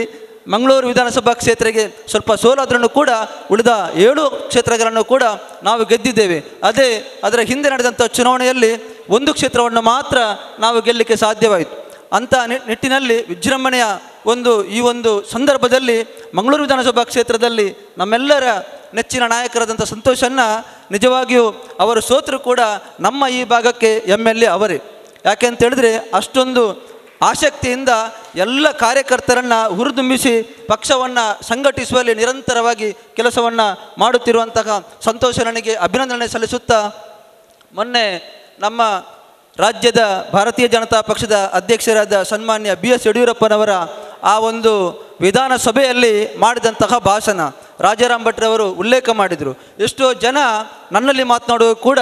ಮಂಗಳೂರು ವಿಧಾನಸಭಾ ಕ್ಷೇತ್ರಕ್ಕೆ ಸ್ವಲ್ಪ ಸೋಲಾದ್ರೂ ಕೂಡ ಉಳಿದ 7 ಕ್ಷೇತ್ರಗಳನ್ನು ಕೂಡ ನಾವು ಗೆದ್ದಿದ್ದೇವೆ. ಅದರ ಹಿಂದೆ ನಡೆದಂಥ ಚುನಾವಣೆಯಲ್ಲಿ 1 ಕ್ಷೇತ್ರವನ್ನು ಮಾತ್ರ ನಾವು ಗೆಲ್ಲಲಿಕ್ಕೆ ಸಾಧ್ಯವಾಯಿತು. ಅಂಥ ನಿಟ್ಟಿನಲ್ಲಿ ವಿಜೃಂಭಣೆಯ ಈ ಒಂದು ಸಂದರ್ಭದಲ್ಲಿ ಮಂಗಳೂರು ವಿಧಾನಸಭಾ ಕ್ಷೇತ್ರದಲ್ಲಿ ನಮ್ಮೆಲ್ಲರ ನೆಚ್ಚಿನ ನಾಯಕರಾದಂಥ ಸಂತೋಷನ್ನ ನಿಜವಾಗಿಯೂ ಅವರು ಸೋತರು ಕೂಡ ನಮ್ಮ ಈ ಭಾಗಕ್ಕೆ MLA ಅವರೇ. ಯಾಕೆ ಅಂತ ಹೇಳಿದ್ರೆ ಅಷ್ಟೊಂದು ಆಸಕ್ತಿಯಿಂದ ಎಲ್ಲ ಕಾರ್ಯಕರ್ತರನ್ನು ಹುರಿದುಂಬಿಸಿ ಪಕ್ಷವನ್ನು ಸಂಘಟಿಸುವಲ್ಲಿ ನಿರಂತರವಾಗಿ ಕೆಲಸವನ್ನು ಮಾಡುತ್ತಿರುವಂತಹ ಸಂತೋಷ ನನಗೆ ಅಭಿನಂದನೆ ಸಲ್ಲಿಸುತ್ತಾ, ಮೊನ್ನೆ ನಮ್ಮ ರಾಜ್ಯದ ಭಾರತೀಯ ಜನತಾ ಪಕ್ಷದ ಅಧ್ಯಕ್ಷರಾದ ಸನ್ಮಾನ್ಯ BS ಯಡಿಯೂರಪ್ಪನವರ ಆ ಒಂದು ವಿಧಾನಸಭೆಯಲ್ಲಿ ಮಾಡಿದಂತಹ ಭಾಷಣ ರಾಜಾರಾಮ್ ಭಟ್ರವರು ಉಲ್ಲೇಖ ಮಾಡಿದರು. ಎಷ್ಟೋ ಜನ ನನ್ನಲ್ಲಿ ಮಾತನಾಡುವ ಕೂಡ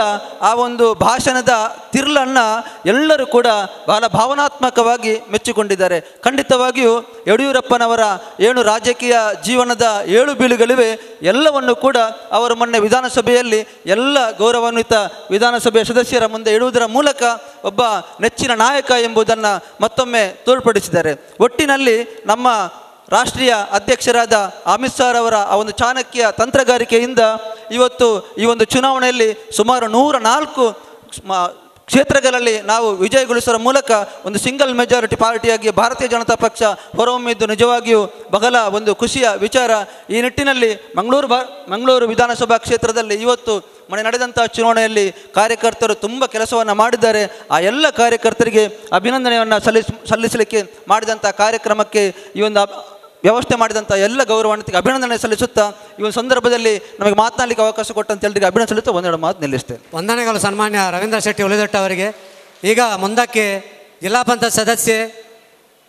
ಆ ಒಂದು ಭಾಷಣದ ತಿರುಳನ್ನು ಎಲ್ಲರೂ ಕೂಡ ಬಹಳ ಭಾವನಾತ್ಮಕವಾಗಿ ಮೆಚ್ಚಿಕೊಂಡಿದ್ದಾರೆ. ಖಂಡಿತವಾಗಿಯೂ ಯಡಿಯೂರಪ್ಪನವರ ಏನು ರಾಜಕೀಯ ಜೀವನದ 7 ಬೀಳುಗಳಿವೆ ಎಲ್ಲವನ್ನು ಕೂಡ ಅವರು ಮೊನ್ನೆ ವಿಧಾನಸಭೆಯಲ್ಲಿ ಎಲ್ಲ ಗೌರವಾನ್ವಿತ ವಿಧಾನಸಭೆಯ ಸದಸ್ಯರ ಮುಂದೆ ಇಡುವುದರ ಮೂಲಕ ಒಬ್ಬ ನೆಚ್ಚಿನ ನಾಯಕ ಎಂಬುದನ್ನು ಮತ್ತೊಮ್ಮೆ ತೋರ್ಪಡಿಸಿದ್ದಾರೆ. ಒಟ್ಟಿನಲ್ಲಿ ನಮ್ಮ ರಾಷ್ಟ್ರೀಯ ಅಧ್ಯಕ್ಷರಾದ ಅಮಿತ್ ಶಾ ಅವರ ಆ ಒಂದು ಚಾಣಕ್ಯ ತಂತ್ರಗಾರಿಕೆಯಿಂದ ಇವತ್ತು ಈ ಒಂದು ಚುನಾವಣೆಯಲ್ಲಿ ಸುಮಾರು 104 ಕ್ಷೇತ್ರಗಳಲ್ಲಿ ನಾವು ವಿಜಯಗೊಳಿಸುವ ಮೂಲಕ ಒಂದು ಸಿಂಗಲ್ ಮೆಜಾರಿಟಿ ಪಾರ್ಟಿಯಾಗಿ ಭಾರತೀಯ ಜನತಾ ಪಕ್ಷ ಹೊರಹೊಮ್ಮಿದ್ದು ನಿಜವಾಗಿಯೂ ಬಹಳ ಒಂದು ಖುಷಿಯ ವಿಚಾರ. ಈ ನಿಟ್ಟಿನಲ್ಲಿ ಮಂಗಳೂರು ವಿಧಾನಸಭಾ ಕ್ಷೇತ್ರದಲ್ಲಿ ಇವತ್ತು ನಡೆದಂಥ ಚುನಾವಣೆಯಲ್ಲಿ ಕಾರ್ಯಕರ್ತರು ತುಂಬ ಕೆಲಸವನ್ನು ಮಾಡಿದ್ದಾರೆ. ಆ ಎಲ್ಲ ಕಾರ್ಯಕರ್ತರಿಗೆ ಅಭಿನಂದನೆಯನ್ನು ಸಲ್ಲಿಸಲಿಕ್ಕೆ ಮಾಡಿದಂಥ ಕಾರ್ಯಕ್ರಮಕ್ಕೆ ಈ ಒಂದು ವ್ಯವಸ್ಥೆ ಮಾಡಿದಂಥ ಎಲ್ಲ ಗೌರವಾನ್ವಿತಿಗೆ ಅಭಿನಂದನೆ ಸಲ್ಲಿಸುತ್ತಾ ಈ ಒಂದು ಸಂದರ್ಭದಲ್ಲಿ ನಮಗೆ ಮಾತನಾಡಲಿಕ್ಕೆ ಅವಕಾಶ ಕೊಟ್ಟಂತ ಹೇಳಿದ್ರೆ ಅಭಿನಂದನೆ ಸಲ್ಲಿಸುತ್ತಾ ಒಂದೆರಡು ಮಾತು ನಿಲ್ಲಿಸ್ತೇನೆ. ವಂದನೆಗಳು ಸನ್ಮಾನ್ಯ ರವೀಂದ್ರ ಶೆಟ್ಟಿ ಉಳಿದಟ್ಟ ಅವರಿಗೆ. ಈಗ ಮುಂದಕ್ಕೆ ಜಿಲ್ಲಾ ಪಂಚಾಯತ್ ಸದಸ್ಯೆ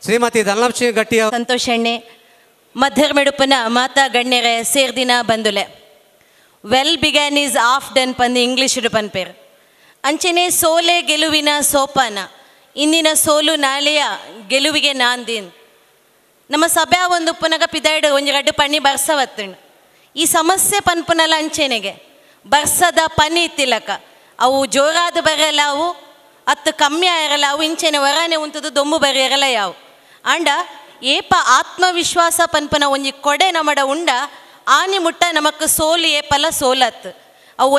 ಶ್ರೀಮತಿ ಧನಲಕ್ಷ್ಮಿ ಗಟ್ಟಿ ಸಂತೋಷಣ್ಣೆ ಮಧ್ಯರ್ಮೆಡುಪನ ಮಾತಾ ಗಣ್ಯರೆ ಸೇರ್ದಿನ ಬಂದುಲೆ well begun is half done ಪಂದು ಇಂಗ್ಲೀಷ್ ಪನ್ಪೇರು ಅಂಚೆನೆ ಸೋಲೆ ಗೆಲುವಿನ ಸೋಪಾನ ಇಂದಿನ ಸೋಲು ನಾಳೆಯ ಗೆಲುವಿಗೆ ನಾಂದಿನ್ ನಮ್ಮ ಸಭೆ ಒಂದು ಉಪ್ಪುನಗ ಪಿದಾಯ್ಡು ಒಂದು 2 ಪಣ್ಣಿ ಬರ್ಸವತ್ತಣ್ಣು ಈ ಸಮಸ್ಯೆ ಪನ್ಪುನಲ್ಲ ಅಂಚೆನೆಗೆ ಬರ್ಸದ ಪನಿ ಇತ್ತಿಲಕ ಅವು ಜೋರಾದ ಬರೆಯಲ್ಲ ಅವು ಅತ್ತು ಕಮ್ಮಿ ಆಗಿರಲ್ಲ ಅವು ಇಂಚೆನೆ ಹೊರನೆ ಉಂಟದು ದೊಂಬು ಬರೆಯರಲ್ಲ ಯಾವು ಅಂಡ ಏಪ ಆತ್ಮವಿಶ್ವಾಸ ಪನ್ಪುನ ಒಂಜಿ ಕೊಡೆ ನಮಡ ಉಂಡ ಆನಿ ಮುಟ್ಟ ನಮಕ್ ಸೋಲು ಏಪಲ ಸೋಲತ್ತು ಅವು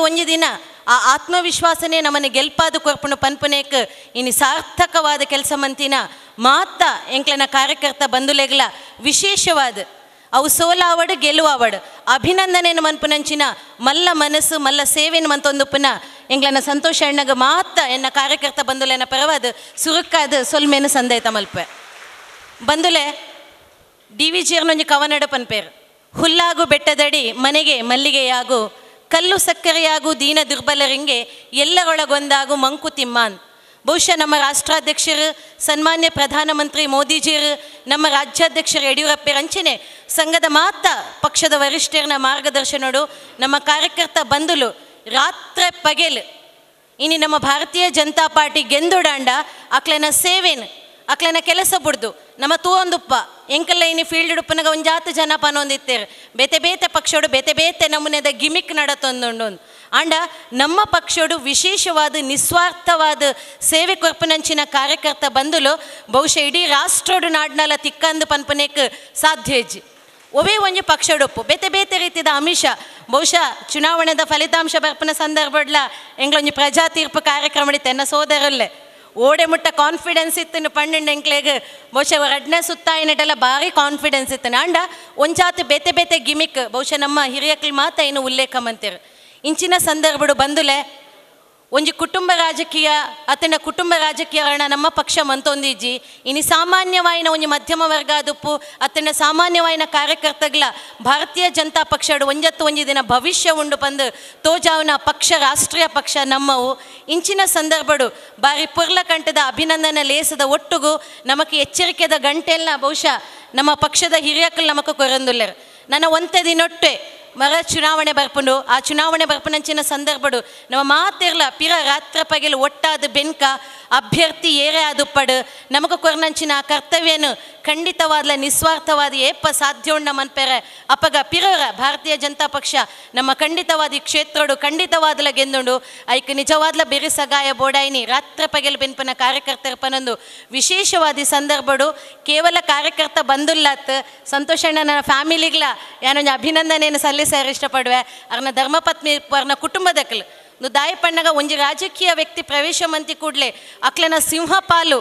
ಒಂಜಿ ದಿನ ಆ ಆತ್ಮವಿಶ್ವಾಸನೇ ನಮ್ಮನ್ನು ಗೆಲ್ಪಾದ ಕೊರ್ಪುನ ಪನ್ಪುನೇಕ್ ಇನ್ನು ಸಾರ್ಥಕವಾದ ಕೆಲಸ ಮಂತಿನ ಮಾತ ಎಂಕ್ಲನ ಕಾರ್ಯಕರ್ತ ಬಂಧುಲೆಗ್ಲ ವಿಶೇಷವಾದ ಅವು ಸೋಲಾವಡು ಗೆಲುವಾವಡು ಅಭಿನಂದನೆಯನ್ನು ಮನ್ಪುನಂಚಿನ ಮಲ್ಲ ಮನಸ್ಸು ಮಲ್ಲ ಸೇವೆಯನ್ನು ಮಂತೊಂದುಪ್ಪನ ಎಂಗ್ಲನ ಸಂತೋಷ ಅಣ್ಣಗ ಮಾತ ಎನ್ನ ಕಾರ್ಯಕರ್ತ ಬಂಧುಲೆನ ಪರವಾದ ಸುರುಕಾದ ಸೊಲ್ಮೇನು ಸಂದೇತ ಮಲ್ಪೆ ಬಂಧುಲೆ DVGರ್ನೊಂಜಿ ಕವನಡ ಪನ್ಪೇರು ಹುಲ್ಲಾಗು ಬೆಟ್ಟದಡಿ ಮನೆಗೆ ಮಲ್ಲಿಗೆಯಾಗು ಕಲ್ಲು ಸಕ್ಕರೆಯಾಗು ದೀನ ದುರ್ಬಲರಿಂಗೆ ಎಲ್ಲರೊಳಗೊಂದಾಗು ಮಂಕುತಿಮ್ಮಾನ್. ಬಹುಶಃ ನಮ್ಮ ರಾಷ್ಟ್ರಾಧ್ಯಕ್ಷರು ಸನ್ಮಾನ್ಯ ಪ್ರಧಾನಮಂತ್ರಿ ಮೋದಿಜಿಯರು ನಮ್ಮ ರಾಜ್ಯಾಧ್ಯಕ್ಷರು ಯಡಿಯೂರಪ್ಪ ಅಂಚನೆ ಸಂಘದ ಮಾತ ಪಕ್ಷದ ವರಿಷ್ಠರನ್ನ ಮಾರ್ಗದರ್ಶನಡು ನಮ್ಮ ಕಾರ್ಯಕರ್ತ ಬಂಧುಲು ರಾತ್ರಿ ಪಗೆಲು ಇನ್ನು ನಮ್ಮ ಭಾರತೀಯ ಜನತಾ ಪಾರ್ಟಿ ಗೆಂದುಡಾಂಡ ಅಕ್ಲನ ಸೇವೆನ್ ಅಕ್ಲನ ಕೆಲಸ ಬಿಡ್ದು ನಮ್ಮ ತೂವೊಂದುಪ್ಪ ಎಂಕಲ್ಲ ಇನ್ನು ಫೀಲ್ಡ್ ಉಪ್ಪನಾಗ ಒಂದು ಜಾತಿ ಜನ ಪನೊಂದಿತ್ತೇರು ಬೇತೆ ಪಕ್ಷೋಡು ಬೇತೆ ನಮೂನೆದ ಗಿಮಿಕ್ ನಡತೊಂದುಂಡು ಆಂಡ ನಮ್ಮ ಪಕ್ಷೋಡು ವಿಶೇಷವಾದ ನಿಸ್ವಾರ್ಥವಾದ ಸೇವೆ ಕೊರ್ಪನಂಚಿನ ಕಾರ್ಯಕರ್ತ ಬಂದುಲು ಬಹುಶಃ ಇಡೀ ರಾಷ್ಟ್ರೋಡು ನಾಡ್ನಲ ತಿಕ್ಕಂದು ಪನ್ಪನೇಕ್ ಸಾಧ್ಯ ಇಜ್ಜಿ ಒವೇ ಒಂಜಿ ಪಕ್ಷಡೊಪ್ಪು ಬೇತೆ ರೀತಿಯ ಆಮಿಷ ಬಹುಶಃ ಚುನಾವಣೆದ ಫಲಿತಾಂಶ ಬರ್ಪನ ಸಂದರ್ಭಡ್ಲ ಎಂಗ್ಲೊಂಜಿ ಪ್ರಜಾ ತೀರ್ಪು ಕಾರ್ಯಕ್ರಮ ಎನ್ನ ಸೋದರಲ್ಲೇ ಓಡೆ ಮುಟ್ಟ ಕಾನ್ಫಿಡೆನ್ಸ್ ಇತ್ತು ಪಣ್ಣೆಂಡು ಎಂಕ್ಲೆಗೆ ಬಹುಶಃ 2ನೇ ಸುತ್ತಾಯಿನೆಲ್ಲ ಭಾರಿ ಕಾನ್ಫಿಡೆನ್ಸ್ ಇತ್ತು ಅಂಡ ಒಂಜಾತು ಬೇತೆ ಗಿಮಿಕ್ ಬಹುಶಃ ನಮ್ಮ ಹಿರಿಯಕ್ಳು ಮಾತ ಏನು ಉಲ್ಲೇಖ ಮಂತಿರು ಇಂಚಿನ ಸಂದರ್ಭಡು ಬಂದುಲೆ ಒಂಜಿ ಕುಟುಂಬ ರಾಜಕೀಯ ಅತಂಡ ಕುಟುಂಬ ರಾಜಕೀಯಗಳನ್ನ ನಮ್ಮ ಪಕ್ಷ ಮಂತೊಂದಿಜ್ಜಿ ಇನಿ ಸಾಮಾನ್ಯವಾಯಿನ ಒಂಜಿ ಮಧ್ಯಮ ವರ್ಗ ಅದುಪ್ಪು ಅತಂಡ ಸಾಮಾನ್ಯವಾಯಿನ ಕಾರ್ಯಕರ್ತಗಳ ಭಾರತೀಯ ಜನತಾ ಪಕ್ಷಡು ಒಂಜಿ ದಿನ ಭವಿಷ್ಯ ಉಂಡು ಬಂದು ತೋಜಾವಿನ ಪಕ್ಷ ರಾಷ್ಟ್ರೀಯ ಪಕ್ಷ ನಮ್ಮವು ಇಂಚಿನ ಸಂದರ್ಭಡು ಬಾರಿ ಪುರ್ಲ ಕಂಠದ ಅಭಿನಂದನೆ ಲೇಸದ ಒಟ್ಟುಗೂ ನಮಗೆ ಎಚ್ಚರಿಕೆದ ಗಂಟೆಲ್ಲ ಬಹುಶಃ ನಮ್ಮ ಪಕ್ಷದ ಹಿರಿಯಕಲ್ ನಮకు ಕೊರಂದುಲ್ಲೆರು ನನ್ನ ಒಂತೆ ದಿನೊಟ್ಟೆ ಮರ ಚುನಾವಣೆ ಬರ್ಪುಂಡು ಆ ಚುನಾವಣೆ ಬರ್ಪುನಂಚಿನ ಸಂದರ್ಭಡು ನಮ್ಮ ಮಾತಿರ್ಲ ಪಿರ ರಾತ್ರ ಪಗೆಲು ಒಟ್ಟಾದ ಬೆನ್ಕ ಅಭ್ಯರ್ಥಿ ಏರೇ ಆದುಪ್ಪಡು ನಮಗೆ ಕೊರ್ನಂಚಿನ ಆ ಕರ್ತವ್ಯನು ಖಂಡಿತವಾದ್ಲ ನಿಸ್ವಾರ್ಥವಾದ ಏಪ ಸಾಧ್ಯ ಉಂಡ ಮನ್ಪೆರೆ ಅಪ್ಪಗ ಪಿರರ ಭಾರತೀಯ ಜನತಾ ಪಕ್ಷ ನಮ್ಮ ಖಂಡಿತವಾದ ಈ ಕ್ಷೇತ್ರಡು ಖಂಡಿತವಾದ್ಲ ಗೆಂದುಂಡು ಐಕ್ ನಿಜವಾದ್ಲ ಬೆರಿ ಸಗಾಯ ಬೋಡಾಯಿನಿ ರಾತ್ರ ಪಗೆಲು ಬೆನ್ಪನ ಕಾರ್ಯಕರ್ತರ ಪನೊಂದು ವಿಶೇಷವಾದ ಸಂದರ್ಭಡು ಕೇವಲ ಕಾರ್ಯಕರ್ತ ಬಂದುಲ್ಲಾತ್ ಸಂತೋಷಣ್ಣ ನನ್ನ ಫ್ಯಾಮಿಲಿಗ್ಲ ಯಾನೊಂದು ಅಭಿನಂದನೆಯನ್ನು ಸಲ್ಲಿಸಾರ ಇಷ್ಟಪಡುವೆ ಅವ್ರನ್ನ ಧರ್ಮಪತ್ನಿ ಅವ್ರನ್ನ ಕುಟುಂಬದಕ್ಕಲು ದಾಯಿ ಪಣ್ಣಗ ಒಂಜಿ ರಾಜಕೀಯ ವ್ಯಕ್ತಿ ಪ್ರವೇಶ ಮಂತಿ ಕೂಡಲೇ ಅಕ್ಲನ ಸಿಂಹಪಾಲು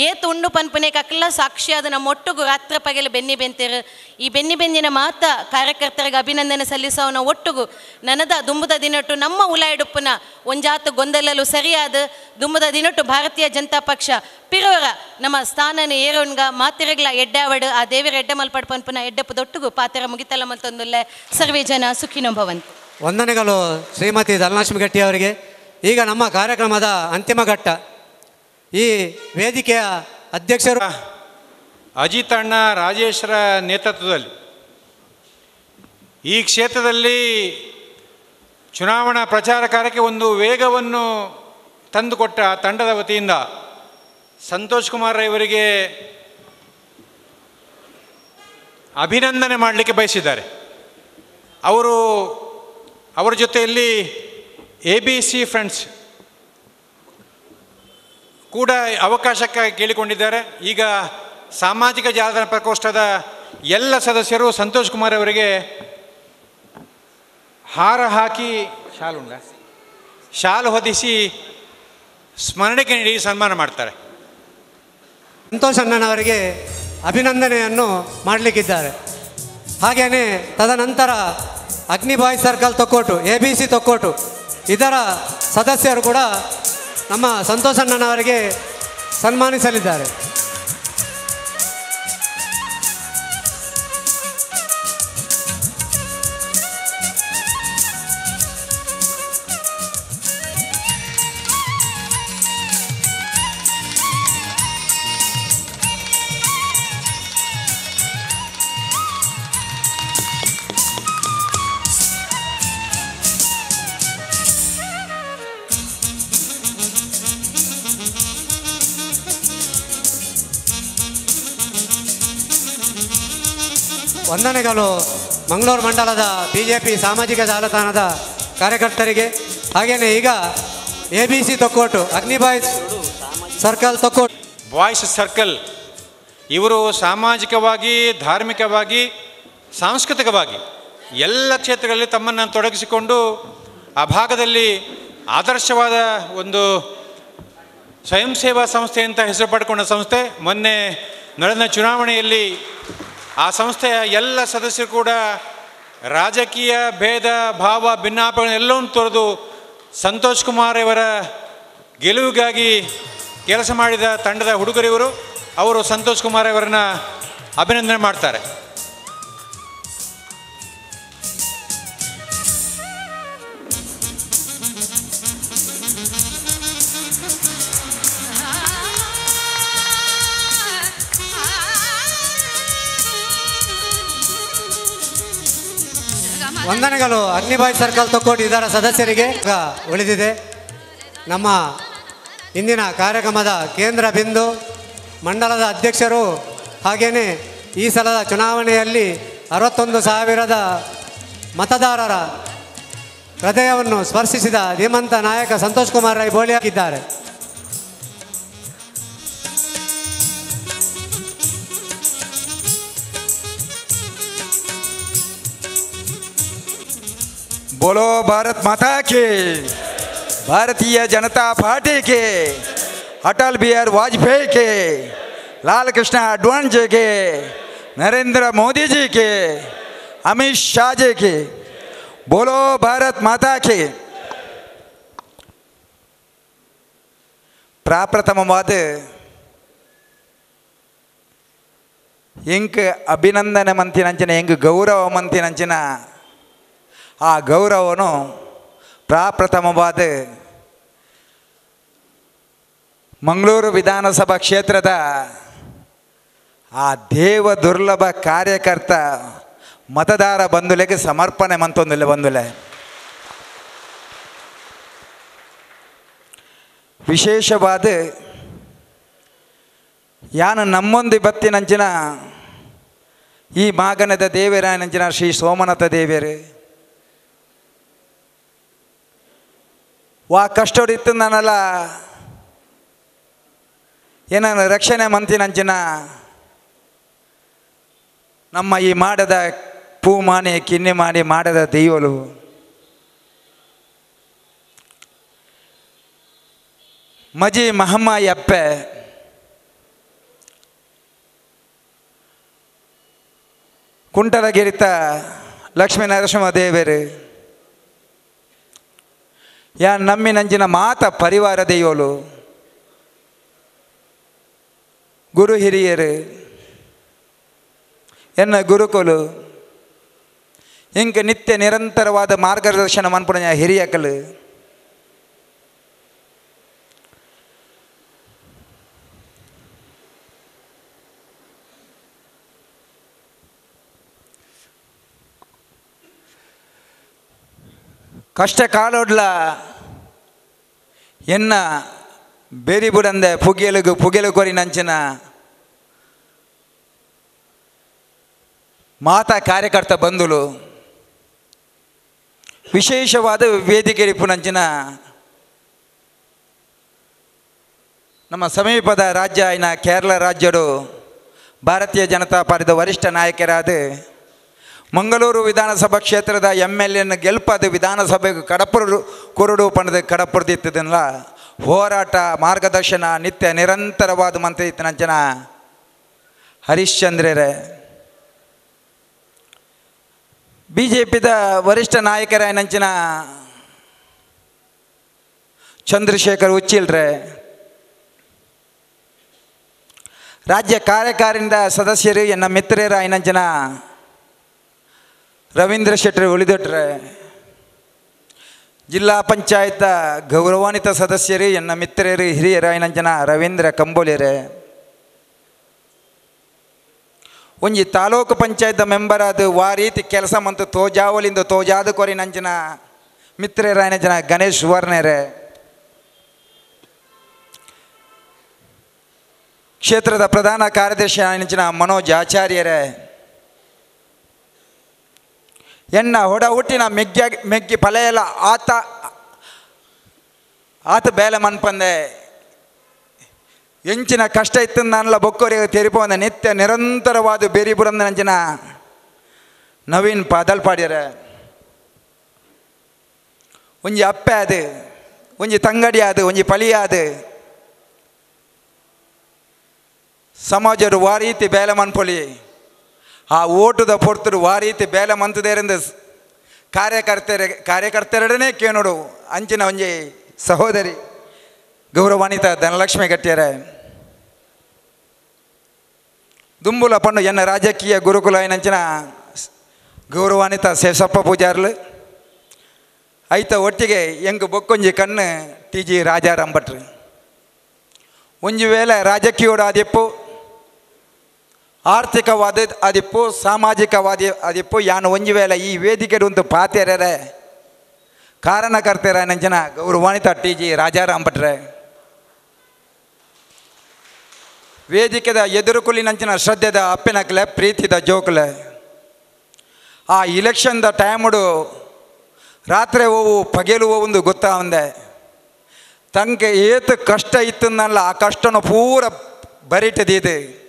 ಏತು ಉಂಡು ಪನ್ಪುನೇಕ ಅಕ್ಲ ಸಾಕ್ಷಿಯಾದ ನಮ್ಮ ಒಟ್ಟುಗು ರಾತ್ರ ಪಗೆಲು ಬೆನ್ನಿ ಬೆಂತೇರು ಈ ಬೆನ್ನಿ ಬೆಂದಿನ ಮಾತ ಕಾರ್ಯಕರ್ತರಿಗೆ ಅಭಿನಂದನೆ ಸಲ್ಲಿಸೋನ ಒಟ್ಟುಗು ನನದ ದುಂಬುದ ದಿನಟ್ಟು ನಮ್ಮ ಉಲಾಯಿಡುಪ್ಪನ ಒಂಜಾತು ಗೊಂದಲಲು ಸರಿಯಾದ ದುಂಬುದ ದಿನಟ್ಟು ಭಾರತೀಯ ಜನತಾ ಪಕ್ಷ ಪಿರೋರ ನಮ್ಮ ಸ್ಥಾನನ ಏರೋನ್ಗ ಮಾತಿರಗ್ಲ ಎಡ್ಡಾವಡು ಆ ದೇವರ ಎಡ್ಡೆ ಮಲ್ಪಡ್ ಪನ್ಪುನ ಎಡ್ಡಪ್ಪದೊಟ್ಟುಗು ಪಾತೆರ ಮುಗಿತಲ್ಲ ಮಲ್ತೊಂದುಲ್ಲೆ ಸರ್ವೇ ಜನ ಸುಖಿನೋ ಭವಂತು. ವಂದನೆಗಳು ಶ್ರೀಮತಿ ಧನಲಕ್ಷ್ಮಿ ಗಟ್ಟಿ ಅವರಿಗೆ. ಈಗ ನಮ್ಮ ಕಾರ್ಯಕ್ರಮದ ಅಂತಿಮ ಘಟ್ಟ. ಈ ವೇದಿಕೆಯ ಅಧ್ಯಕ್ಷರು ಅಜಿತ್ ಅಣ್ಣ ರಾಜೇಶ್ವರ ನೇತೃತ್ವದಲ್ಲಿ ಈ ಕ್ಷೇತ್ರದಲ್ಲಿ ಚುನಾವಣಾ ಪ್ರಚಾರ ಕಾರ್ಯಕ್ಕೆ ಒಂದು ವೇಗವನ್ನು ತಂದುಕೊಟ್ಟ ತಂಡದ ವತಿಯಿಂದ ಸಂತೋಷ್ ಕುಮಾರ್ ಇವರಿಗೆ ಅಭಿನಂದನೆ ಮಾಡಲಿಕ್ಕೆ ಬಯಸಿದ್ದಾರೆ. ಅವರ ಜೊತೆಯಲ್ಲಿ ABC ಫ್ರೆಂಡ್ಸ್ ಕೂಡ ಅವಕಾಶಕ್ಕಾಗಿ ಕೇಳಿಕೊಂಡಿದ್ದಾರೆ. ಈಗ ಸಾಮಾಜಿಕ ಜಾಲತಾಣ ಪ್ರಕೋಷ್ಠದ ಎಲ್ಲ ಸದಸ್ಯರು ಸಂತೋಷ್ ಕುಮಾರ್ ಅವರಿಗೆ ಹಾರ ಹಾಕಿ ಶಾಲು ಹೊದಿಸಿ ಸ್ಮರಣೆಗೆ ನೀಡಿ ಸನ್ಮಾನ ಮಾಡ್ತಾರೆ. ಸಂತೋಷ್ ಅಣ್ಣನವರಿಗೆ ಅಭಿನಂದನೆಯನ್ನು ಮಾಡಲಿಕ್ಕಿದ್ದಾರೆ. ಹಾಗೆಯೇ ತದನಂತರ ಅಗ್ನಿ boys circle Thokkottu ABC Thokkottu ಇದರ ಸದಸ್ಯರು ಕೂಡ ನಮ್ಮ ಸಂತೋಷ್ ಅಣ್ಣನವರಿಗೆ ಸನ್ಮಾನಿಸಲಿದ್ದಾರೆ. ವಂದನೆಗಳು ಮಂಗಳೂರು ಮಂಡಲದ BJP ಸಾಮಾಜಿಕ ಜಾಲತಾಣದ ಕಾರ್ಯಕರ್ತರಿಗೆ. ಹಾಗೆಯೇ ಈಗ ABC ತೊಕ್ಕೋಟು ಅಗ್ನಿ boys circle Thokkottu boys circle ಇವರು ಸಾಮಾಜಿಕವಾಗಿ, ಧಾರ್ಮಿಕವಾಗಿ, ಸಾಂಸ್ಕೃತಿಕವಾಗಿ ಎಲ್ಲ ಕ್ಷೇತ್ರಗಳಲ್ಲಿ ತಮ್ಮನ್ನು ತೊಡಗಿಸಿಕೊಂಡು ಆ ಭಾಗದಲ್ಲಿ ಆದರ್ಶವಾದ ಒಂದು ಸ್ವಯಂ ಸೇವಾ ಸಂಸ್ಥೆ ಅಂತ ಹೆಸರು ಪಡ್ಕೊಂಡ ಸಂಸ್ಥೆ. ಮೊನ್ನೆ ನಡೆದ ಚುನಾವಣೆಯಲ್ಲಿ ಆ ಸಂಸ್ಥೆಯ ಎಲ್ಲ ಸದಸ್ಯರು ಕೂಡ ರಾಜಕೀಯ ಭೇದ ಭಾವ ಭಿನ್ನಾಪಗಳನ್ನೆಲ್ಲವನ್ನು ತೊರೆದು ಸಂತೋಷ್ ಕುಮಾರ್ ಇವರ ಗೆಲುವಿಗಾಗಿ ಕೆಲಸ ಮಾಡಿದ ತಂಡದ ಹುಡುಗರಿವರು. ಅವರು ಸಂತೋಷ್ ಕುಮಾರ್ ಅವರನ್ನು ಅಭಿನಂದನೆ ಮಾಡ್ತಾರೆ. ವಂದನೆಗಳು ಅಗ್ನಿ ಬಾಯ್ಸ್ ಸರ್ಕಲ್ ತೊಕ್ಕೋಟು ಇದರ ಸದಸ್ಯರಿಗೆ. ಉಳಿದಿದೆ ನಮ್ಮ ಇಂದಿನ ಕಾರ್ಯಕ್ರಮದ ಕೇಂದ್ರ ಬಿಂದು ಮಂಡಲದ ಅಧ್ಯಕ್ಷರು, ಹಾಗೆಯೇ ಈ ಸಲದ ಚುನಾವಣೆಯಲ್ಲಿ 61,000 ಮತದಾರರ ಹೃದಯವನ್ನು ಸ್ಪರ್ಶಿಸಿದ ಧೀಮಂತ ನಾಯಕ ಸಂತೋಷ್ ಕುಮಾರ್ ರೈ ಬೋಳಿ ಹಾಕಿದ್ದಾರೆ. बोलो भारत माता के, भारतीय जनता पार्टी के, अटल बिहारी वाजपेयी के, लाल कृष्ण आडवाणी जी के, नरेंद्र मोदी जी के, अमित शाह जी के, बोलो भारत माता के. ಪ್ರಾಪ್ರಥಮವಾದ ಎಂಕ್ ಅಭಿನಂದನೆ ಮಂತಿನಂಚಿನ ಎಂಕ್ ಗೌರವ ಮಂತಿನಂಚಿನ ಆ ಗೌರವನು ಪ್ರಾಪ್ರಥಮವಾದ ಮಂಗಳೂರು ವಿಧಾನಸಭಾ ಕ್ಷೇತ್ರದ ಆ ದೇವ ದುರ್ಲಭ ಕಾರ್ಯಕರ್ತ ಮತದಾರ ಬಂಧುಲೆಗೆ ಸಮರ್ಪಣೆ ಮಂತೊಂದಿಲ್ಲ ಬಂಧುಲೆ. ವಿಶೇಷವಾದ ಯಾನು ನಮ್ಮೊಂದು ಬತ್ತಿನಂಚಿನ ಈ ಮಾಗನದ ದೇವರಾಯನಂಚಿನ ಶ್ರೀ ಸೋಮನಾಥ ದೇವಿಯರು ವಾ ಕಷ್ಟೋಡಿತ್ತು ನಾನಲ್ಲ ಏನನ್ನು ರಕ್ಷಣೆ ಮಂತಿನಂಚಿನ ನಮ್ಮ ಈ ಮಾಡದ ಪೂ ಮಾನಿ ಕಿನ್ನಿ ಮಾಡಿ ಮಾಡದ ದೈವಲು ಮಜಿ ಮಹಮ್ಮಾಯಿ ಅಪ್ಪೆ ಕುಂಟಲಗಿರಿತ ಲಕ್ಷ್ಮೀ ನರಸಿಂಹ ದೇವರು ಯಾ ನಮ್ಮಿ ನಂಜಿನ ಮಾತ ಪರಿವಾರ ದೈವಲು ಗುರು ಹಿರಿಯರು ಎನ್ನ ಗುರುಕುಲು ಇಂಕ ನಿತ್ಯ ನಿರಂತರವಾದ ಮಾರ್ಗದರ್ಶನ ಮನ್ಪುಣ ಹಿರಿಯಕಲು ಕಷ್ಟ ಕಾಲೋಡ್ಲ ಎನ್ನ ಬೇರಿ ಬುಡಂದೆ ಪುಗೆಲು ಕೊರಿ ನಂಚಿನ ಮಾತಾ ಕಾರ್ಯಕರ್ತ ಬಂಧುಲು ವಿಶೇಷವಾದ ವೇದಿಕೆ ನಂಚಿನ ನಮ್ಮ ಸಮೀಪದ ರಾಜ್ಯ ಇನ್ನ ಕೇರಳ ರಾಜ್ಯಡು ಭಾರತೀಯ ಜನತಾ ಪಾರ್ಟಿದ ವರಿಷ್ಠ ನಾಯಕರಾದ ಮಂಗಳೂರು ವಿಧಾನಸಭಾ ಕ್ಷೇತ್ರದ MLA ಗೆಲ್ಪದ ವಿಧಾನಸಭೆಗೆ ಕಡಪುರು ಕೊರಡು ಪಣದ ಕಡಪುರದಿತ್ತದಲ್ಲ ಹೋರಾಟ ಮಾರ್ಗದರ್ಶನ ನಿತ್ಯ ನಿರಂತರವಾದ ಮಂತ್ರಿ ನಂಚನ ಹರಿಶ್ಚಂದ್ರರೇ BJPದ ವರಿಷ್ಠ ನಾಯಕರ ನಂಚಿನ ಚಂದ್ರಶೇಖರ್ ಉಚ್ಚಿಲ್ರೆ ರಾಜ್ಯ ಕಾರ್ಯಕಾರಿಣಿದ ಸದಸ್ಯರು ಎನ್ನ ಮಿತ್ರರ ನಂಚಿನ ರವೀಂದ್ರ ಶೆಟ್ಟರು ಉಳಿದಟ್ರೆ ಜಿಲ್ಲಾ ಪಂಚಾಯತ್ ಗೌರವಾನ್ವಿತ ಸದಸ್ಯರು ಎನ್ನ ಮಿತ್ರರು ಹಿರಿಯರ ನಂಚಿನ ರವೀಂದ್ರ ಕಂಬೋಲಿರೆ ಒಂಜಿ ತಾಲೂಕು ಪಂಚಾಯತ್ ಮೆಂಬರ್ ಅದು ವಾ ರೀತಿ ಕೆಲಸ ಮಂತು ತೋಜಾವಲಿಂದ ತೋಜಾದ ಕೊರಿ ನಂಚಿನ ಮಿತ್ರರ ನಂಚಿನ ಗಣೇಶ್ ವರ್ಣರೆ ಕ್ಷೇತ್ರದ ಪ್ರಧಾನ ಕಾರ್ಯದರ್ಶಿ ನಂಚಿನ ಮನೋಜ್ ಆಚಾರ್ಯರೇ ಎನ್ನ ಹೊಡ ಹುಟ್ಟಿನ ಮೆಗ್ಗಿ ಫಲೆಯಲ್ಲ ಆತ ಬೇಲೆ ಮನ್ಪಂದೆ ಎಂಚಿನ ಕಷ್ಟ ಇತ್ತು ನಾನೆಲ್ಲ ಬೊಕ್ಕೋರಿಗೆ ತೆರಿಪೋಂದ ನಿತ್ಯ ನಿರಂತರವಾದ ಬೇರಿ ಬುರಂದ ನಂಚಿನ ನವೀನ್ ಪಾದಲ್ಪಾಡ್ಯರೆ ಒಂಜಿ ಅಪ್ಪೆ ಅದು ಒಂಜಿ ತಂಗಡಿ ಅದು ಒಂಜಿ ಪಳಿ ಅದು ಸಮಾಜರು ವಾ ರೀತಿ ಬೇಲೆ ಮನ್ಪೊಲಿ ಆ ಓಟದ ಪೊರ್ತರು ವಾ ರೀತಿ ಬೇಲೆ ಮಂತದೇರಿಂದ ಕಾರ್ಯಕರ್ತರಡನೇ ಕೇನೋಡು ಅಂಚಿನ ಒಂಜಿ ಸಹೋದರಿ ಗೌರವಾನ್ವಿತ ಧನಲಕ್ಷ್ಮಿ ಗಟ್ಟಿಯರೆ ದುಂಬುಲ ಪಂಡು ಎನ್ನ ರಾಜಕೀಯ ಗುರುಕುಲ ನಂಚಿನ ಗೌರವಾನ್ವಿತ ಶೇಷಪ್ಪ ಪೂಜಾರ್ಲು ಐತ ಒಟ್ಟಿಗೆ ಎಂಗ್ ಬೊಕ್ಕೊಂಜಿ ಕಣ್ಣು TG ರಾಜಾರಾಮ್ ಭಟ್ರು ಒಂಜಿ ವೇಳೆ ರಾಜಕೀಯೋಡು ಆದಿಪ್ಪು ಆರ್ಥಿಕವಾದ ಆದಿಪ್ಪು ಸಾಮಾಜಿಕವಾದ ಆದಿಪ್ಪು ಯಾನು ಒಂಜಿ ವೇಳೆ ಈ ವೇದಿಕೆ ಒಂದು ಪಾತೆರರೆ ಕಾರಣಕರ್ತರ ನಂಚಿನ ಗೌರವಾನ್ವಿತ TG ರಾಜಾರಾಮ್ ಭಟ್ರೆ ವೇದಿಕೆದ ಎದುರುಕುಲಿ ನಂಚಿನ ಶ್ರದ್ಧೆದ ಅಪ್ಪಿನಕ್ಲೆ ಪ್ರೀತಿದ ಜೋಕಲೆ ಆ ಇಲೆಕ್ಷನ್ದ ಟೈಮುಡು ರಾತ್ರಿ ಹೋವು ಪಗೆಲು ಹೋಗುಂದು ಗೊತ್ತಾವಂದೆ ತಂಗೆ ಏತು ಕಷ್ಟ ಇತ್ತನ್ನಲ್ಲ ಆ ಕಷ್ಟನು ಪೂರ ಬರಿಟದಿದೆ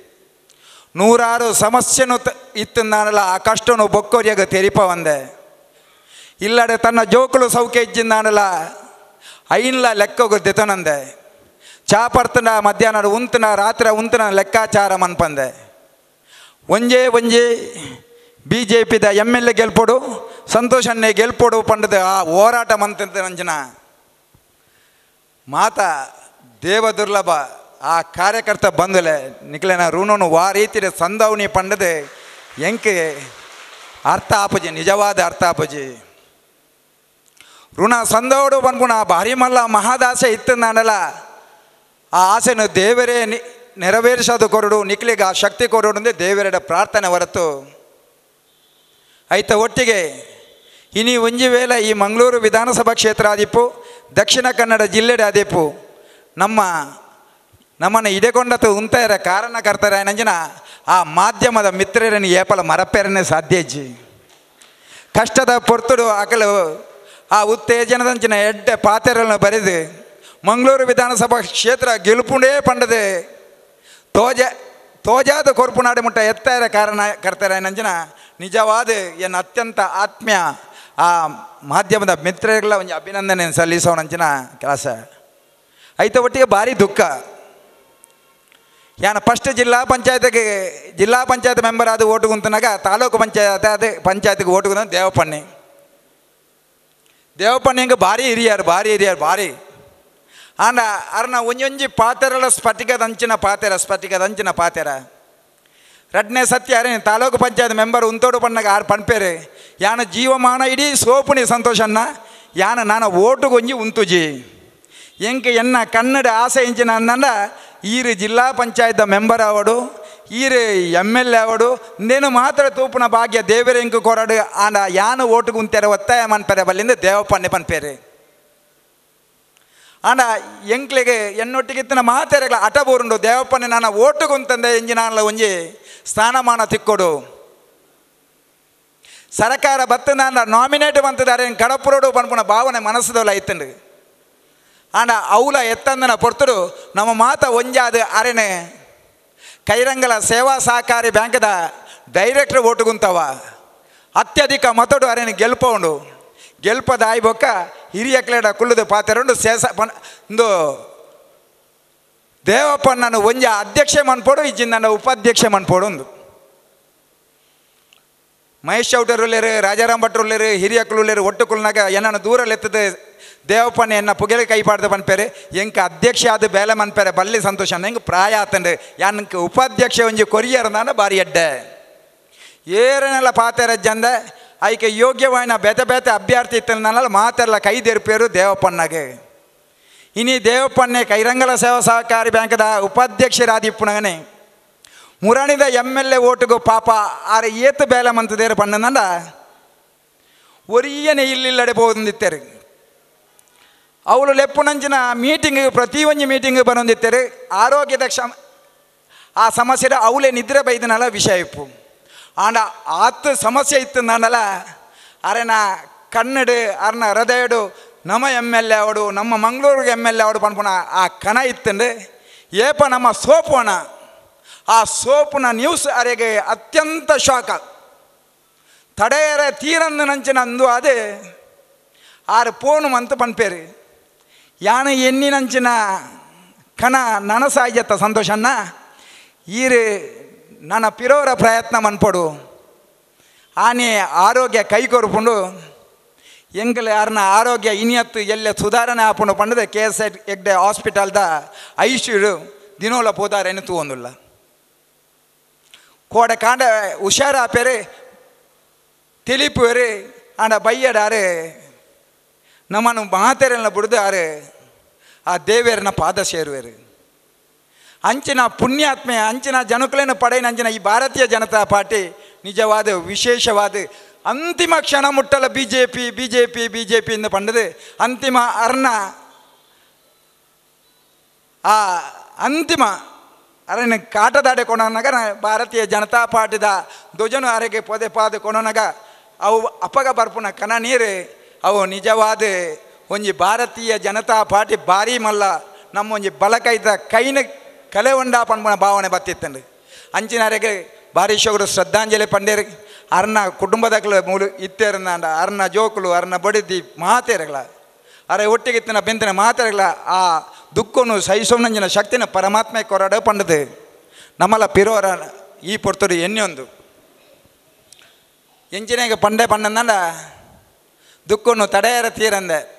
ನೂರಾರು ಸಮಸ್ಯೆನು ಇತ್ತನ್ನಲ್ಲ ಆ ಕಷ್ಟನು ಬೊಕ್ಕೋರಿಯಾಗ ತೆರಿಪವಂದೆ ಇಲ್ಲಡೆ ತನ್ನ ಜೋಕುಲು ಸೌಖ್ಯ ಇಜ್ಜಿಂದಾನಲ್ಲ ಐನ್ಲ ಲೆಕ್ಕ ದೆತನಂದೆ ಚಾಪರ್ತನ ಮಧ್ಯಾಹ್ನ ಉಂತನ ರಾತ್ರಿ ಉಂತನ ಲೆಕ್ಕಾಚಾರ ಮನ್ಪಂದೆ ಒಂಜೇ BJPದ MLA ಗೆಲ್ಪೋಡು ಸಂತೋಷನ್ನೇ ಗೆಲ್ಪೋಡು ಪಂಡದ ಆ ಹೋರಾಟ ಮಂತ ನಂಜನ ಮಾತ ದೇವ ದುರ್ಲಭ ಆ ಕಾರ್ಯಕರ್ತ ಬಂದಲೆ ನಿಕ್ಲೆನ ಋಣನು ವಾ ರೀತಿ ಸಂದವನಿ ಪಂಡದೆ ಎಂಕೆ ಅರ್ಥ ಆಪಜಿ ನಿಜವಾದ ಅರ್ಥ ಆಪಜಿ ಋಣ ಸಂದವಡು ಬಂದ್ಗುಣ ಭಾರಿ ಮಲ್ಲ ಮಹಾದಾಸೆ ಇತ್ತು ನಾನಲ್ಲ ಆ ಆಸೆನು ದೇವರೇ ನೆರವೇರಿಸೋದು ಕೊರಡು ನಿಕ್ಲಿಗೆ ಆ ಶಕ್ತಿ ಕೊರಡು ಅಂದರೆ ದೇವರೆಡ ಪ್ರಾರ್ಥನೆ ಹೊರತು ಆಯ್ತ ಒಟ್ಟಿಗೆ ಇನಿ ಒಂಜಿ ವೇಳೆ ಈ ಮಂಗಳೂರು ವಿಧಾನಸಭಾ ಕ್ಷೇತ್ರ ಆದಿಪ್ಪು ದಕ್ಷಿಣ ಕನ್ನಡ ಜಿಲ್ಲೆಡೆ ಆದಿಪ್ಪು ನಮ್ಮನ್ನು ಇಡೆಕೊಂಡತು ಉಂತಾಯರ ಕಾರಣಕರ್ತರ ನಂಜಿನ ಆ ಮಾಧ್ಯಮದ ಮಿತ್ರರನ್ನು ಏಪಲ ಮರಪೇರನೆ ಸಾಧ್ಯ ಇಜ್ಜಿ ಕಷ್ಟದ ಪೊರ್ತುಡು ಅಕಲು ಆ ಉತ್ತೇಜನದಂಚಿನ ಎಡ್ಡೆ ಪಾತೆರನ್ನು ಬರೆದು ಮಂಗಳೂರು ವಿಧಾನಸಭಾ ಕ್ಷೇತ್ರ ಗೆಲುಪುಂಡೇ ಪಂಡದೆ ತೋಜಾದ ಕೊರ್ಪುನಾಡು ಮುಟ್ಟ ಎತ್ತಾಯರ ಕಾರಣಕರ್ತರ ನಂಜಿನ ನಿಜವಾದ ಏನು ಅತ್ಯಂತ ಆತ್ಮೀಯ ಆ ಮಾಧ್ಯಮದ ಮಿತ್ರಗಳ ಒಂದು ಅಭಿನಂದನೆ ಸಲ್ಲಿಸೋಣಂಚಿನ ಕೆಲಸ ಐತ ಒಟ್ಟಿಗೆ ಭಾರಿ ದುಃಖ ಯಾನ ಫಸ್ಟ್ ಜಿಲ್ಲಾ ಪಂಚಾಯತ್ ಮೆಂಬರ್ ಆದ ಓಟು ಕುಂತನಾಗ ತಾಲೂಕು ಪಂಚಾಯತ್ಗೆ ಓಟು ಕುಂತ ದೇವಪಣ್ಣಿ ಹಿಂಗೆ ಭಾರಿ ಹಿರಿಯರು ಭಾರಿ ಆಂಡ ಅರ್ನ ಒಂಜೊಂಜಿ ಪಾತೆರಳ ಸ್ಫಟಿಕದಂಚಿನ ಪಾತೆರ ರಡ್ನೇ ಸತ್ಯ ಅರೆ ತಾಲೂಕು ಪಂಚಾಯತ್ ಮೆಂಬರ್ ಉಂತೋಡು ಪಣ್ಣಗ ಆರು ಪಣ್ಪೇರು ಯಾನ ಜೀವಮಾನ ಇಡೀ ಸೋಪುನಿ ಸಂತೋಷನ್ನ ಯಾನ ನಾನು ಓಟು ಗೊಂಜಿ ಉಂತುಜಿ ಎಂಕೆ ಎನ್ನ ಕನ್ನಡ ಆಸೆ ಇಂಚಿನ ಅನ್ನಂಡ ಈರು ಜಿಲ್ಲಾ ಪಂಚಾಯತ್ ಮೆಂಬರ್ ಆವಡು ಈರು MLA ಆವಡು ನೇನು ಮಾತ್ರ ತೂಪುನ ಭಾಗ್ಯ ದೇವರ ಎಂಕು ಕೊರಡು ಆಂಡ ಯಾನು ಓಟು ಕುಂತೇರೆ ಒತ್ತಾಯ ಮನ್ಪೇರೆ ಬಲ್ಲಿಂದ ದೇವಪ್ಪಣ್ಣೆ ಪನ್ಪೇರು ಆಂಡ ಎಂಕ್ಲೆಗೆ ಎನ್ನೊಟ್ಟಿಗಿತ್ತಿನ ಮಾತೆರೆಗಳ ಹಠ ಬೋರುಂಡು ದೇವಪ್ಪಣ್ಣೆ ನಾನು ಓಟು ಕುಂತಂದೆ ಎಂಜಿನ ಒಂಜಿ ಸ್ಥಾನಮಾನ ತಿಕ್ಕೊಡು ಸರಕಾರ ಬತ್ತಂದ ನಾಮಿನೇಟ್ ಬಂತದಾರೆ ಕಡಪುರೋಡು ಪನ್ಪುನ ಭಾವನೆ ಮನಸ್ಸದವಲ್ಲ ಇತ್ತಂಡು ಆಂಡ ಅವಲ ಎತ್ತಂದನ ಪೊರ್ತುಡು ನಮ್ಮ ಮಾತ ಒಂಜಾದ ಅರೆನೆ ಕೈರಂಗಲ ಸೇವಾ ಸಹಕಾರಿ ಬ್ಯಾಂಕದ ಡೈರೆಕ್ಟರ್ ಓಟು ಕುಂತವ ಅತ್ಯಧಿಕ ಮತಡು ಅರೆನೆ ಗೆಲ್ಪುಂಡು ಗೆಲ್ಪದ ಆಯ್ಬೊಕ್ಕ ಹಿರಿಯ ಕ್ಲೇಡ ಕುಲ್ಲುದು ಪಾತೆರೊಂಡು ಒಂದು ದೇವಪ್ಪಣ್ಣನು ಒಂಜ ಅಧ್ಯಕ್ಷೆ ಮನ್ಪೋಡು ಇಜ್ಜಿಂದ ಉಪಾಧ್ಯಕ್ಷೆ ಮನ್ಪೋಡು ಒಂದು ಮಹೇಶ್ ಚೌಟರುಲ್ಲೇರು ರಾಜಾರಾಮ್ ಭಟ್ರುಲ್ಲೇರು ಹಿರಿಯ ಕುಲ್ಲೇರು ಒಟ್ಟು ಕುಲ್ನಾಗ ಏನನ್ನು ದೂರಲೆತ್ತದ ದೇವಪ್ಪಣ್ಣ ಎನ್ನ ಪುಗೆಲೆ ಕೈ ಪಾಡ್ದು ಪನ್ಪೇರೆ ಎಂಕ ಅಧ್ಯಕ್ಷ ಆದ ಬೇಲೆ ಮನ್ಪೇರೆ ಬಲ್ಲಿ ಸಂತೋಷ ಹೆಂಗೆ ಪ್ರಾಯ ಆತಂಡು ಯಾನಕ್ಕೆ ಉಪಾಧ್ಯಕ್ಷ ಒಂಜಿ ಕೊರಿಯರ್ದಾಂಡ ಬಾರಿ ಎಡ್ಡೆ ಏರನೆಲ್ಲ ಪಾತೆರ ಜಂದ ಐಕೆ ಯೋಗ್ಯವಾಯಿನ ಬೇತೆ ಅಭ್ಯರ್ಥಿ ಇತ್ತಲ್ಲ ಮಾತೆಲ್ಲ ಕೈ ತೆರ್ಪೇರು ದೇವಪ್ಪಣ್ಣಗೆ ಇನಿ ದೇವಪ್ಪಣ್ಣೆ ಕೈರಂಗಲ ಸೇವಾ ಸಹಕಾರಿ ಬ್ಯಾಂಕದ ಉಪಾಧ್ಯಕ್ಷರಾದಿಪ್ಪುನಗನೆ ಮುರಣಿದ MLA ಓಟುಗು ಪಾಪ ಆರ ಏತು ಬೇಲೆ ಮಂತದೇರು ಪಣ್ಣನಂಡ ಒರಿಯನೆ ಇಲ್ಲಿಲ್ಲಡೆ ಬೋದಿತ್ತೇರು ಅವಳು ಲೆಪ್ಪುನಂಚಿನ ಮೀಟಿಂಗ್ ಪ್ರತಿ ಒಂಜಿ ಮೀಟಿಂಗ್ ಬರೋದಿತ್ತೇರು ಆರೋಗ್ಯದ ಆ ಸಮಸ್ಯೆ ಅವಳೇ ನಿದ್ರೆ ಬೈದನಲ್ಲ ವಿಷಯ ಇಪ್ಪು ಆಂಡ ಆತು ಸಮಸ್ಯೆ ಇತ್ತು ನಾನಲ್ಲ ಅರೆನ ಕನ್ನಡ ಅರ್ನ ಹೃದಯಡು ನಮ್ಮ MLA ಅವಡು ನಮ್ಮ ಮಂಗಳೂರಿಗೆ MLA ಅವಡು ಪನ್ಪುನ ಆ ಕಣ ಇತ್ತಂಡು ಏಪ ನಮ್ಮ ಸೋಪುಣ ಆ ಸೋಪುನ ನ್ಯೂಸ್ ಅರೆಗೆ ಅತ್ಯಂತ ಶಾಕ ತಡೆಯರ ತೀರಂದು ನಂಚಿನ ಅಂದು ಅದೇ ಆರು ಪೋನು ಮಂತು ಪನ್ಪೇರು ಯಾನು ಎನ್ನಿನಂಚಿನ ಕಣ ನನಸಾಯ್ಯತ್ತ ಸಂತೋಷನ್ನ ಈರು ನನ್ನ ಪಿರೋರ ಪ್ರಯತ್ನ ಮನ್ಪಡು ಆನೆ ಆರೋಗ್ಯ ಕೈಕೊರ್ಪುಂಡು ಎಂಕಲೆ ಯಾರನ್ನ ಆರೋಗ್ಯ ಇನಿಯತ್ತು ಎಲ್ಲೆ ಸುಧಾರಣೆ ಆಪುಂಡು ಪಂಡದೆ KS ಹೆಗ್ಡೆ ಹಾಸ್ಪಿಟಲ್ದ ICU ದಿನೋಲ ಪೋದಾರೇನು ತೂವೊಂದುಲ್ಲ ಕೋಡೆ ಕಾಂಡ ಹುಷಾರಾಪೇರು ತಿಳಿಪುವೇರು ಆಂಡ ಬೈಯಡಾರೆ ನಮ್ಮನ್ನು ಮಾತೆರೆಲ್ಲ ಬಿಡ್ದು ಆರೆ ಆ ದೇವೇರನ ಪಾದ ಸೇರುವೇರು ಅಂಚಿನ ಪುಣ್ಯಾತ್ಮೆ ಅಂಚಿನ ಜನಕಲೇನು ಪಡೆಯಿನ ಅಂಚಿನ ಈ ಭಾರತೀಯ ಜನತಾ ಪಾರ್ಟಿ ನಿಜವಾದ ವಿಶೇಷವಾದ ಅಂತಿಮ ಕ್ಷಣ ಮುಟ್ಟಲ BJP ಎಂದು ಪಂಡದು ಅಂತಿಮ ಅರ್ನ ಆ ಅಂತಿಮ ಅರಣ್ಯ ಕಾಟದಾಡೆ ಕೊನಗ ಭಾರತೀಯ ಜನತಾ ಪಾರ್ಟಿದ ಧ್ವಜನು ಅರೆಗೆ ಪೊದೆ ಪಾದ ಕೊನಗ ಅವು ಅಪಗ ಬರ್ಪುನ ಕನ ನೀರು ಅವು ನಿಜವಾದ ಒಂಜಿ ಭಾರತೀಯ ಜನತಾ ಪಾರ್ಟಿ ಭಾರಿ ಮಲ್ಲ ನಮ್ಮ ಒಂಜಿ ಬಲಕೈದ ಕೈನ ಕಲೆ ಉಂಡ ಪನ್ಪುನ ಭಾವನೆ ಬತ್ತಿತ್ತಂಡು ಅಂಚಿನರೆಗೆ ಭಾರಿ ಶೋಗರು ಶ್ರದ್ಧಾಂಜಲಿ ಪಂಡೇರು ಅರ್ನ ಕುಟುಂಬದಗಳು ಮೂಲು ಇತ್ತೇರಂದ ಅರ್ನ ಜೋಕುಲು ಅರ್ನ ಬಡಿದಿ ಮಾತೇರಗಳ ಅರೆ ಒಟ್ಟಿಗಿತ್ತಿನ ಬೆಂತಿನ ಮಾತೇರಗಳ ಆ ದುಃಖನು ಸಹಿಸೋನಂಜಿನ ಶಕ್ತಿನ ಪರಮಾತ್ಮ ಕೊರಡ ಪಂಡದು ನಮ್ಮಲ್ಲ ಪಿರೋರ ಈ ಪೊರ್ತುಡು ಎನ್ನೊಂದು ಎಂಚಿನಾಗ ಪಂಡೆ ಪಂಡಂದ ದುಃಖನು ತಡೆಯರ ತೀರಂದೆ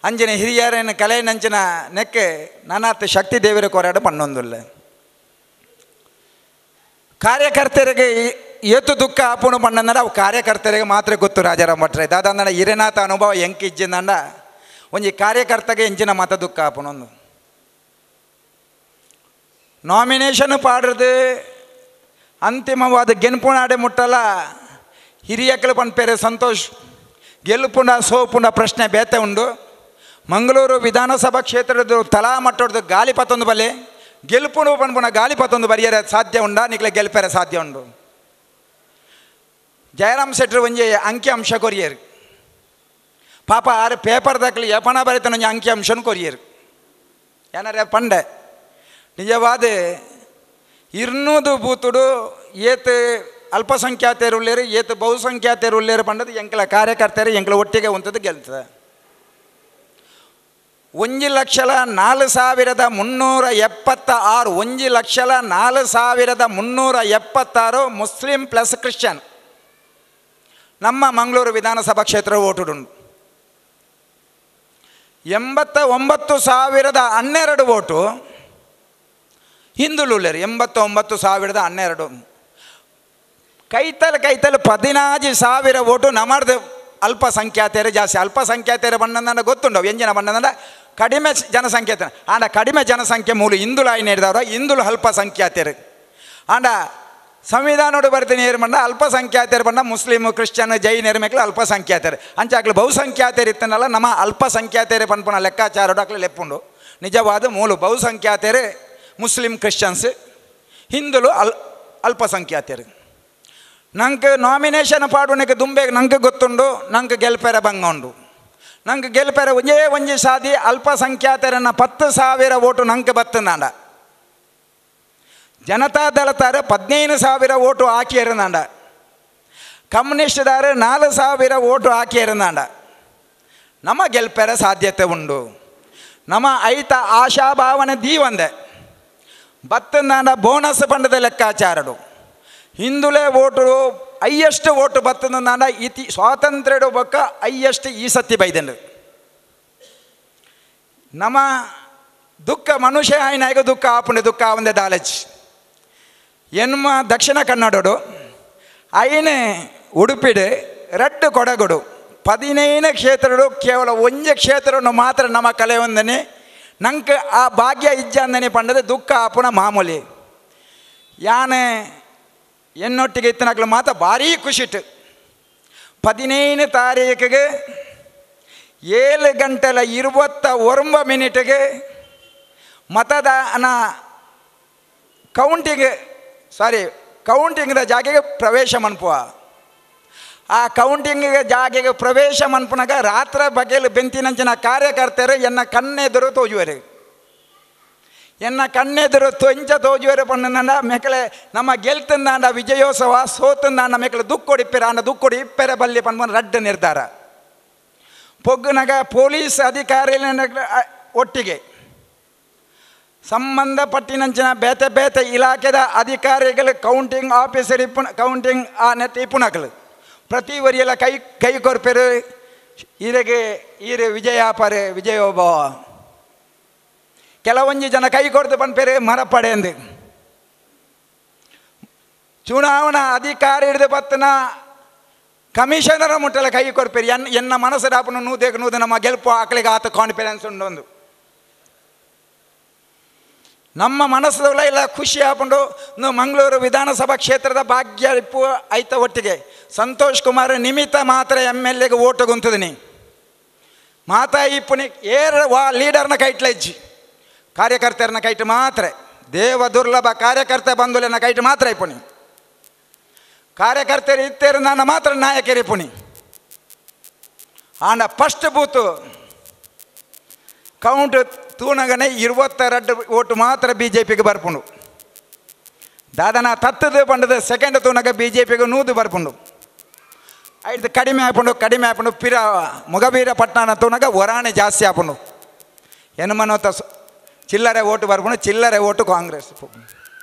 ಅಂಜನ ಹಿರಿಯರನ್ನು ಕಲೆ ನಂಚಿನ ನೆಕ್ಕೆ ನನ್ನತ್ತ ಶಕ್ತಿ ದೇವರ ಕೊರಾಡು ಪಣ್ಣೊಂದುಲ್ಲ ಕಾರ್ಯಕರ್ತರಿಗೆ ಏತು ದುಃಖ ಆಪುಣು ಪಣ್ಣಂದ್ರೆ ಅವು ಕಾರ್ಯಕರ್ತರಿಗೆ ಮಾತ್ರ ಗೊತ್ತು ರಾಜಾರಾಮ್ ಭಟ್ರೆ ದಾದಂಡ ಹಿರೇನಾಥ ಅನುಭವ ಎಂಕಿ ಇಜ್ಜಿಂದಂಡ ಒಂಜಿ ಕಾರ್ಯಕರ್ತಗೆ ಎಂಚಿನ ಮತ ದುಃಖ ಆಪುಣೊಂದು ನಾಮಿನೇಷನ್ ಪಾಡ್ರದು ಅಂತಿಮವಾದ ಗೆನ್ಪುಣಾಡೆ ಮುಟ್ಟಲ್ಲ ಹಿರಿಯಕ್ಕಲು ಪನ್ಪೇರೆ ಸಂತೋಷ್ ಗೆಲ್ಲುಪುಂಡ ಸೋಪುಂಡ ಪ್ರಶ್ನೆ ಬೇತೆ ಉಂಡು ಮಂಗಳೂರು ವಿಧಾನಸಭಾ ಕ್ಷೇತ್ರದ ತಲಾ ಮಟ್ಟದ ಗಾಲಿಪತ್ತೊಂದು ಬಲ್ಲೆ ಗೆಲ್ಪುಂಡು ಪನ್ಪುಣ ಗಾಲಿಪತ್ತೊಂದು ಬರೆಯರೆ ಸಾಧ್ಯ ಉಂಡ ನಿಕ್ಲೆ ಗೆಲ್ಪೇರೆ ಸಾಧ್ಯ ಉಂಡು ಜಯರಾಮ್ ಶೆಟ್ರು ಒಂಜಿ ಅಂಕಿ ಅಂಶ ಕೊರಿಯರು ಪಾಪ ಆರು ಪೇಪರ್ ದಾಖಲೆ ಯಪಣ ಬರೀತಾನೆ ಒಂಜಿ ಅಂಕಿ ಅಂಶನ ಕೊರಿಯರು ಏನಾರ ಪಂಡೆ ನಿಜವಾದ 200 ಬೂತುಡು ಏತ್ ಅಲ್ಪಸಂಖ್ಯಾತರು ಉಳ್ಳೇರು ಏತ್ ಬಹುಸಂಖ್ಯಾತರು ಉಳ್ಳೇರು ಪಂಡದು ಎಂಕಲ ಕಾರ್ಯಕರ್ತರು ಎಂಕಲ ಒಟ್ಟಿಗೆ ಒಂಥದ್ದು ಗೆಲ್ತದೆ 1,04,376 1,04,376 ಮುಸ್ಲಿಂ ಪ್ಲಸ್ ಕ್ರಿಶ್ಚಿಯನ್ ನಮ್ಮ ಮಂಗಳೂರು ವಿಧಾನಸಭಾ ಕ್ಷೇತ್ರ ಓಟುಡುಂಡು 89,012 ಓಟು ಹಿಂದುಳು ಉಳ್ಳೇರು 89,012 ಕೈತಲು 14,000 ಓಟು ನಮ್ಮದು ಅಲ್ಪಸಂಖ್ಯಾತರು ಜಾಸ್ತಿ ಅಲ್ಪಸಂಖ್ಯಾತರು ಬಣ್ಣದ ಗೊತ್ತುಂಡವು ಎಂಜಿನ ಬಣ್ಣದ ಕಡಿಮೆ ಜನಸಂಖ್ಯೆ ಆಂಡ ಕಡಿಮೆ ಜನಸಂಖ್ಯೆ ಮೂಲ ಹಿಂದುಳು ಆಯ್ನ ಹಿಡಿದವ್ರ ಹಿಂದುಳು ಅಲ್ಪಸಂಖ್ಯಾತರು ಆಂಡ ಸಂವಿಧಾನೋಡು ಬರ್ತೀನಿ ಏರು ಬಂಡ ಅಲ್ಪಸಂಖ್ಯಾತರು ಬಂಡ ಮುಸ್ಲಿಮ್ ಕ್ರಿಶ್ಚಿಯನ್ ಜೈನರು ಮೇಕ್ಲು ಅಲ್ಪಸಂಖ್ಯಾತರು ಅಂಚಾಕ್ಲು ಬಹುಸಂಖ್ಯಾತರು ಇತ್ತನಲ್ಲ ನಮ್ಮ ಅಲ್ಪಸಂಖ್ಯಾತರು ಪನ್ಪುಣ ಲೆಕ್ಕಾಚಾರೋಡು ಅಕ್ಲು ಲೆಪ್ಪುಂಡು ನಿಜವಾದ ಮೂಲ ಬಹುಸಂಖ್ಯಾತರು ಮುಸ್ಲಿಂ ಕ್ರಿಶ್ಚಿಯನ್ಸ್ ಹಿಂದುಳು ಅಲ್ಪಸಂಖ್ಯಾತರು ನಂಗೆ ನಾಮಿನೇಷನ್ ಪಾಡುನಕ್ಕೆ ದುಂಬೆ ನಂಗೆ ಗೊತ್ತುಂಡು ನಂಗೆ ಗೆಲ್ಪೆರ ಬಂಗ ಉಂಡು ನಂಗೆ ಗೆಲ್ಪೆರ ಒಂಜೇ ಸಾದಿ ಅಲ್ಪಸಂಖ್ಯಾತರನ್ನ 10,000 ಓಟು ನಂಗೆ ಬತ್ತಂದಾಂಡ ಜನತಾದಳತಾರ 15,000 ಓಟು ಹಾಕಿಯರಂದಾಂಡ ಕಮ್ಯುನಿಸ್ಟ್ದಾರ 4,000 ಓಟು ಹಾಕಿಯರಂದಾಂಡ ನಮ್ಮ ಗೆಲ್ಪೆರ ಸಾಧ್ಯತೆ ಉಂಡು ನಮ್ಮ ಐತ ಆಶಾಭಾವನೆ ದೀವಂದೆ ಬತ್ತಂದಾಂಡ ಬೋನಸ್ ಪಂಡದ ಲೆಕ್ಕಾಚಾರಡು ಹಿಂದುಳೆ ಓಟು ಹೈಯೆಸ್ಟ್ ಓಟು ಬತ್ತಂದಾಂಡ ಸ್ವಾತಂತ್ರ್ಯಡು ಬೊಕ್ಕ ಹೈಯೆಸ್ಟ್ ಈ ಸತಿ ಬೈದಂಡು ನಮ್ಮ ದುಃಖ ಮನುಷ್ಯ ಆಯ್ನಾಗ ದುಃಖ ಆಪುಂಡೆ ದುಃಖ ಒಂದೇ ದಾಲಜ್ ಎನ್ಮ ದಕ್ಷಿಣ ಕನ್ನಡಡು ಐನೆ ಉಡುಪಿಡು 2 ಕೊಡಗುಡು 15 ಕ್ಷೇತ್ರಡು ಕೇವಲ ಒಂಜೆ ಕ್ಷೇತ್ರವನ್ನು ಮಾತ್ರ ನಮ್ಮ ಕಲೆ ಒಂದನೆ ನಂಗೆ ಆ ಭಾಗ್ಯ ಇಜ್ಜಂದನೆ ಪಂಡದ ದುಃಖ ಆಪುಣ ಮಾಮೂಲಿ ಯಾನೆ ಎನ್ನೊಟ್ಟಿಗೆ ಇತ್ತನಾಗ್ಲು ಮಾತ್ರ ಭಾರೀ ಖುಷಿಟ್ಟು 15 ತಾರೀಕಿಗೆ 7:29 ಮತದಾನ ಕೌಂಟಿಂಗ್ದ ಜಾಗೆಗೆ ಪ್ರವೇಶ ಮನ್ಪುವ ಆ ಕೌಂಟಿಂಗ್ ಜಾಗೆಗೆ ಪ್ರವೇಶ ಮನ್ಪುನಾಗ ರಾತ್ರಿ ಬಗೆಲು ಬೆಂತಿನಂಚಿನ ಕಾರ್ಯಕರ್ತರು ಎನ್ನ ಕಣ್ಣೆದುರು ತೋಜುವರು ಎನ್ನ ಕಣ್ಣೆದುರು ತೋಜುವರು ಪಣ್ಣನ ಮೆಕ್ಕಲೆ ನಮ್ಮ ಗೆಲ್ತಂದಾಂಡ ವಿಜಯೋತ್ಸವ ಸೋತಂದಾಂಡ ಮೆಕ್ಕಲೆ ದುಕ್ಕೊಡಿಪ್ಪೆರ ಅಂಡ ದುಕ್ಕೊಡಿಪ್ಪೆರ ಬಲ್ಲಿ ಪನ್ಪನ ರಡ್ಡ ನಿರ್ಧಾರ ಪೊಗ್ಗನಾಗ ಪೊಲೀಸ್ ಅಧಿಕಾರಿ ಒಟ್ಟಿಗೆ ಸಂಬಂಧಪಟ್ಟಿನಂಚಿನ ಬೇತೆ ಬೇತೆ ಇಲಾಖೆದ ಅಧಿಕಾರಿಗಳು ಕೌಂಟಿಂಗ್ ಆಫೀಸರ್ ಕೌಂಟಿಂಗ್ ಆ ನೆಟ್ ಇಪ್ಪುನಕಲು ಪ್ರತಿ ವರಿಯೆಲ್ಲ ಕೈ ಕೊರ್ಪೆರು ಈರೆ ವಿಜಯಾಪರೆ ವಿಜಯೋಭವ ಕೆಲವೊಂದು ಜನ ಕೈ ಕೊಡ್ದು ಪನ್ಪೇರು ಮರಪಡೆ ಅಂದು ಚುನಾವಣಾ ಅಧಿಕಾರಿ ಹಿಡಿದು ಬತ್ತನ ಕಮಿಷನರ ಮುಟ್ಟಲ ಕೈ ಕೊರ್ಪೇರು ಎನ್ನ ಮನಸ್ಸು ಡಾಪನು ನೂದು ನಮ್ಮ ಗೆಲ್ಪು ಆಕಳಿಗೆ ಆತ ಕಾನ್ಫಿಡೆನ್ಸ್ ಉಂಡು ನಮ್ಮ ಮನಸ್ಸಲ್ಲ ಇಲ್ಲ ಖುಷಿ ಹಾಕೊಂಡು ಮಂಗಳೂರು ವಿಧಾನಸಭಾ ಕ್ಷೇತ್ರದ ಭಾಗ್ಯ ಇಪ್ಪು ಐತ ಒಟ್ಟಿಗೆ ಸಂತೋಷ್ ಕುಮಾರ್ ನಿಮಿತ್ತ ಮಾತ್ರ MLAಗೆ ಓಟು ಗುಂತದಿನಿ ಮಾತಾ ಇಪ್ಪುನಿ ಲೀಡರ್ನ ಕೈಟ್ಲ ಇಜ್ಜಿ ಕಾರ್ಯಕರ್ತರನ್ನ ಕೈಟ್ ಮಾತ್ರ ದೇವ ದುರ್ಲಭ ಕಾರ್ಯಕರ್ತ ಬಂಧುಲನ್ನ ಕೈಟ್ ಮಾತ್ರ ಇಪ್ಪುನಿ ಕಾರ್ಯಕರ್ತರು ಇತ್ತೇರು ನನ್ನ ಮಾತ್ರ ನಾಯಕರು ಇಪ್ಪುನಿ ಆಂಡ ಫಸ್ಟ್ ಬೂತು ಕೌಂಟ್ ತೂನಗನೆ 22 ಓಟು ಮಾತ್ರ BJPಗೆ ಬರ್ಪುಂಡು ದಾದನ ತತ್ತದು ಪಂಡದ ಸೆಕೆಂಡ್ ತೂನಗ BJPಗೆ 100 ಬರ್ಪುಂಡು ಐದು ಕಡಿಮೆ ಆಪುಂಡು ಪಿರ ಮುಗಬೀರ ಪಟ್ಟಣ ತೂನಗ ಒರಾಣೆ ಜಾಸ್ತಿ ಆಪುಂಡು ಎನ್ಮನೋತ ಚಿಲ್ಲರೆ ಓಟು ಬರ್ಪುಂಡು ಚಿಲ್ಲರೆ ಓಟು ಕಾಂಗ್ರೆಸ್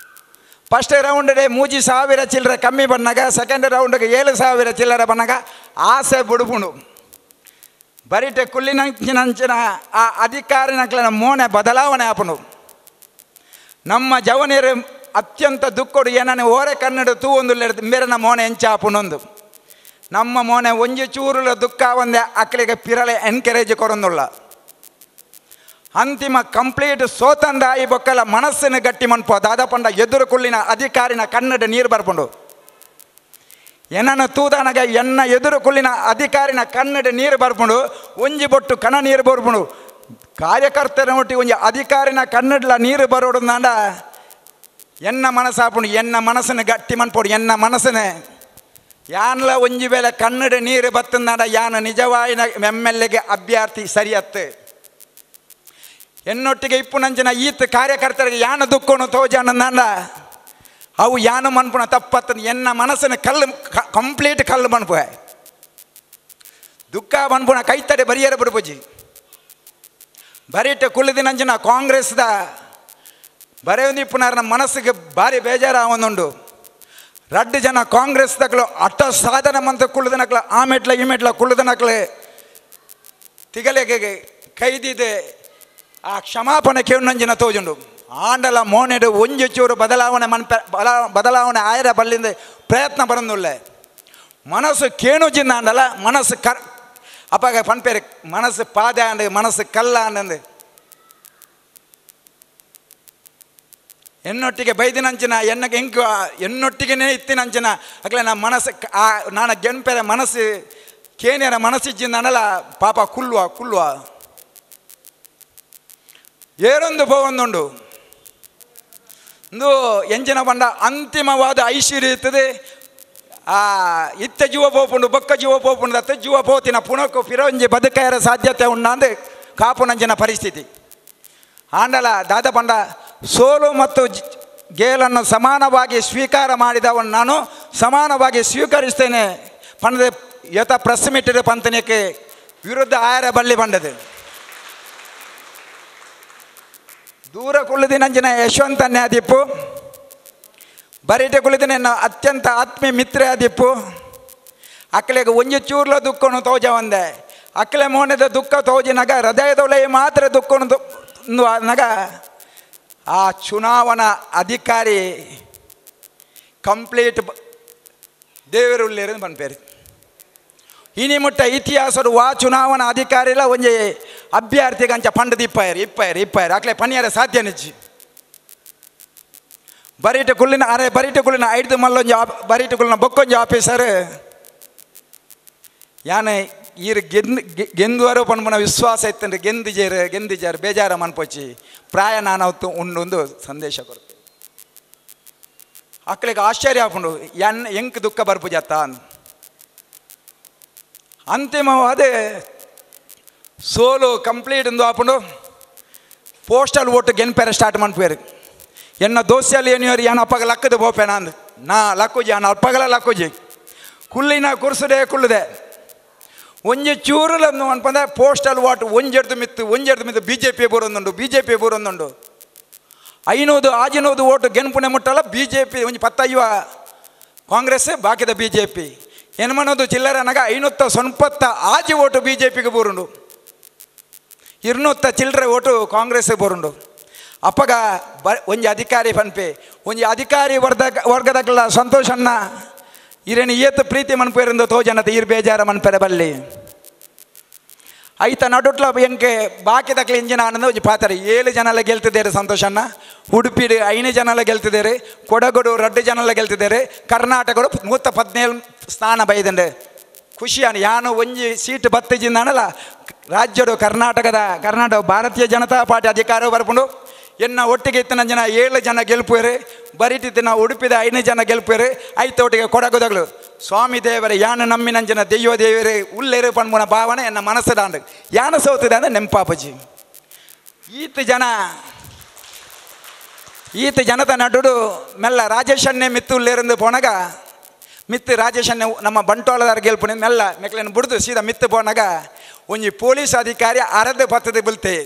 ಫಸ್ಟ್ ರೌಂಡ್ಗೆ 3,000 ಚಿಲ್ಲರೆ ಕಮ್ಮಿ ಬಂದಾಗ ಸೆಕೆಂಡ್ ರೌಂಡ್ಗೆ 7,000 ಚಿಲ್ಲರೆ ಬಂದಾಗ ಆಸೆ ಬಿಡುಪುಂಡು ಬರೀಟೆ ಕುಲ್ಲಿನಂಚಿನ ಆ ಅಧಿಕಾರಿನಕ್ಲಿನ ಮೋನೆ ಬದಲಾವಣೆ ಆಪನು ನಮ್ಮ ಜವನಿಯರು ಅತ್ಯಂತ ದುಃಖಡು ಏನನ್ನು ಓರೆ ಕನ್ನಡ ತೂ ಒಂದು ಮೇರನ ಮೋನೆ ಎಂಚಾಪುನೊಂದು ನಮ್ಮ ಮೋನೆ ಒಂಜಿ ಚೂರುಲ ದುಃಖ ಒಂದೇ ಅಕ್ಕಳಿಗೆ ಪಿರಲೆ ಎನ್ಕರೇಜ್ ಕೊರೊಂದುಳ್ಳ ಅಂತಿಮ ಕಂಪ್ಲೀಟ್ ಸೋತಂಡ ಆಯಿ ಬೊಕ್ಕಲ ಮನಸ್ಸಿನ ಗಟ್ಟಿ ಮನ್ಪೋ ದಾದಪಂಡ ಎದುರು ಕುಳ್ಳಿನ ಅಧಿಕಾರಿನ ಕನ್ನಡ ನೀರು ಬರ್ಪುಂಡು ಎನ್ನನ್ನು ತೂದಾನಗ ಎನ್ನ ಎದುರು ಕುಳ್ಳಿನ ಅಧಿಕಾರಿನ ಕನ್ನಡ ನೀರು ಬರ್ಪುಂಡು ಒಂಜಿ ಬೊಟ್ಟು ಕಣ ನೀರು ಬರ್ಪುಂಡು ಕಾರ್ಯಕರ್ತರ ಒಟ್ಟಿ ಒಂಜಿ ಅಧಿಕಾರಿನ ಕನ್ನಡಲ ನೀರು ಬರೋಡು ನಾಂಡ ಎನ್ನ ಮನಸ್ಸಾಪುಂಡು ಎನ್ನ ಮನಸ್ಸಿನ ಗಟ್ಟಿ ಮನ್ಪೋಡು ಎನ್ನ ಮನಸ್ಸಿನ ಯಾನ್ಲ ಒಂಜಿ ವೇಳೆ ಕನ್ನಡ ನೀರು ಬತ್ತಂದಾಂಡ ಯಾನ ನಿಜವಾಯಿನ MLAಗೆ ಅಭ್ಯರ್ಥಿ ಸರಿಯತ್ತು ಎನ್ನೊಟ್ಟಿಗೆ ಇಪ್ಪುನಂಚಿನ ಈತ ಕಾರ್ಯಕರ್ತರಿಗೆ ಯಾನ ದುಃಖನು ತೋಜಾನಂದಾಂಡ ಅವು ಯಾನು ಮನ್ಪುಣ ತಪ್ಪತ್ತ ಎನ್ನ ಮನಸ್ಸಿನ ಕಲ್ಲು ಕಂಪ್ಲೀಟ್ ಕಲ್ಲು ಮನ್ಪು ದುಃಖ ಮನ್ಪುಣ ಕೈತಡೆ ಬರಿಯರ ಬಿಡ್ಬುಜಿ ಬರೀಟ ಕುಳಿದಿನಂಚಿನ ಕಾಂಗ್ರೆಸ್ದ ಬರೆಯೊಂದಿಪ್ಪುನಾರ ಮನಸ್ಸಿಗೆ ಭಾರಿ ಬೇಜಾರ ಅವನುಂಡು ರಡ್ಡು ಜನ ಕಾಂಗ್ರೆಸ್ ತಕ್ಕಲು ಅಟ್ಟ ಸಾಧನ ಮಂತ ಕುಳಿದನಕ್ಲ ಆ ಮೆಟ್ಲ ಈ ಮೆಟ್ಲ ಕುಳಿದನಕ್ಲೆ ತಿಗಲೆಗೆ ಕೈದಿದೆ ಆ ಕ್ಷಮಾಪಣೆ ಕೇವನಂಜಿನ ತೋಜುಂಡು ಆಂಡಲ ಮೋನೆಡು ಒಂಜಿ ಚೂರು ಬದಲಾವಣೆ ಬದಲಾವಣೆ ಆಯರ ಬಲ್ಲಿಂದ ಪ್ರಯತ್ನ ಬರಂದುಳ್ಳೆ ಮನಸ್ಸು ಕೇಣುಜಿಂದ ಆಂಡಲ ಮನಸ್ಸು ಅಪ್ಪಾಗ ಪನ್ಪೇರಿ ಮನಸ್ಸು ಪಾದ ಅಂಡ್ ಮನಸ್ಸು ಕಲ್ಲ ಅಂದು ಎನ್ನೊಟ್ಟಿಗೆ ಬೈದಿನಂಚಿನ ಎನ್ನಗೆ ಹೆಂಗೆ ಎನ್ನೊಟ್ಟಿಗೆ ಇತ್ತಿನಂಚಿನ ಅಕ್ಲೆ ನಾ ಮನಸ್ಸು ನಾನು ಗೆನ್ಪೆರ ಮನಸ್ಸು ಕೇನಿಯರ ಮನಸ್ಸಿಜ್ಜಿಂದ ಅಂಡಲ ಪಾಪ ಕುಲ್ವ ಏರೊಂದು ಬೋವೊಂದುಂಡು ಇಂದು ಎಂಜಿನ ಬಂಡ ಅಂತಿಮವಾದ ಐಶ್ವರ್ಯ ಇರ್ತದೆ ಇತ್ತ ಜೀವ ಪೋಪುಂಡು ಬೊಕ್ಕ ಜೀವ ಪೋಪುಂಡು ಅತ್ತ ಜೀವ ಪೋತಿನ ಪುಣಕ್ಕು ಫಿರೋಂಜಿ ಬದುಕೈರ ಸಾಧ್ಯತೆ ಉಂಡಂದು ಕಾಪುನಂಜಿನ ಪರಿಸ್ಥಿತಿ ಆಂಡಲ ದಾದ ಬಂಡ ಸೋಲು ಮತ್ತು ಗೇಲನ್ನು ಸಮಾನವಾಗಿ ಸ್ವೀಕಾರ ಮಾಡಿದವನು ನಾನು ಸಮಾನವಾಗಿ ಸ್ವೀಕರಿಸ್ತೇನೆ ಪಂಡದ ಯಥ ಪ್ರೆಸ್ ಮೀಟರ್ ಪಂತನಕ್ಕೆ ವಿರುದ್ಧ ಆಯರ ಬಳ್ಳಿ ಬಂಡದು ದೂರ ಕುಳಿದಿನಂಚಿನ ಯಶವಂತನ್ನೇ ಆದಿಪ್ಪು ಬರೀಟೆ ಕುಳಿದಿನ ಅತ್ಯಂತ ಆತ್ಮೀಯ ಮಿತ್ರ ಆದಿಪ್ಪು ಅಕ್ಕಳಿಗೆ ಒಂಜಿ ಚೂರ್ಲ ದುಃಖನು ತೋಜ ಒಂದೆ ಅಕ್ಕಲೆ ಮೋನೆದ ದುಃಖ ತೋಜಿನಾಗ ಹೃದಯದೊಳಗೆ ಮಾತ್ರ ದುಃಖನು ನಗ ಆ ಚುನಾವಣಾ ಅಧಿಕಾರಿ ಕಂಪ್ಲೀಟ್ ದೇವರುಳ್ಳೇರು ಪನ್ಪೇರಿ ಇನಿ ಮುಟ್ಟ ಇತಿಹಾಸಡು ವಾ ಚುನಾವಣಾ ಅಧಿಕಾರಿಲ ಒಂಜಿ ಅಭ್ಯರ್ಥಿಗೆ ಅಂಚ ಪಂಡದ ಇಪ್ಪಾಯರು ಅಕ್ಲೆ ಪನಿಯರ ಸಾಧ್ಯ ನಿಜ್ಜಿ ಬರೀಟ ಕುಳ್ಳಿನ ಐದು ಮಲ್ಲೊಂಜಿ ಬರೀಟ ಕುಳ್ಳಿನ ಬೊಕ್ಕೊಂಜಿ ಆಫೀಸರ್ ಯಾನೆ ಈರು ಗೆಂದುವರು ಪನ್ಪುನ ವಿಶ್ವಾಸ ಇತ್ತಂದ್ರೆ ಗೆಂದಿಜಾರು ಬೇಜಾರ ಮನ್ಪೊಚ್ಚಿ ಪ್ರಾಯ ನಾನವತ್ತು ಉಂಡು ಸಂದೇಶ ಕೊಡ್ತೇವೆ ಅಕ್ಕಳಿಗೆ ಆಶ್ಚರ್ಯ ಆಪುಂಡು ಎಂಕ್ ದುಃಖ ಬರ್ಪುಜತ್ತ ಅಂತಿಮವಾದ ಸೋಲು ಕಂಪ್ಲೀಟ್ ಎಂದು ಆಪುಂಡು ಪೋಸ್ಟಲ್ ಓಟು ಗೆನ್ಪೇರ ಸ್ಟಾರ್ಟ್ ಮನ್ಪೇರು ಎನ್ನ ದೋಸ್ಯಲ್ಲಿ ಏನಿಯವ್ರು ಯಾನ ಅಪ್ಪಗ ಲಕ್ಕದು ಬೋಪೇನ ಅಂದು ನಾ ಲಕ್ಕುಜಿ ಯಾನ ಅಪ್ಪಗಲ ಲಕ್ಕುಜಿ ಕುಳ್ಳಿನ ಕುರ್ಸುಡೆ ಕುಳ್ಳುದೆ ಒಂಜಿ ಚೂರುಲನ್ನು ಅನ್ಪಂದ್ರೆ ಪೋಸ್ಟಲ್ ಓಟ್ ಒಂಜೆಡ್ದು ಮಿತ್ತು BJP ಬೂರೊಂದುಂಡು ಐನೂದು ಆಜಿನೂದು ಓಟು ಗೆನ್ಪುಣೆ ಮುಟ್ಟಲ್ಲ BJP ಒಂಜಿ 15 ಕಾಂಗ್ರೆಸ್ ಬಾಕಿದ BJP ಏನು ಮಾಡೋದು ಚಿಲ್ಲರನಾಗ 590 ಆಜಿ ಓಟು BJPಗೆ ಬೂರುಂಡು 200 ಚಿಲ್ಲರೆ ಓಟು ಕಾಂಗ್ರೆಸ್ ಬರುಂಡು ಅಪ್ಪಗ ಒಂಜಿ ಅಧಿಕಾರಿ ಪನ್ಪೆ ಒಂಜಿ ಅಧಿಕಾರಿ ವರ್ಗದಕ್ಕೆಲ್ಲ ಸಂತೋಷನ್ನ ಇರೇನು ಏತು ಪ್ರೀತಿ ಮನ್ಪೇರಿಂದು ತೋಜನತೆ ಇರು ಬೇಜಾರ ಮನ್ಪೆರೆ ಬಲ್ಲಿ ಐತ ನಡುಟ್ಲ ಎಂಕೆ ಬಾಕಿದಕ್ಲೆ ಇಂಜಿನ ಆನಂದ ಒಂಜಿ ಪಾತಾರೆ 7 ಜನಲ ಗೆಲ್ತಿದ್ದೇರೆ ಸಂತೋಷನ್ನ ಉಡುಪಿಡು 5 ಜನಲ ಗೆಲ್ತಿದ್ದೇರೆ ಕೊಡಗಡು 2 ಜನಲ ಗೆಲ್ತಿದ್ದೇರೆ ಕರ್ನಾಟಕಡು 117 ಸ್ಥಾನ ಬೈದಂಡೆ ಖುಷಿಯಾನ ಯಾನು ಒಂಜಿ ಸೀಟ್ ಬತ್ತಿಜಿಂದಾನಲ್ಲ ರಾಜ್ಯಡು ಕರ್ನಾಟಕ ಭಾರತೀಯ ಜನತಾ ಪಾರ್ಟಿ ಅಧಿಕಾರ ಬರ್ಪುಂಡು ಎನ್ನ ಒಟ್ಟಿಗೆ ಇತ್ತಿನ ಜನ 7 ಜನ ಗೆಲ್ಪುವೆರೆ ಬರೀತಿತ್ತಿನ ಉಡುಪಿದ 5 ಜನ ಗೆಲ್ಪುವೆರೆ ಒಟ್ಟಿಗೆ ಕೊಡಗುದಗಳು ಸ್ವಾಮಿ ದೇವರೇ ಯಾನು ನಮ್ಮಿನಂಜನ ದೆಯ್ಯೋ ದೇವರೇ ಉಲ್ಲೇರು ಪಣ್ಮುನ ಭಾವನೆ ಎನ್ನ ಮನಸ್ಸದಾಂಡು ಯಾನು ಸೋತಿದೆ ಅಂದರೆ ನೆಂಪಾಪಜಿ ಈತ ಜನತ ನಡುಡು ಮೆಲ್ಲ ರಾಜೇಶನ್ನೇ ಮಿತ್ತು ಉಲ್ಲೇರಂದು ಪೋನಾಗ ಮಿತ್ತು ರಾಜೇಶನ್ನೇ ನಮ್ಮ ಬಂಟ್ವಾಳದಾರ ಗೆಲ್ಪುನ ಮೆಲ್ಲ ಮೆಕ್ಲೇನು ಬಿಡ್ದು ಸೀದಾ ಮಿತ್ತು ಪೋನಾಗ ಒಂಜಿ ಪೊಲೀಸ್ ಅಧಿಕಾರಿ ಅರದು ಪತ್ತದ ಬುಲ್ತೆ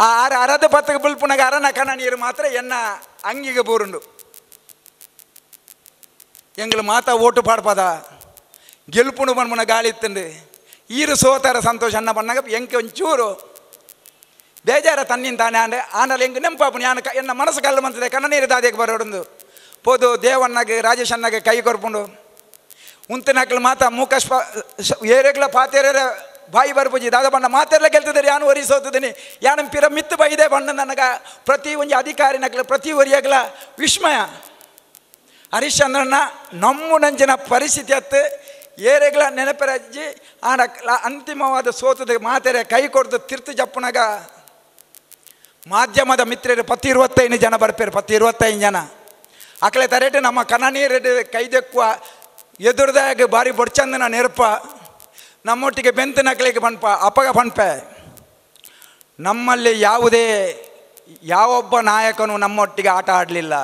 ಆ ಅರದು ಪತ್ತಗೆ ಬುಲ್ಪುನಾಗ ಅರನ ಕಣ ನೀರು ಮಾತ್ರ ಎನ್ನ ಅಂಗಿಗೆ ಬೂರುಂಡು ಎಂಗ್ಲು ಮಾತ ಓಟು ಪಾಡ್ಪದ ಗೆಲ್ಪುಣು ಬನ್ಮುನ ಗಾಳಿ ಇತ್ತಂಡು ಈರು ಸೋತರ ಸಂತೋಷ ಅನ್ನ ಬಣ್ಣಗ ಎಂಕೆ ಒಂಚೂರು ಬೇಜಾರ ತನ್ನಿನ ತಾನೆ ಅಂದರೆ ಆನಲ್ಲ ಹೆಂಗೆ ನೆಂಪಾಪು ನಾನು ಎನ್ನ ಮನಸ್ಸು ಕಲ್ಲು ಬಂತದೆ ಕಣ್ಣ ನೀರು ದಾದಿಗೆ ಬರೋಡು ಪೋದು ದೇವಣ್ಣಗೆ ರಾಜೇಶ್ ಅಣ್ಣಗೆ ಕೈ ಕೊರ್ಪುಂಡು ಉಂತಿನಕ್ಲು ಮಾತ ಮೂಕ ಏರೆಗ್ಲ ಪಾತೆರ ಬಾಯಿ ಬರ್ಪುಜಿ ದಾದ ಬಣ್ಣ ಮಾತೆಲ್ಲ ಗೆಲ್ತಿದ್ದಾರೆ ಯಾನು ಒರಿಸೋತಿದ್ದೀನಿ ಯಾನು ಪಿರ ಮಿತ್ತು ಬೈದೆ ಬಣ್ಣ ನನಗೆ ಪ್ರತಿ ಒಂದು ಅಧಿಕಾರಿನಕ್ಲ ಪ್ರತಿ ಒರಿಯಾಗಲ ವಿಸ್ಮಯ ಹರಿಶ್ಚಂದ್ರನ ನಮ್ಮ ನಂಚಿನ ಪರಿಸ್ಥಿತಿ ಹತ್ತು ಏರೆಗ್ಲ ನೆನಪರಜ್ಜಿ ಆನ ಅಂತಿಮವಾದ ಸೋತದ ಮಾತೆರೆ ಕೈ ಕೊಡ್ದು ತಿರ್ತು ಜಪ್ಪನಾಗ ಮಾಧ್ಯಮದ ಮಿತ್ರರು 25 ಜನ ಬರ್ಪೇರು 25 ಜನ ಅಕಲೆ ತರೇಟು ನಮ್ಮ ಕನನೀರು ಕೈದೆಕ್ಕುವ ಎದುರ್ದಾಗ ಬಾರಿ ಬೊಡ್ಚಂದನ ನೆರಪ ನಮ್ಮೊಟ್ಟಿಗೆ ಬೆಂತು ನಕಲಿಗೆ ಬಣ್ಪ ಅಪಗ ಬಣ್ಪೆ ನಮ್ಮಲ್ಲಿ ಯಾವುದೇ ಯಾವೊಬ್ಬ ನಾಯಕನು ನಮ್ಮೊಟ್ಟಿಗೆ ಆಟ ಆಡಲಿಲ್ಲ.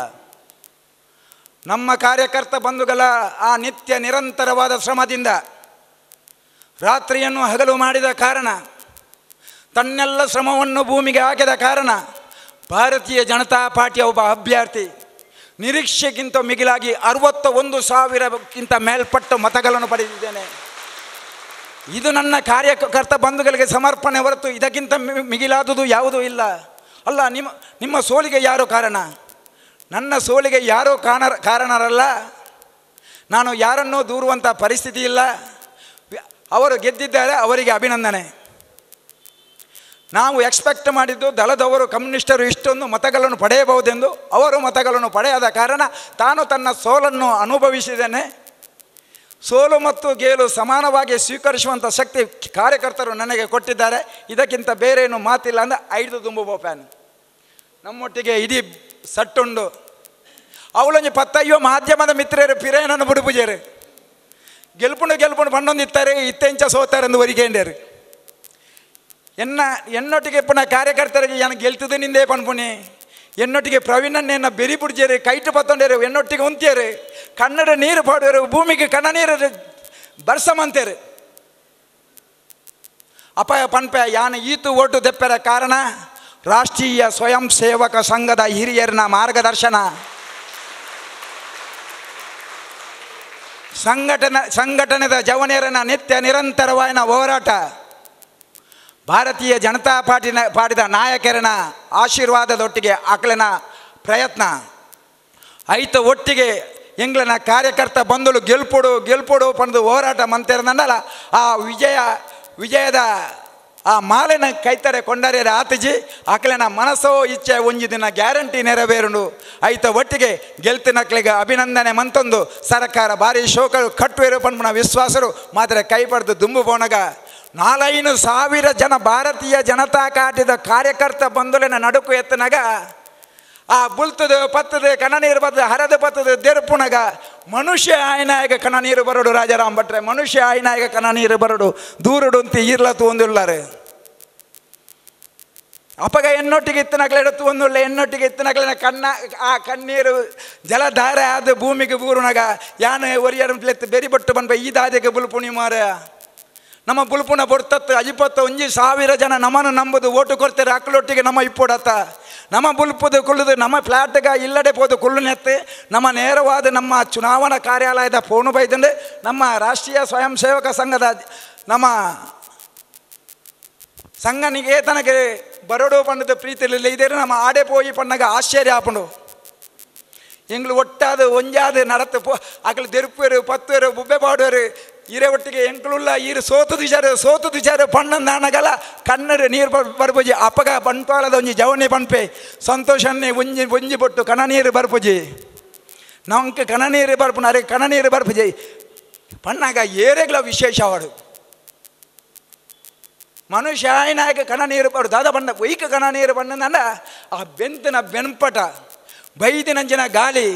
ನಮ್ಮ ಕಾರ್ಯಕರ್ತ ಬಂಧುಗಳ ಆ ನಿತ್ಯ ನಿರಂತರವಾದ ಶ್ರಮದಿಂದ ರಾತ್ರಿಯನ್ನು ಹಗಲು ಮಾಡಿದ ಕಾರಣ, ತನ್ನೆಲ್ಲ ಶ್ರಮವನ್ನು ಭೂಮಿಗೆ ಹಾಕಿದ ಕಾರಣ ಭಾರತೀಯ ಜನತಾ ಪಾರ್ಟಿಯ ಒಬ್ಬ ಅಭ್ಯರ್ಥಿ ನಿರೀಕ್ಷೆಗಿಂತ ಮಿಗಿಲಾಗಿ 61,000ಕ್ಕಿಂತ ಮೇಲ್ಪಟ್ಟ ಮತಗಳನ್ನು ಪಡೆದಿದ್ದೇನೆ. ಇದು ನನ್ನ ಕಾರ್ಯಕರ್ತ ಬಂಧುಗಳಿಗೆ ಸಮರ್ಪಣೆ ಹೊರತು ಇದಕ್ಕಿಂತ ಮಿಗಿಲಾದುದು ಯಾವುದೂ ಇಲ್ಲ. ಅಲ್ಲ, ನಿಮ್ಮ ಸೋಲಿಗೆ ಯಾರು ಕಾರಣ? ನನ್ನ ಸೋಲಿಗೆ ಯಾರೂ ಕಾರಣರಲ್ಲ. ನಾನು ಯಾರನ್ನೂ ದೂರುವಂಥ ಪರಿಸ್ಥಿತಿ ಇಲ್ಲ. ಅವರು ಗೆದ್ದಿದ್ದಾರೆ, ಅವರಿಗೆ ಅಭಿನಂದನೆ. ನಾವು ಎಕ್ಸ್ಪೆಕ್ಟ್ ಮಾಡಿದ್ದು ದಳದವರು ಕಮ್ಯುನಿಸ್ಟರು ಇಷ್ಟೊಂದು ಮತಗಳನ್ನು ಪಡೆಯಬಹುದೆಂದು. ಅವರು ಮತಗಳನ್ನು ಪಡೆಯದ ಕಾರಣ ತಾನು ತನ್ನ ಸೋಲನ್ನು ಅನುಭವಿಸಿದ್ದೇನೆ. ಸೋಲು ಮತ್ತು ಗೆಲು ಸಮಾನವಾಗಿ ಸ್ವೀಕರಿಸುವಂಥ ಶಕ್ತಿ ಕಾರ್ಯಕರ್ತರು ನನಗೆ ಕೊಟ್ಟಿದ್ದಾರೆ. ಇದಕ್ಕಿಂತ ಬೇರೇನು ಮಾತಿಲ್ಲ ಅಂದರೆ 5 ತುಂಬುವ ಫ್ಯಾನ್ ನಮ್ಮೊಟ್ಟಿಗೆ ಇಡೀ ಸಟ್ಟುಂಡು. ಅವಳೊಂದು 10 ಮಾಧ್ಯಮದ ಮಿತ್ರರು ಪಿರೇನನ್ನು ಬುಡುಪುಜೇರು ಗೆಲ್ಪುಂಡು ಬಣ್ಣೊಂದಿತ್ತಾರೆ ಇತ್ತೆಂಚ ಸೋತಾರೆಂದು ವರಿಗೇಂಡರು. ಎನ್ನೊಟ್ಟಿಗೆ ಪುನಃ ಕಾರ್ಯಕರ್ತರಿಗೆ ಏನು ಗೆಲ್ತದೆ ನಿಂದೇ ಪನ್ಪುಣಿ. ಎನ್ನೊಟ್ಟಿಗೆ ಪ್ರವೀಣನ್ನೇನ ಬೆರಿ ಪುಡ್ಜೇರು ಕೈಟು ಪತ್ತೊಂಡೇರು ಎನ್ನೊಟ್ಟಿಗೆ ಉಂತೇರು ಕನ್ನಡ ನೀರು ಪಾಡುವರು ಭೂಮಿಗೆ ಕಣ್ಣ ನೀರು ಬರ್ಸಮಂತೇರು ಅಪಾಯ ಪನ್ಪೆ ಯಾನು ಈತು ಓಟು ದೆಪ್ಪರ ಕಾರಣ ರಾಷ್ಟ್ರೀಯ ಸ್ವಯಂ ಸೇವಕ ಸಂಘದ ಹಿರಿಯರಿನ ಮಾರ್ಗದರ್ಶನ, ಸಂಘಟನೆದ ಜವನಿಯರನ ನಿತ್ಯ ನಿರಂತರವಾದ ಹೋರಾಟ, ಭಾರತೀಯ ಜನತಾ ಪಾರ್ಟಿದ ನಾಯಕರನ ಆಶೀರ್ವಾದದೊಟ್ಟಿಗೆ ಆಕಲಿನ ಪ್ರಯತ್ನ ಐತ ಒಟ್ಟಿಗೆ ಎಂಗ್ಲನ ಕಾರ್ಯಕರ್ತ ಬಂದಳು ಗೆಲ್ಪುಡು ಪಂದು ಹೋರಾಟ ಮಂತೇರನಲ್ಲ. ಆ ವಿಜಯದ ಆ ಮಾಲೆನ ಕೈತರೆ ಕೊಂಡರೆ ಆತಜಿ ಆಕಲಿನ ಮನಸ್ಸೋ ಇಚ್ಛೆ ಒಂಜಿ ದಿನ ಗ್ಯಾರಂಟಿ ನೆರವೇರುಂಡು. ಐತ ಒಟ್ಟಿಗೆ ಗೆಲ್ತಿನಕ್ಲಿಗೆ ಅಭಿನಂದನೆ ಮಂತೊಂದು ಸರ್ಕಾರ ಭಾರಿ ಶೋಕಗಳು ಕಟ್ಟುವೆರು ಪಂಪುನ ವಿಶ್ವಾಸರು ಮಾತ್ರ ಕೈ ಪಡೆದು ದುಂಬು ಬೋಣಗ 4,000 ಜನ ಭಾರತೀಯ ಜನತಾ ಪಾರ್ಟಿದ ಕಾರ್ಯಕರ್ತ ಬಂಧುಲಿನ ನಡುಕು ಎತ್ತನಾಗ ಆ ಬುಲ್ತದು ಪತ್ತದು ಕಣ್ಣನೀರು ಬರ್ತದೆ ಹರದ ಪತ್ತದು ದೆರ್ಪುಣಗ ಮನುಷ್ಯ ಆಯ್ನಾಯಕ ಕಣ್ಣನೀರು ಬರೋಡು. ರಾಜಾರಾಮ್ ಭಟ್ರೆ ಮನುಷ್ಯ ಆಯ್ನಾಯಕ ಕಣ್ಣನೀರು ಬರೋಡು ದೂರುಡು ಅಂತ ಇರ್ಲತ್ತು ಒಂದುಳ್ಳಾರೆ ಅಪಗ ಎನ್ನೊಟ್ಟಿಗೆ ಇತ್ತನಕ್ಲೆ ಎಡತ್ತು ಒಂದುಳ್ಳೆ ಎನ್ನೊಟ್ಟಿಗೆ ಇತ್ತನಕ್ಲೆ ಆ ಕಣ್ಣೀರು ಜಲಧಾರೆ ಆದ ಭೂಮಿಗೆ ಬೂರುನಾಗ ಯಾನು ಒರಿಯರು ಬೆರಿ ಬಟ್ಟು ಬಂದ ಈ ದಾದಿಗೆ ಬುಲ್ಪುಣಿ ಮಾರ ನಮ್ಮ ಬುಲ್ಪುನ ಬೊಡ್ತತ್ತು 21,000 ಜನ ನಮ್ಮನ್ನು ನಂಬುದು ಓಟು ಕೊಡ್ತಾರೆ ಅಕ್ಕಳೊಟ್ಟಿಗೆ ನಮ್ಮ ಇಪ್ಪುಡತ್ತ ನಮ್ಮ ಬುಲ್ಪುದು ಕುಳ್ಳುದು ನಮ್ಮ ಫ್ಲ್ಯಾಟ್ಗ ಇಲ್ಲಡೆ ಪೋದು ಕುಳ್ಳುನೆತ್ತು ನಮ್ಮ ನೇರವಾದ ನಮ್ಮ ಚುನಾವಣಾ ಕಾರ್ಯಾಲಯದ ಫೋನು ಬೈದಂಡು ನಮ್ಮ ರಾಷ್ಟ್ರೀಯ ಸ್ವಯಂ ಸೇವಕ ಸಂಘದ ನಮ್ಮ ಸಂಘ ನಿಕೇತನಕ್ಕೆ ಬರೋಡು ಪಂಡದ ಪ್ರೀತಿಲಿಲ್ಲ ಇದೇ ನಮ್ಮ ಆಡೆ ಪೋಯಿ ಪಣ್ಣಗ ಆಶ್ಚರ್ಯ ಆಪುಂಡು ಎಂಗ್ಳು ಒಟ್ಟಾದ ಒಂಜಾದ ನಡತ್ತು ಅಕಲು ದೆರುಪೇರು ಪತ್ತೇರು ಬುಬ್ಬೆ ಪಾಡುವರು ಈರೆ ಒಟ್ಟಿಗೆ ಎಂಕ್ಳುಲ್ಲ ಈರು ಸೋತು ವಿಚಾರ ಪಣ್ಣಂದಾನಗಲ ಕನ್ನಡ ನೀರು ಬರ್ಪುಜಿ ಅಪಗ ಬಂಟ್ವಾಳದ ಒಂಜಿ ಜವನಿ ಪನ್ಪೆ ಸಂತೋಷನ್ನೇ ಒಂಜಿ ಬೊಟ್ಟು ಕಣ ನೀರು ಬರ್ಪುಜಿ ನಮ್ಗೆ ಕಣ ನೀರು ಬರ್ಪುನ ಅರೆ ಕಣ ನೀರು ಬರ್ಪುಜಿ ಪಣ್ಣಾಗ ಏರೆಗ್ಲ ವಿಶೇಷವಾಡು ಮನುಷ್ಯ ಆಯ್ನಾಗ ಕಣ ನೀರು ಬರು ದಾದ ಬಣ್ಣ ವೈಕ ಕಣ ನೀರು ಬಣ್ಣಂದ ಆ ಬೆಂತಿನ ಬೆನ್ಪಟ ಬೈದಿನಂಜಿನ ಗಾಳಿ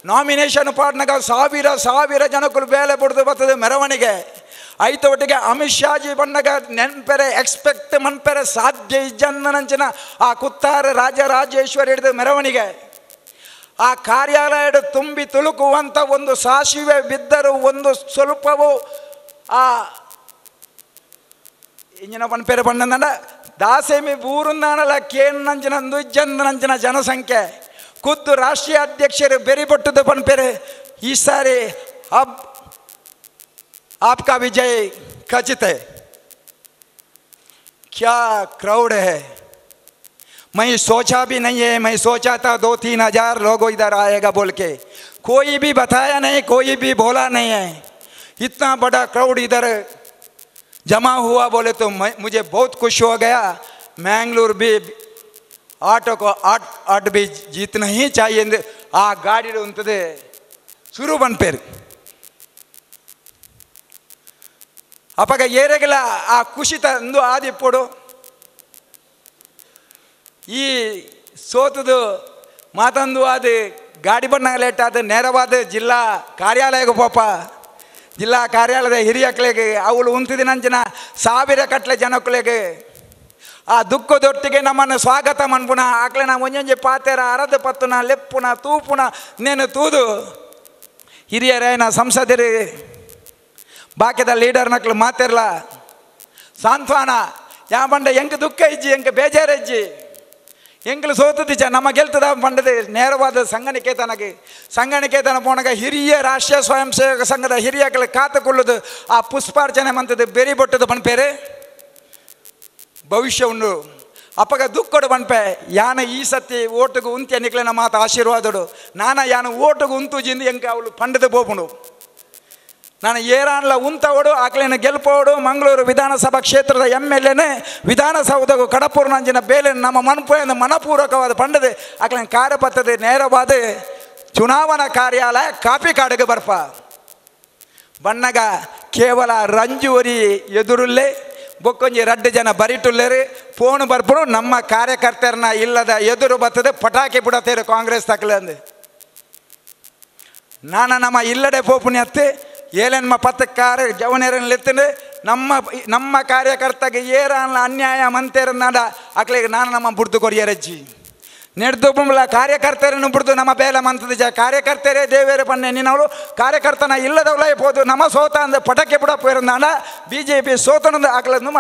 ನಾಮಿನೇಷನ್ ಪಾಟ್ನಾಗ 1,000 ಜನಕ್ಕೂ ಬೇಲೆ ಬಿಡ್ದು ಬರ್ತದೆ ಮೆರವಣಿಗೆ ಐತ ಒಟ್ಟಿಗೆ ಅಮಿತ್ ಶಾಜಿ ಬಣ್ಣಗ ನೆನ್ಪೆರೆ ಎಕ್ಸ್ಪೆಕ್ಟ್ ಮನ್ಪೆರೆ ಸಾಧ್ಯ ಇಜ್ಜನ್ನಂಚಿನ ಆ ಕುತ್ತಾರ ರಾಜರಾಜೇಶ್ವರಿ ಹಿಡಿದು ಮೆರವಣಿಗೆ ಆ ಕಾರ್ಯಾಲಯ ತುಂಬಿ ತುಳುಕುವಂಥ ಒಂದು ಸಾಸಿವೆ ಬಿದ್ದರೂ ಒಂದು ಸ್ವಲ್ಪವೂ ಆ ಇಂಜಿನ ಪನ್ಪೆರೆ ಬಣ್ಣಂದ ದಾಸೇಮಿ ಬೂರುಂದಾನಲ ಕೇನ್ನಂಚಿನಂದು ಇಜ್ಜಂದನಂಚಿನ ಜನಸಂಖ್ಯೆ ಖುದ್ದು ರಾಷ್ಟ್ರೀಯ ಅಧ್ಯಕ್ಷರು ಬೆರಿಬೊಟ್ಟದ ಪನ್ಪೆರೆ ಈ ಸಾರಿ ಆಪ್ಕಾ ವಿಜಯ್ ಖಚಿತ क्या क्राउड है। मैं सोचा भी नहीं है, मैं सोचा था 2-3 हज़ार लोग इधर आएगा बोल के, कोई भी बताया नहीं, कोई भी बोला नहीं है। इतना बड़ा क्राउड इधर जमा हुआ बोले तो मुझे बहुत खुश हो गया। मैंगलोर भी आटो को आट भी जीतना ही चाहिए आ गाड़ी उंतदे शुरू बन ಅಪ್ಪಗ ಏರೆಗಲ ಆ ಖುಷಿ ತಂದು ಆದಿಪ್ಪಡು ಈ ಸೋತದು ಮಾತಂದು ಅದು ಗಾಡಿ ಬಣ್ಣ ಲೇಟ್ ಆದ ನೇರವಾದ ಜಿಲ್ಲಾ ಕಾರ್ಯಾಲಯಕ್ಕೆ ಪಾಪ ಜಿಲ್ಲಾ ಕಾರ್ಯಾಲಯದ ಹಿರಿಯಕ್ಕಳಿಗೆ ಅವಳು ಉಂತಿದಿನಂಚಿನ ಸಾವಿರ ಕಟ್ಲೆ ಜನಕ್ಕಳಿಗೆ ಆ ದುಃಖದೊಟ್ಟಿಗೆ ನಮ್ಮನ್ನು ಸ್ವಾಗತ ಮನ್ಪುನ ಆಕಲೆ ನಾ ಒಂಜೊಂಜಿ ಪಾತೆರ ಅರದ ಪತ್ತುನ ಲೆಪ್ಪುನ ತೂಪುನ ನೇನು ತೂದು ಹಿರಿಯರೇನ ಸಂಸದರು ಬಾಕಿದ ಲೀಡರ್ ನಕ್ಲು ಮಾತಿರಲ್ಲ ಸಾಂತ್ವನ ಯಾ ಬಂಡ ಎಂಕ ದುಃಖ ಇಜ್ಜಿ ಎಂಕ ಬೇಜಾರು ಇಜ್ಜಿ ಎಂಕಲು ಸೋತದಿಚ್ಚ ನಮ್ಮ ಗೆಲ್ತದ ಬಂಡದ ನೇರವಾದ ಸಂಘನಿಕೇತನ ಪೋಣಗ ಹಿರಿಯ ರಾಷ್ಟ್ರೀಯ ಸ್ವಯಂ ಸೇವಕ ಸಂಘದ ಹಿರಿಯಗಳು ಕಾತುಕೊಳ್ಳುದು ಆ ಪುಷ್ಪಾರ್ಚನೆ ಮಂತದ್ದು ಬೆರಿ ಬೊಟ್ಟದು ಬನ್ಪೇರೆ ಭವಿಷ್ಯ ಉಂಡು ಅಪ್ಪಗ ದುಃಖಡು ಬನ್ಪೆ ಯಾನ ಈ ಸತಿ ಓಟುಗು ಉಂತ್ಯ ನಿಕ್ಲಿನ ಮಾತು ಆಶೀರ್ವಾದಡು ನಾನ ಯಾನ ಓಟುಗು ಉಂತು ಜಿಂದು ಎಂಕ ಅವಳು ಪಂಡದು ಬೋಪುಂಡು ನಾನು ಏರಾನ್ಲ ಉಂತವಡು ಆಕಲಿನ ಗೆಲ್ಪೋಡು ಮಂಗಳೂರು ವಿಧಾನಸಭಾ ಕ್ಷೇತ್ರದ MLA ವಿಧಾನಸೌಧಗೂ ಕಡಪೂರು ನಂಜಿನ ಬೇಲೆ ನಮ್ಮ ಮನಪುರದ ಮನಪೂರ್ವಕವಾದ ಪಂಡದೆ ಆಕಲಿನ ಕಾರ್ಯಪತ್ರದ ನೇರವಾದ ಚುನಾವಣಾ ಕಾರ್ಯಾಲಯ ಕಾಪಿ ಕಾಡಿಗೆ ಬರ್ಪ ಬಣ್ಣಗ ಕೇವಲ ರಂಜುವರಿ ಎದುರುಲ್ಲೇ ಬೊಕ್ಕೊಂಜಿ 2 ಜನ ಬರಿಟುಲ್ಲೇರು ಫೋನ್ ಬರ್ಪುಡು ನಮ್ಮ ಕಾರ್ಯಕರ್ತರನ್ನ ಇಲ್ಲದ ಎದುರು ಬರ್ತದೆ ಪಟಾಕಿ ಬಿಡತ್ತೇರು ಕಾಂಗ್ರೆಸ್ ತಕ್ಕಲೆ ಅಂದು ನಾನು ನಮ್ಮ ಇಲ್ಲಡೆ ಪೋಪುನಿ ಹತ್ತಿ ಏಳೆನ್ಮ ಪತ್ತಕ್ಕಾರ ಜವನೇರನ್ನೆತ್ತಂಡು ನಮ್ಮ ಕಾರ್ಯಕರ್ತಗೆ ಏರಲ್ಲ ಅನ್ಯಾಯ ಮಂತೇರ ನಡ ಅಕ್ಲಿಗೆ ನಾನು ನಮ್ಮ ಬುಡ್ದು ಕೊರಿಯರಜ್ಜಿ ನೆಡ್ದು ಬುಂಬಲ ಕಾರ್ಯಕರ್ತರನ್ನು ಬಿಡ್ದು ನಮ್ಮ ಬೇಲ ಮಂತದ ಕಾರ್ಯಕರ್ತರೇ ದೇವೇರ ಪನ್ನೆ ನೀನವಳು ಕಾರ್ಯಕರ್ತನ ಇಲ್ಲದವಳ ಹೋದು ನಮ್ಮ ಸೋತ ಅಂದ ಪಟಕ್ಕೆ ಬುಡ ಪೇರಂದಾಂಡ BJP ಸೋತನಂದು ಆಕಲನ್ನು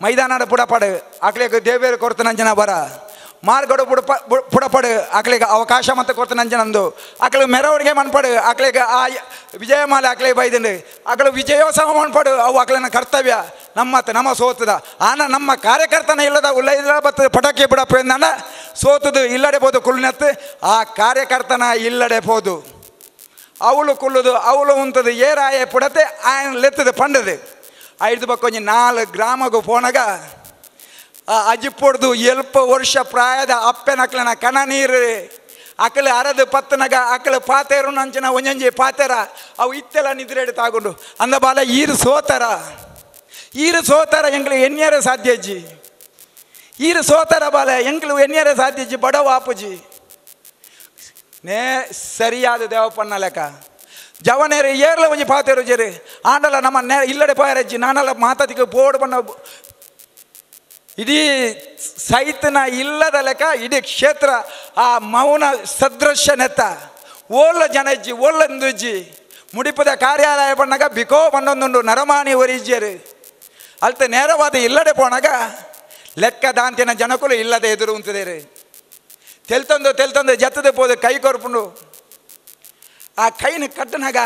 ಮೈದಾನದ ಬುಡಪಡು ಆಕಲಿಗೆ ದೇವೇರ ಕೊಡ್ತಾನಂಜನ ಬರ ಮಾರ್ಗಡು ಬುಡಪಡು ಆಕಲಿಗೆ ಅವಕಾಶ ಮತ್ತು ಕೊಡ್ತಾನಂಜನಂದು ಆಕಲಿಗೆ ಮೆರವಣಿಗೆ ಮನ್ಪಡು ಆಕಲಿಗೆ ಆ ವಿಜಯಮಾಲೆ ಆಕಲಿಗೆ ಬೈದಂಡು ಆಕಳು ವಿಜಯೋತ್ಸವ ಮನ್ಪಡು ಅವು ಆಕಲಿನ ಕರ್ತವ್ಯ ನಮ್ಮ ಸೋತದ ಆನ ನಮ್ಮ ಕಾರ್ಯಕರ್ತನ ಇಲ್ಲದ ಉಲ್ಲ ಬರ್ತದೆ ಪಟಾಕಿ ಬಿಡಪ್ಪ ಎಂದಾಂಡ ಸೋತದು ಇಲ್ಲಡೆ ಬೋದು ಕುಳ್ನತ್ತು ಆ ಕಾರ್ಯಕರ್ತನ ಇಲ್ಲಡೆ ಹೋದು ಅವಳು ಕುಳ್ಳುದು ಅವಳು ಉಂತದು ಏರಾಯ ಪುಡತೆ ಆಯನ ಲೆತ್ತದು ಪಂಡದು 5 ಬಕ್ಕೊಂಜಿ 4 ಗ್ರಾಮಗೂ ಪೋನಾಗ ಅಜಿಪ್ಪೊಡ್ದು ಎಲ್ಪ ವರ್ಷ ಪ್ರಾಯದ ಅಪ್ಪೆನಕ್ಲನ ಕಣ ನೀರು ಅಕಲೆ ಅರದು ಪತ್ತನಗ ಅಕಲೆ ಪಾತೇರು ನಂಚಿನ ಒಂಜೊಂಜಿ ಪಾತೆರ ಅವು ಇತ್ತೆಲ್ಲ ನಿದ್ರೆಡು ತಾಗೊಂಡು ಅಂದ ಬಾಲ ಈರು ಸೋತರ ಎಂಗ್ಲು ಎನ್ಯಾರ ಸಾಧ್ಯಜ್ಜಿ ಈರು ಸೋತರ ಬಾಲ ಎಂಗ್ಲು ಎನ್ಯಾರ ಸಾಧ್ಯಜ್ಜಿ ಬಡವ ಆಪುಜಿ ನೇ ಸರಿಯಾದ ದೇವಪ್ಪಣ್ಣ ಲೆಕ್ಕ ಜವನೇರು ಏರ್ಲ ಒಂಜಿ ಪಾತೆರು ಜರಿ ಆಂಡಲ ನಮ್ಮ ಇಲ್ಲಡೆ ಪಾಯರಜ್ಜಿ ನಾನೆಲ್ಲ ಮಾತಾದಿಗೆ ಬೋರ್ಡ್ ಬಣ್ಣ ಇಡೀ ಸೈತನ ಇಲ್ಲದ ಲೆಕ್ಕ ಇಡೀ ಕ್ಷೇತ್ರ ಆ ಮೌನ ಸದೃಶ್ಯ ನೆತ್ತ ಓಲ್ಲ ಜನಜ್ಜಿ ಓಲ್ಲಂದುಜ್ಜಿ ಮುಡಿಪದ ಕಾರ್ಯಾಲಯ ಬಣ್ಣಗ ಬಿಕೋ ಬಂದೊಂದುಂಡು ನರಮಾಣಿ ಒರಿಜ್ಜರು ಅಲ್ತೆ ನೇರವಾದ ಇಲ್ಲಡೆ ಪೋಣಾಗ ಲೆಕ್ಕ ದಾಂತಿನ ಜನಕುಲು ಇಲ್ಲದೆ ಎದುರು ಉಂತದೇರು ತೆಲ್ತೊಂದು ಜತ್ತದೆ ಪೋದು ಕೈ ಕೊರ್ಪುಂಡು ಆ ಕೈನ ಕಟ್ಟನಾಗ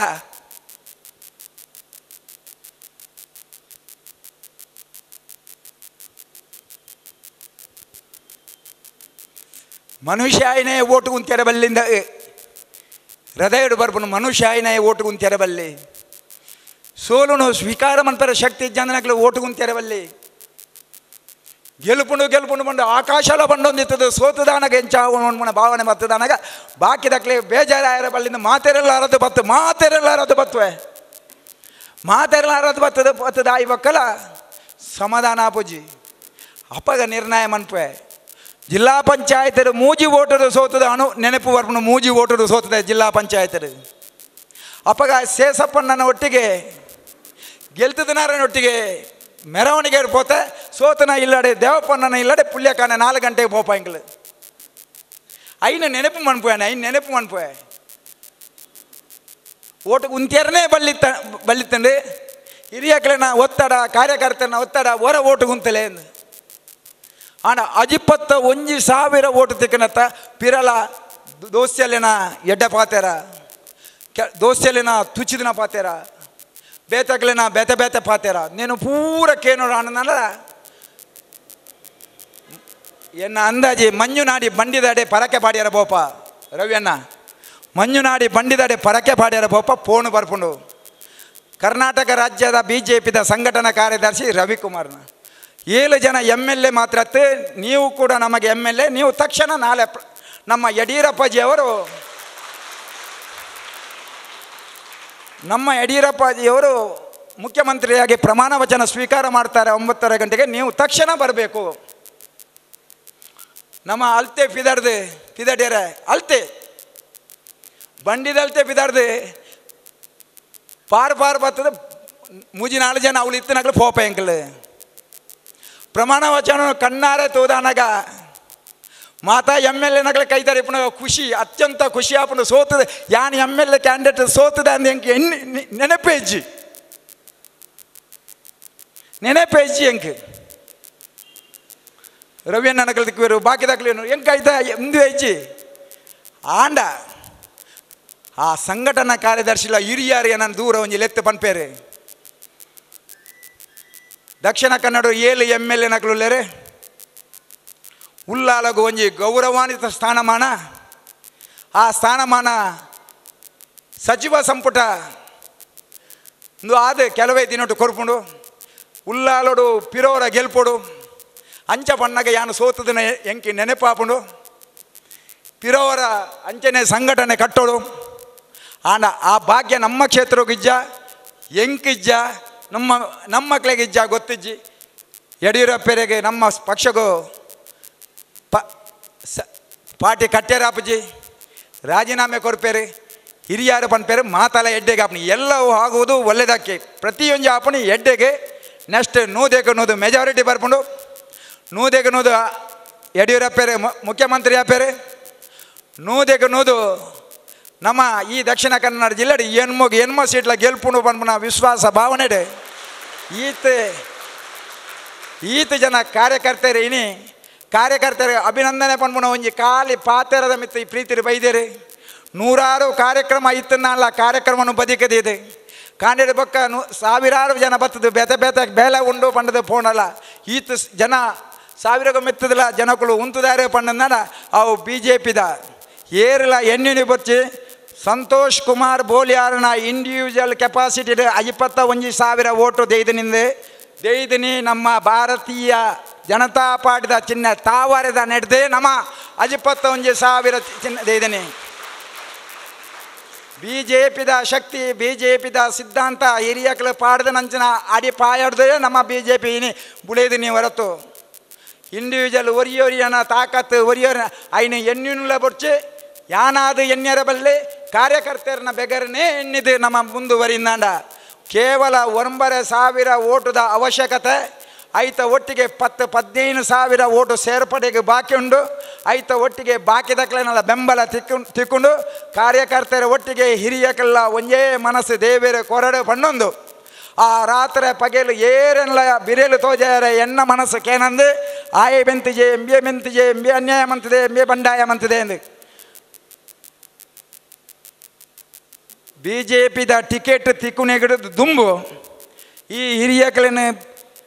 ಮನುಷ್ಯ ಆಯ್ನೇ ಓಟು ತೆರಬಲ್ಲಿಂದ ಹೃದಯಡು ಬರ್ಪುನು ಮನುಷ್ಯ ಆಯ್ನೇ ಓಟು ತೆರಬಲ್ಲಿ ಸೋಲುನು ಸ್ವೀಕಾರ ಮನ್ಪರ ಶಕ್ತಿ ಜನನಗಳು ಓಟು ತೆರಬಲ್ಲಿ ಗೆಲುಪುಂಡು ಬಂದು ಆಕಾಶಲ ಬಂಡೊಂದಿತ್ತದು ಸೋತುದಾನಗ ಎಂಚಾವಣ ಭಾವನೆ ಬರ್ತದಾನಾಗ ಬಾಕಿದಕ್ಲೆ ಬೇಜಾರಾಯರ ಬಲ್ಲಿಂದ ಮಾತೆರೆಲ್ಲಾರದು ಬತ್ತದ ಇವಕ್ಕಲ ಸಮಾಧಾನ ಆಪುಜಿ ಅಪ್ಪಗ ನಿರ್ಣಯ ಮನ್ಪೆ ಜಿಲ್ಲಾ ಪಂಚಾಯತರು ಮೂಜಿ ಓಟರು ಸೋತದ ನೆನಪು ಬರ್ಪುನು ಮೂಜಿ ಓಟರು ಸೋತದೆ ಜಿಲ್ಲಾ ಪಂಚಾಯತರು ಅಪ್ಪಗ ಶೇಷಪ್ಪಣ್ಣನ ಒಟ್ಟಿಗೆ ಗೆಲ್ತದನಾರನ ಒಟ್ಟಿಗೆ ಮೆರವಣಿಗೆ ಪೋತೆ ಸೋತನ ಇಲ್ಲಡೆ ದೇವಪ್ಪಣ್ಣನ ಇಲ್ಲಡೆ ಪುಲ್ಯಕಾನ 4 ಗಂಟೆಗೆ ಪೋಪ ಎಂಗ್ಲು ಐನ ನೆನಪು ಮನ್ಪುವೆ ಓಟು ಉಂತ್ಯರನೇ ಬಲ್ಲಿತ್ತಂಡು ಹಿರಿಯಕ್ಕಳನ ಒತ್ತಡ ಕಾರ್ಯಕರ್ತನ ಒತ್ತಡ ಹೊರ ಓಟು ಗುಂತಲೆ ಎಂದು ಆಂಡ 21,000 ಓಟು ತಿಕ್ಕನತ್ತ ಪಿರಲ ದೋಸ್ಯಲಿನ ಎಡ್ಡ ಪಾತೆರ ದೋಸ್ಯಲಿನ ತುಚಿದಿನ ಪಾತೆರ ಬೇತಕ್ಲಿನ ಬೇತೆ ಪಾತೆರ ನೀನು ಪೂರ ಕೇನೋಡು ಅಣ್ಣ ಎನ್ನ ಅಂದಾಜಿ ಮಂಜುನಾಡಿ ಬಂಡಿದಾಡೆ ಪರಕೆ ಪಾಡ್ಯಾರ ಬೋಪ ರವಿಯಣ್ಣ ಮಂಜುನಾಡಿ ಬಂಡಿದಾಡೆ ಪರಕೆ ಪಾಡ್ಯಾರ ಬೋಪ ಪೋಣು ಬರ್ಪುಂಡು ಕರ್ನಾಟಕ ರಾಜ್ಯದ BJPದ ಸಂಘಟನಾ ಕಾರ್ಯದರ್ಶಿ ರವಿಕುಮಾರ್ನ 7 ಜನ MLA ಮಾತ್ರ ನೀವು ಕೂಡ ನಮಗೆ MLA ನೀವು ತಕ್ಷಣ ನಾಳೆ ನಮ್ಮ ಯಡಿಯೂರಪ್ಪಾಜಿಯವರು ಮುಖ್ಯಮಂತ್ರಿಯಾಗಿ ಪ್ರಮಾಣ ವಚನ ಸ್ವೀಕಾರ ಮಾಡ್ತಾರೆ 9:30 ಗಂಟೆಗೆ ನೀವು ತಕ್ಷಣ ಬರಬೇಕು ನಮ್ಮ ಅಲ್ತೆ ಪಿದಡ್ಯರ ಅಲ್ತೆ ಬಂಡಿದಲ್ತೆ ಪಿದಾಡ್ದೆ ಪಾರ್ ಬರ್ತದೆ 3-4 ಜನ ಅವಳು ಇತ್ತನಾಗಲು ಪೋಪ ಎಂಕಲ್ ಪ್ರಮಾಣ ವಚನ ಕಣ್ಣಾರೆ ತೋದಾನಾಗ ಮಾತಾ MLA ನಗಲ ಕೈತಾರೆ ಇಪ್ಪನ ಖುಷಿ ಅತ್ಯಂತ ಖುಷಿ ಆಪುಂಡು ಸೋತದೆ ಯಾನ್ MLA ಕ್ಯಾಂಡಿಡೇಟ್ ಸೋತದೆ ಅಂದ ಎಂಕೆ ನೆನಪೇಜಿ ಎಂಕೆ ರವಿಯಣ್ಣ ನಗಲ್ದಿಕ್ಕಿರು ಬಾಕಿ ದಾಖಲೇನು ಎಂಕಾಯ್ತಾ ಮುಂದೆ ಹೆಜ್ಜಿ ಆಂಡ ಆ ಸಂಘಟನಾ ಕಾರ್ಯದರ್ಶಿಲ ಹಿರಿಯಾರು ಏನನ್ನು ದೂರ ಒಂಜಿ ಲೆತ್ತು ಪನ್ಪೇರೆ ದಕ್ಷಿಣ ಕನ್ನಡ 7 MLA ನಗಲುಲ್ಲೇರೆ ಉಲ್ಲಾಲಗು ಒಂಜಿ ಗೌರವಾನ್ವಿತ ಸ್ಥಾನಮಾನ ಆ ಸ್ಥಾನಮಾನ ಸಚಿವ ಸಂಪುಟ ಆದ ಕೆಲವೇ ದಿನೊಟ್ಟು ಕೊರ್ಪುಂಡು ಉಲ್ಲಾಲೋಡು ಪಿರೋರ ಗೆಲ್ಪೋಡು ಅಂಚ ಪಣ್ಣಗ ಯಾನು ಸೋತದನ ಎಂಕಿ ನೆನಪಾಪುಂಡು ಪಿರೋವರ ಅಂಚನೆ ಸಂಘಟನೆ ಕಟ್ಟೋಡು ಆಂಡ ಆ ಭಾಗ್ಯ ನಮ್ಮ ಕ್ಷೇತ್ರಗಿಜ್ಜ ಎಂಕಿಜ್ಜ ನಮ್ಮ ಮಕ್ಕಳಿಗಿಜ್ಜ ಗೊತ್ತಿಜ್ಜಿ ಯಡಿಯೂರಪ್ಪರಿಗೆ ನಮ್ಮ ಪಕ್ಷಗೂ ಪಾರ್ಟಿ ಕಟ್ಟೆರಾಪಜಿ ರಾಜೀನಾಮೆ ಕೊರ್ಪೇರಿ ಹಿರಿಯಾರು ಪನ್ಪೇರು ಮಾತಲ್ಲ ಎಡ್ಡೆಗೆ ಆಪಣಿ ಎಲ್ಲವೂ ಆಗುವುದು ಒಳ್ಳೆಯದಕ್ಕೆ ಪ್ರತಿಯೊಂದು ಆಪಣಿ ಎಡ್ಡೆಗೆ ನೆಕ್ಸ್ಟ್ ನೂದೇಕು ಮೆಜಾರಿಟಿ ಬರ್ಕೊಂಡು ನೂದೇಕು ಯಡಿಯೂರಪ್ಪರೇ ಮುಖ್ಯಮಂತ್ರಿ ಆಪೇರೆ ನೂದೇಕು ನಮ್ಮ ಈ ದಕ್ಷಿಣ ಕನ್ನಡ ಜಿಲ್ಲೆ ಎನ್ಮೋ ಸೀಟ್ಲ ಗೆಲ್ಪುಂಡು ಬಂದ್ಬಿಡ ವಿಶ್ವಾಸ ಭಾವನೆ ಈತ ಜನ ಕಾರ್ಯಕರ್ತರು ಕಾರ್ಯಕರ್ತರು ಅಭಿನಂದನೆ ಪನ್ಪುಣ ಒಂಜಿ ಖಾಲಿ ಪಾತೆರದ ಮಿತ್ತ ಈ ಪ್ರೀತಿರು ಬೈದೇರಿ 100 ಕಾರ್ಯಕ್ರಮ ಇತ್ತನ್ನಲ್ಲ ಕಾರ್ಯಕ್ರಮವನ್ನು ಬದಿಕದಿದೆ ಕಾಂಡಿಡ ಬೊಕ್ಕ ಸಾವಿರಾರು ಜನ ಬರ್ತದೆ ಬೇತೆ ಬೇಲೆ ಉಂಡು ಪಂಡದ ಪೋಣಲ್ಲ ಈತ ಜನ ಸಾವಿರಗೂ ಮೆತ್ತದಲ್ಲ ಜನಗಳು ಉಂತುದಾರೆ ಪಂಡನ ಅವು BJPದ ಏರಿಲ್ಲ ಎಣ್ಣಿನಿ ಬಚ್ಚಿ ಸಂತೋಷ್ ಕುಮಾರ್ ಬೋಲಿಯಾರನ ಇಂಡಿವಿಜುವಲ್ ಕೆಪಾಸಿಟಿ 21,000 ಓಟು ದೇಯ್ದಿನಿ ನಮ್ಮ ಭಾರತೀಯ ಜನತಾ ಪಾರ್ಟಿದ ಚಿಹ್ನೆ ತಾವರೆದ ನಡೆದೇ ನಮ್ಮ 21,000 ಚಿಹ್ನೆ ದೇಯ್ದಿನಿ BJPದ ಶಕ್ತಿ BJPದ ಸಿದ್ಧಾಂತ ಹಿರಿಯಕಲು ಪಾಡ್ದ ನಂಚಿನ ಅಡಿಪಾಯಡ್ದೇ ನಮ್ಮ BJP ಬುಳೇದಿನಿ ಹೊರತು ಇಂಡಿವಿಜುವಲ್ ಒರಿಯೋರಿಯನ ತಾಕತ್ತು ಒರಿಯೋರ ಐನು ಎಣ್ಣಿನುಲ್ಲ ಬೊರ್ಚೆ ಯಾನಾದು ಎಣ್ಣೆರ ಬಲ್ಲೆ ಕಾರ್ಯಕರ್ತರನ್ನ ಬೆಗರನೇ ಎಣ್ಣಿದು ನಮ್ಮ ಮುಂದುವರಿಂದಾಂಡ ಕೇವಲ 9,000 ಓಟುದ ಅವಶ್ಯಕತೆ ಐತ ಒಟ್ಟಿಗೆ 10-15,000 ಓಟು ಸೇರ್ಪಡೆಗೆ ಬಾಕಿ ಉಂಡು ಐತ ಒಟ್ಟಿಗೆ ಬಾಕಿ ದಕ್ಕಲೆನೆಲ್ಲ ಬೆಂಬಲ ತಿಕ್ಕೊಂಡು ಕಾರ್ಯಕರ್ತರ ಒಟ್ಟಿಗೆ ಹಿರಿಯಕಲ್ಲ ಒಂದೇ ಮನಸ್ಸು ದೇವೇರ ಕೊರಡು ಪಣ್ಣೊಂದು ಆ ರಾತ್ರಿ ಪಗೆಲು ಏರೆಲ್ಲ ಬಿರೇಲು ತೋಜಾರ ಎನ್ನ ಮನಸ್ಸು ಕೇನಂದು ಆಯೆ ಮೆಂತಿಜೆ ಎಂಬೆ ಅನ್ಯಾಯ ಮಂತಿದೆ ಎಂಬೆ ಬಂಡಾಯ ಮಂತಿದೆ ಎಂದು BJPದ ಟಿಕೆಟ್ ತಿಕ್ಕುನೆಗಿಡದು ದುಂಬು ಈ ಹಿರಿಯಕಲಿನ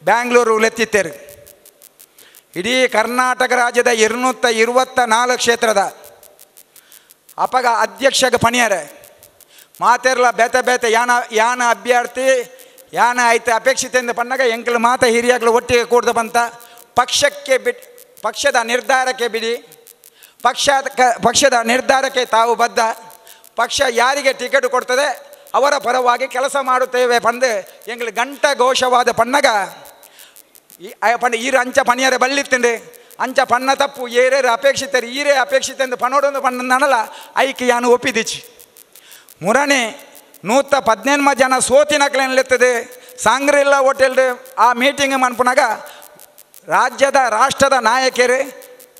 ಬ್ಯಾಂಗ್ಳೂರು ಲೆತ್ತಿತ್ತೇರು ಇಡೀ ಕರ್ನಾಟಕ ರಾಜ್ಯದ 224 ಕ್ಷೇತ್ರದ ಅಪಗ ಅಧ್ಯಕ್ಷಗೆ ಪಣಿಯಾರೆ ಮಾತೆರ್ಲ ಬೇತೆ ಯಾನ ಅಭ್ಯರ್ಥಿ ಯಾನ ಐತೆ ಅಪೇಕ್ಷಿತೆಯಿಂದ ಪಣ್ಣಾಗ ಎಂಕಲು ಮಾತ ಹಿರಿಯಕಲು ಒಟ್ಟಿಗೆ ಕೂಡ್ದು ಬಂತ ಪಕ್ಷದ ನಿರ್ಧಾರಕ್ಕೆ ಬಿಡಿ ಪಕ್ಷದ ನಿರ್ಧಾರಕ್ಕೆ ತಾವು ಬದ್ಧ ಪಕ್ಷ ಯಾರಿಗೆ ಟಿಕೆಟ್ ಕೊಡ್ತದೆ ಅವರ ಪರವಾಗಿ ಕೆಲಸ ಮಾಡುತ್ತೇವೆ ಪಂದು ಎಂಗ್ಳು ಘೋಷವಾದ ಪಣ್ಣಗ ಈರ ಅಂಚ ಪಣಿಯರೆ ಬಲ್ಲಿತ್ತಂಡು ಅಂಚ ಪಣ್ಣ ತಪ್ಪು ಏರೇರು ಅಪೇಕ್ಷಿತರು ಈರೇ ಅಪೇಕ್ಷಿತೆಂದು ಪಣೋಡೊಂದು ಪಣ್ಣನಲ್ಲ ಐಕೆ ಯಾನು ಒಪ್ಪಿದಿಚ್ಚಿ ಮುರನೆ 118 ಜನ ಸೋತಿನಕ್ಲೆನ್ಲೆತ್ತದೆ ಸಾಂಗ್ರಿಲ್ಲ ಹೋಟೆಲ್ದು ಆ ಮೀಟಿಂಗ್ ಮನ್ಪುನಾಗ ರಾಷ್ಟ್ರದ ನಾಯಕರು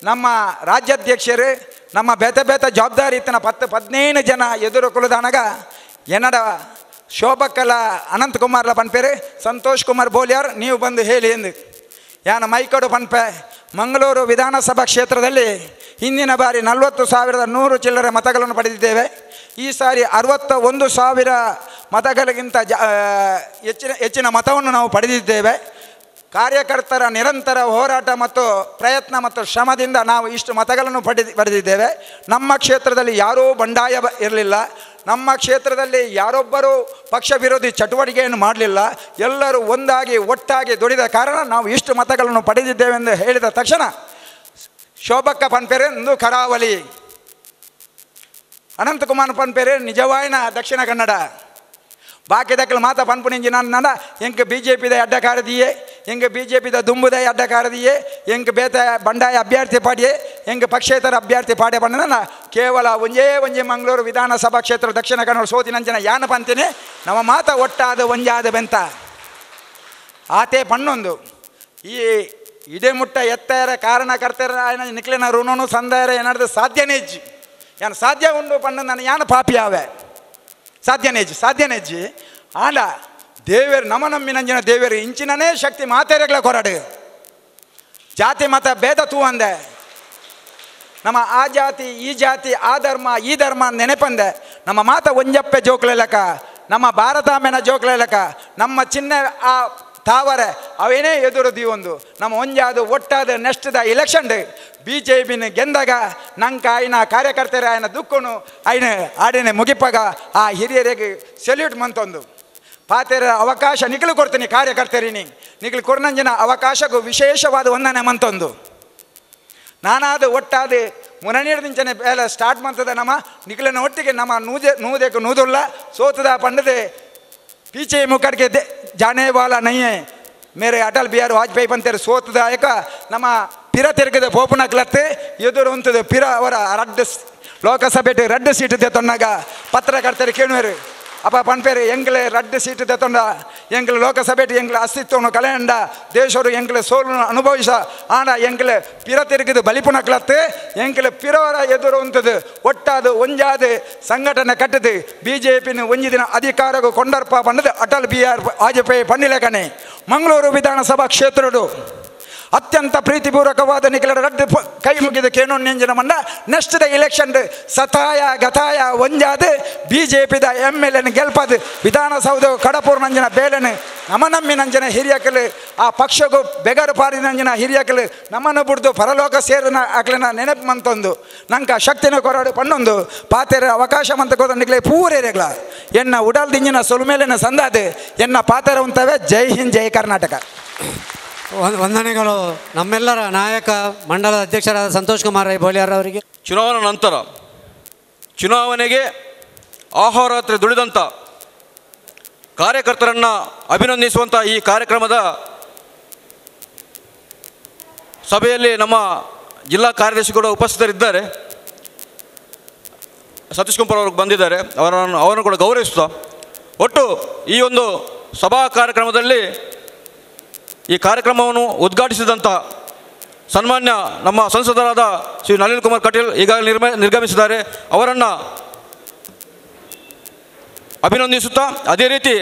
ನಮ್ಮ ರಾಜ್ಯಾಧ್ಯಕ್ಷರು ನಮ್ಮ ಬೇತೆ ಜವಾಬ್ದಾರಿ ಇತ್ತನ 10-15 ಜನ ಎದುರು ಕುಲದಾನಾಗ ಎನ್ನಡ ಶೋಭಕ್ಕಲ ಅನಂತಕುಮಾರ್ಲ ಪನ್ಪೇರು ಸಂತೋಷ್ ಕುಮಾರ್ ಬೋಲಿಯಾರ್ ನೀವು ಬಂದು ಹೇಳಿ ಎಂದು ಯಾನ ಮೈಕಡು ಪನ್ಪೆ ಮಂಗಳೂರು ವಿಧಾನಸಭಾ ಕ್ಷೇತ್ರದಲ್ಲಿ ಹಿಂದಿನ ಬಾರಿ 40,100 ಚಿಲ್ಲರೆ ಮತಗಳನ್ನು ಪಡೆದಿದ್ದೇವೆ ಈ ಸಾರಿ 61,000 ಮತಗಳಿಗಿಂತ ಹೆಚ್ಚಿನ ಮತವನ್ನು ನಾವು ಪಡೆದಿದ್ದೇವೆ ಕಾರ್ಯಕರ್ತರ ನಿರಂತರ ಹೋರಾಟ ಮತ್ತು ಪ್ರಯತ್ನ ಮತ್ತು ಶ್ರಮದಿಂದ ನಾವು ಇಷ್ಟು ಮತಗಳನ್ನು ಪಡೆದಿದ್ದೇವೆ. ನಮ್ಮ ಕ್ಷೇತ್ರದಲ್ಲಿ ಯಾರೂ ಬಂಡಾಯ ಇರಲಿಲ್ಲ. ನಮ್ಮ ಕ್ಷೇತ್ರದಲ್ಲಿ ಯಾರೊಬ್ಬರೂ ಪಕ್ಷ ವಿರೋಧಿ ಚಟುವಟಿಕೆಯನ್ನು ಮಾಡಲಿಲ್ಲ. ಎಲ್ಲರೂ ಒಂದಾಗಿ ಒಟ್ಟಾಗಿ ದುಡಿದ ಕಾರಣ ನಾವು ಇಷ್ಟು ಮತಗಳನ್ನು ಪಡೆದಿದ್ದೇವೆ ಎಂದು ಹೇಳಿದ ತಕ್ಷಣ ಶೋಭಕ್ಕ ಪನ್ಪೆರೆ ಒಂದು ಕರಾವಳಿ, ಅನಂತಕುಮಾರ್ ಪನ್ಪೆರೆ ನಿಜವಾಯಿನ ದಕ್ಷಿಣ ಕನ್ನಡ, ಬಾಕಿದಕ್ಕಲು ಮಾತ ಪನ್ಪುನಿಂಜಿ ನನ್ನ ಎಂಕ ಬಿ ಜೆ ಪಿದ ಅಡ್ಡಕಾರದಿಯೇ, ಎಂಕ ಬಿ ಜೆ ಪಿದ ದುಂಬುದ ಅಡ್ಡಕಾರದಿಯೇ, ಎಂಕ ಬೇತ ಬಂಡಾಯ ಅಭ್ಯರ್ಥಿ ಪಾಡಿಯೇ, ಎಂಕ ಪಕ್ಷೇತರ ಅಭ್ಯರ್ಥಿ ಪಾಡೆ ಬಂದ ಕೇವಲ ಒಂಜೇ ಮಂಗಳೂರು ವಿಧಾನಸಭಾ ಕ್ಷೇತ್ರ ದಕ್ಷಿಣ ಕನ್ನಡ ಸೋತಿನಂಜನ ಯಾನ ಪಂತಿನಿ ನಮ್ಮ ಮಾತ ಒಟ್ಟಾದ ಒಂಜಾದ ಬೆಂತ ಆತೆ ಪಣ್ಣೊಂದು ಈ ಇಡೇ ಮುಟ್ಟ ಎತ್ತಾರ ಕಾರಣಕರ್ತರ ఆయన ನಿಕ್ಲಿನ ಋಣನು ಸಂದಾರ ಏನಾದ್ರು ಸಾಧ್ಯನೇಜ್ಜಿ ಯಾನು ಸಾಧ್ಯ ಉಂಡು ಪಣ್ಣು ನಾನು ಯಾನು ಪಾಪಿ ಆವೆ ಸಾಧ್ಯನೇಜ್ಜಿ ಆಂಡ ದೇವರು ನಮ್ಮ ನಮ್ಮಿನಂಜಿನ ದೇವರು ಇಂಚಿನೇ ಶಕ್ತಿ ಮಾತೇರೆಗಳ ಕೊರಡು ಜಾತಿ ಮತ ಭೇದ ತೂ ಅಂದೆ ನಮ್ಮ ಆ ಜಾತಿ ಈ ಜಾತಿ ಆ ಧರ್ಮ ಈ ಧರ್ಮ ನೆನೆಪಂದೆ ನಮ್ಮ ಮಾತ ಒಂಜಪ್ಪೆ ಜೋಕ್ಲೆಲಕ ನಮ್ಮ ಭಾರತಾಮೆನ ಜೋಕ್ಲೆಲಕ ನಮ್ಮ ಚಿನ್ನ ಆ ತಾವರೆ ಅವೇನೇ ಎದುರುದಿ ಒಂದು ನಮ್ಮ ಒಂಜಾದು ಒಟ್ಟಾದ ನೆಕ್ಸ್ಟ್ದ ಇಲೆಕ್ಷನ್ ಬಿ ಜೆ ಪಿನ ಗೆಂದಾಗ ನಂಗೆ ಆಯ್ನ ಕಾರ್ಯಕರ್ತರ ಆಯ್ನ ದುಃಖನು ಆಯ್ನ ಆಡಿನ ಮುಗಿಪಾಗ ಆ ಹಿರಿಯರಿಗೆ ಸೆಲ್ಯೂಟ್ ಮಂತೊಂದು ಪಾತೆರ ಅವಕಾಶ ನಿಖಲು ಕೊಡ್ತೀನಿ ಕಾರ್ಯಕರ್ತರಿನಿ ನಿಖಲು ಕೊರ್ನಂಜಿನ ಅವಕಾಶಕ್ಕೂ ವಿಶೇಷವಾದ ವಂದನೆ ಮಂತೊಂದು ನಾನಾದ ಒಟ್ಟಾದ ಮುನನೀರ್ದಿಂಚನೆ ಬೇಲ ಸ್ಟಾರ್ಟ್ ಮಂತದ ನಮ್ಮ ನಿಖಲಿನ ಒಟ್ಟಿಗೆ ನಮ್ಮ ನೂದೇಕು ನೂದುಲ್ಲ ಸೋತದ ಪಂಡದೆ पीछे मुकर के जाने वाला नहीं है मेरे अटल बिहारी वाजपेयी पंतेर सोतदायक नम पिर तिरगद पोपनक्लत्ते एदुरु उंतु पिर अवर रड्ड लोकसभे रड्ड सीट तेतोन्नाग पत्रकर्तर केणुवेरु अप पन्पेर ಎಂಗ್ಲೆ ರಡ್ಡು ಸೀಟ್ ತೆತ್ತೊಂಡ ಎಂಗ್ಲೆ ಲೋಕಸಭೆ ಎಂಗ್ಲೆ ಅಸ್ತಿತ್ವವನ್ನು ಕಳೆಯಂಡ ದೇಶರು ಎಂಗ್ಲೆ ಸೋಲನ್ನು ಅನುಭವಿಸ ಆಂಡ ಎಂಗ್ಲೆ ಪಿರ ತಿರುಗಿದು ಬಲಿಪುನಕ್ಲತ್ತೆ ಎಂಗ್ಲೆ ಪಿರವರ ಎದುರು ಉಂಟದು ಒಟ್ಟಾದು ಒಂಜಾದು ಸಂಘಟನೆ ಕಟ್ಟದು ಬಿ ಜೆ ಪಿನ ಒಂಜಿ ದಿನ ಅಧಿಕಾರಗೂ ಕೊಂಡರ್ಪ ಪಂಡದು ಅಟಲ್ ಬಿಹಾರಿ ವಾಜಪೇಯಿ ಪಂಡಿಲೆಕನೆ ಮಂಗಳೂರು ವಿಧಾನಸಭಾ ಕ್ಷೇತ್ರಡು ಅತ್ಯಂತ ಪ್ರೀತಿಪೂರ್ವಕವಾದ ನಿಖಿಲರ ರಡ್ಡು ಕೈ ಮುಗಿದ ಕೇನೋ ನೆಂಜಿನ ಮಂಡ ನೆಕ್ಸ್ಟ್ ಇಲೆಕ್ಷನ್ ಸತಾಯ ಗತಾಯ ಒಂಜಾದು ಬಿ ಜೆ ಪಿದ ಎಮ್ ಎಲ್ ಎನ್ ಗೆಲ್ಪದು ವಿಧಾನಸೌಧ ಕಡಪೂರ್ ನಂಜನ ಬೇಲೆನು ನಮ್ಮನಮ್ಮಿ ನಂಜನ ಹಿರಿಯಕಲು ಆ ಪಕ್ಷಗೂ ಬೆಗರು ಪಾರಿ ನಂಜನ ಹಿರಿಯಕಲು ನಮ್ಮನ್ನು ಬಿಡ್ದು ಪರಲೋಕ ಸೇರಿನ ಆಕಲಿನ ನೆನಪು ಮಂತೊಂದು ನಂಗೆ ಶಕ್ತಿನ ಕೊರಡು ಪಣ್ಣೊಂದು ಪಾತೆರ ಅವಕಾಶ ಮಂತ ಕೋದ ನಿಖಲೆ ಪೂರೇರೆಗಳ ಎನ್ನ ಉಡಲ್ ದಿಂಜಿನ ಸೊಲುಮೇಲಿನ ಸಂದಾದು ಎನ್ನ ಪಾತೆರ ಉಂತವೆ ಜೈ ಹಿಂದ್ ಜೈ ಕರ್ನಾಟಕ. ವಂದನೆಗಳು ನಮ್ಮೆಲ್ಲರ ನಾಯಕ ಮಂಡಲದ ಅಧ್ಯಕ್ಷರಾದ ಸಂತೋಷ್ ಕುಮಾರ್ ರೈ ಬೋಳಿಯಾರ್ ಅವರಿಗೆ. ಚುನಾವಣಾ ನಂತರ ಚುನಾವಣೆಗೆ ಆಹೋರಾತ್ರಿ ದುಡಿದಂಥ ಕಾರ್ಯಕರ್ತರನ್ನು ಅಭಿನಂದಿಸುವಂಥ ಈ ಕಾರ್ಯಕ್ರಮದ ಸಭೆಯಲ್ಲಿ ನಮ್ಮ ಜಿಲ್ಲಾ ಕಾರ್ಯದರ್ಶಿಗಳು ಉಪಸ್ಥಿತರಿದ್ದಾರೆ. ಸತೀಶ್ ಕುಮಾರ್ ಅವರು ಬಂದಿದ್ದಾರೆ, ಅವರನ್ನು ಕೂಡ ಗೌರವಿಸುತ್ತಾ ಒಟ್ಟು ಈ ಒಂದು ಸಭಾ ಕಾರ್ಯಕ್ರಮದಲ್ಲಿ ಈ ಕಾರ್ಯಕ್ರಮವನ್ನು ಉದ್ಘಾಟಿಸಿದಂತಹ ಸನ್ಮಾನ್ಯ ನಮ್ಮ ಸಂಸದರಾದ ಶ್ರೀ ನಳಿನ್ ಕುಮಾರ್ ಕಟೀಲ್ ಈಗಾಗಲೇ ನಿರ್ಗಮಿಸಿದ್ದಾರೆ. ಅವರನ್ನು ಅಭಿನಂದಿಸುತ್ತಾ ಅದೇ ರೀತಿ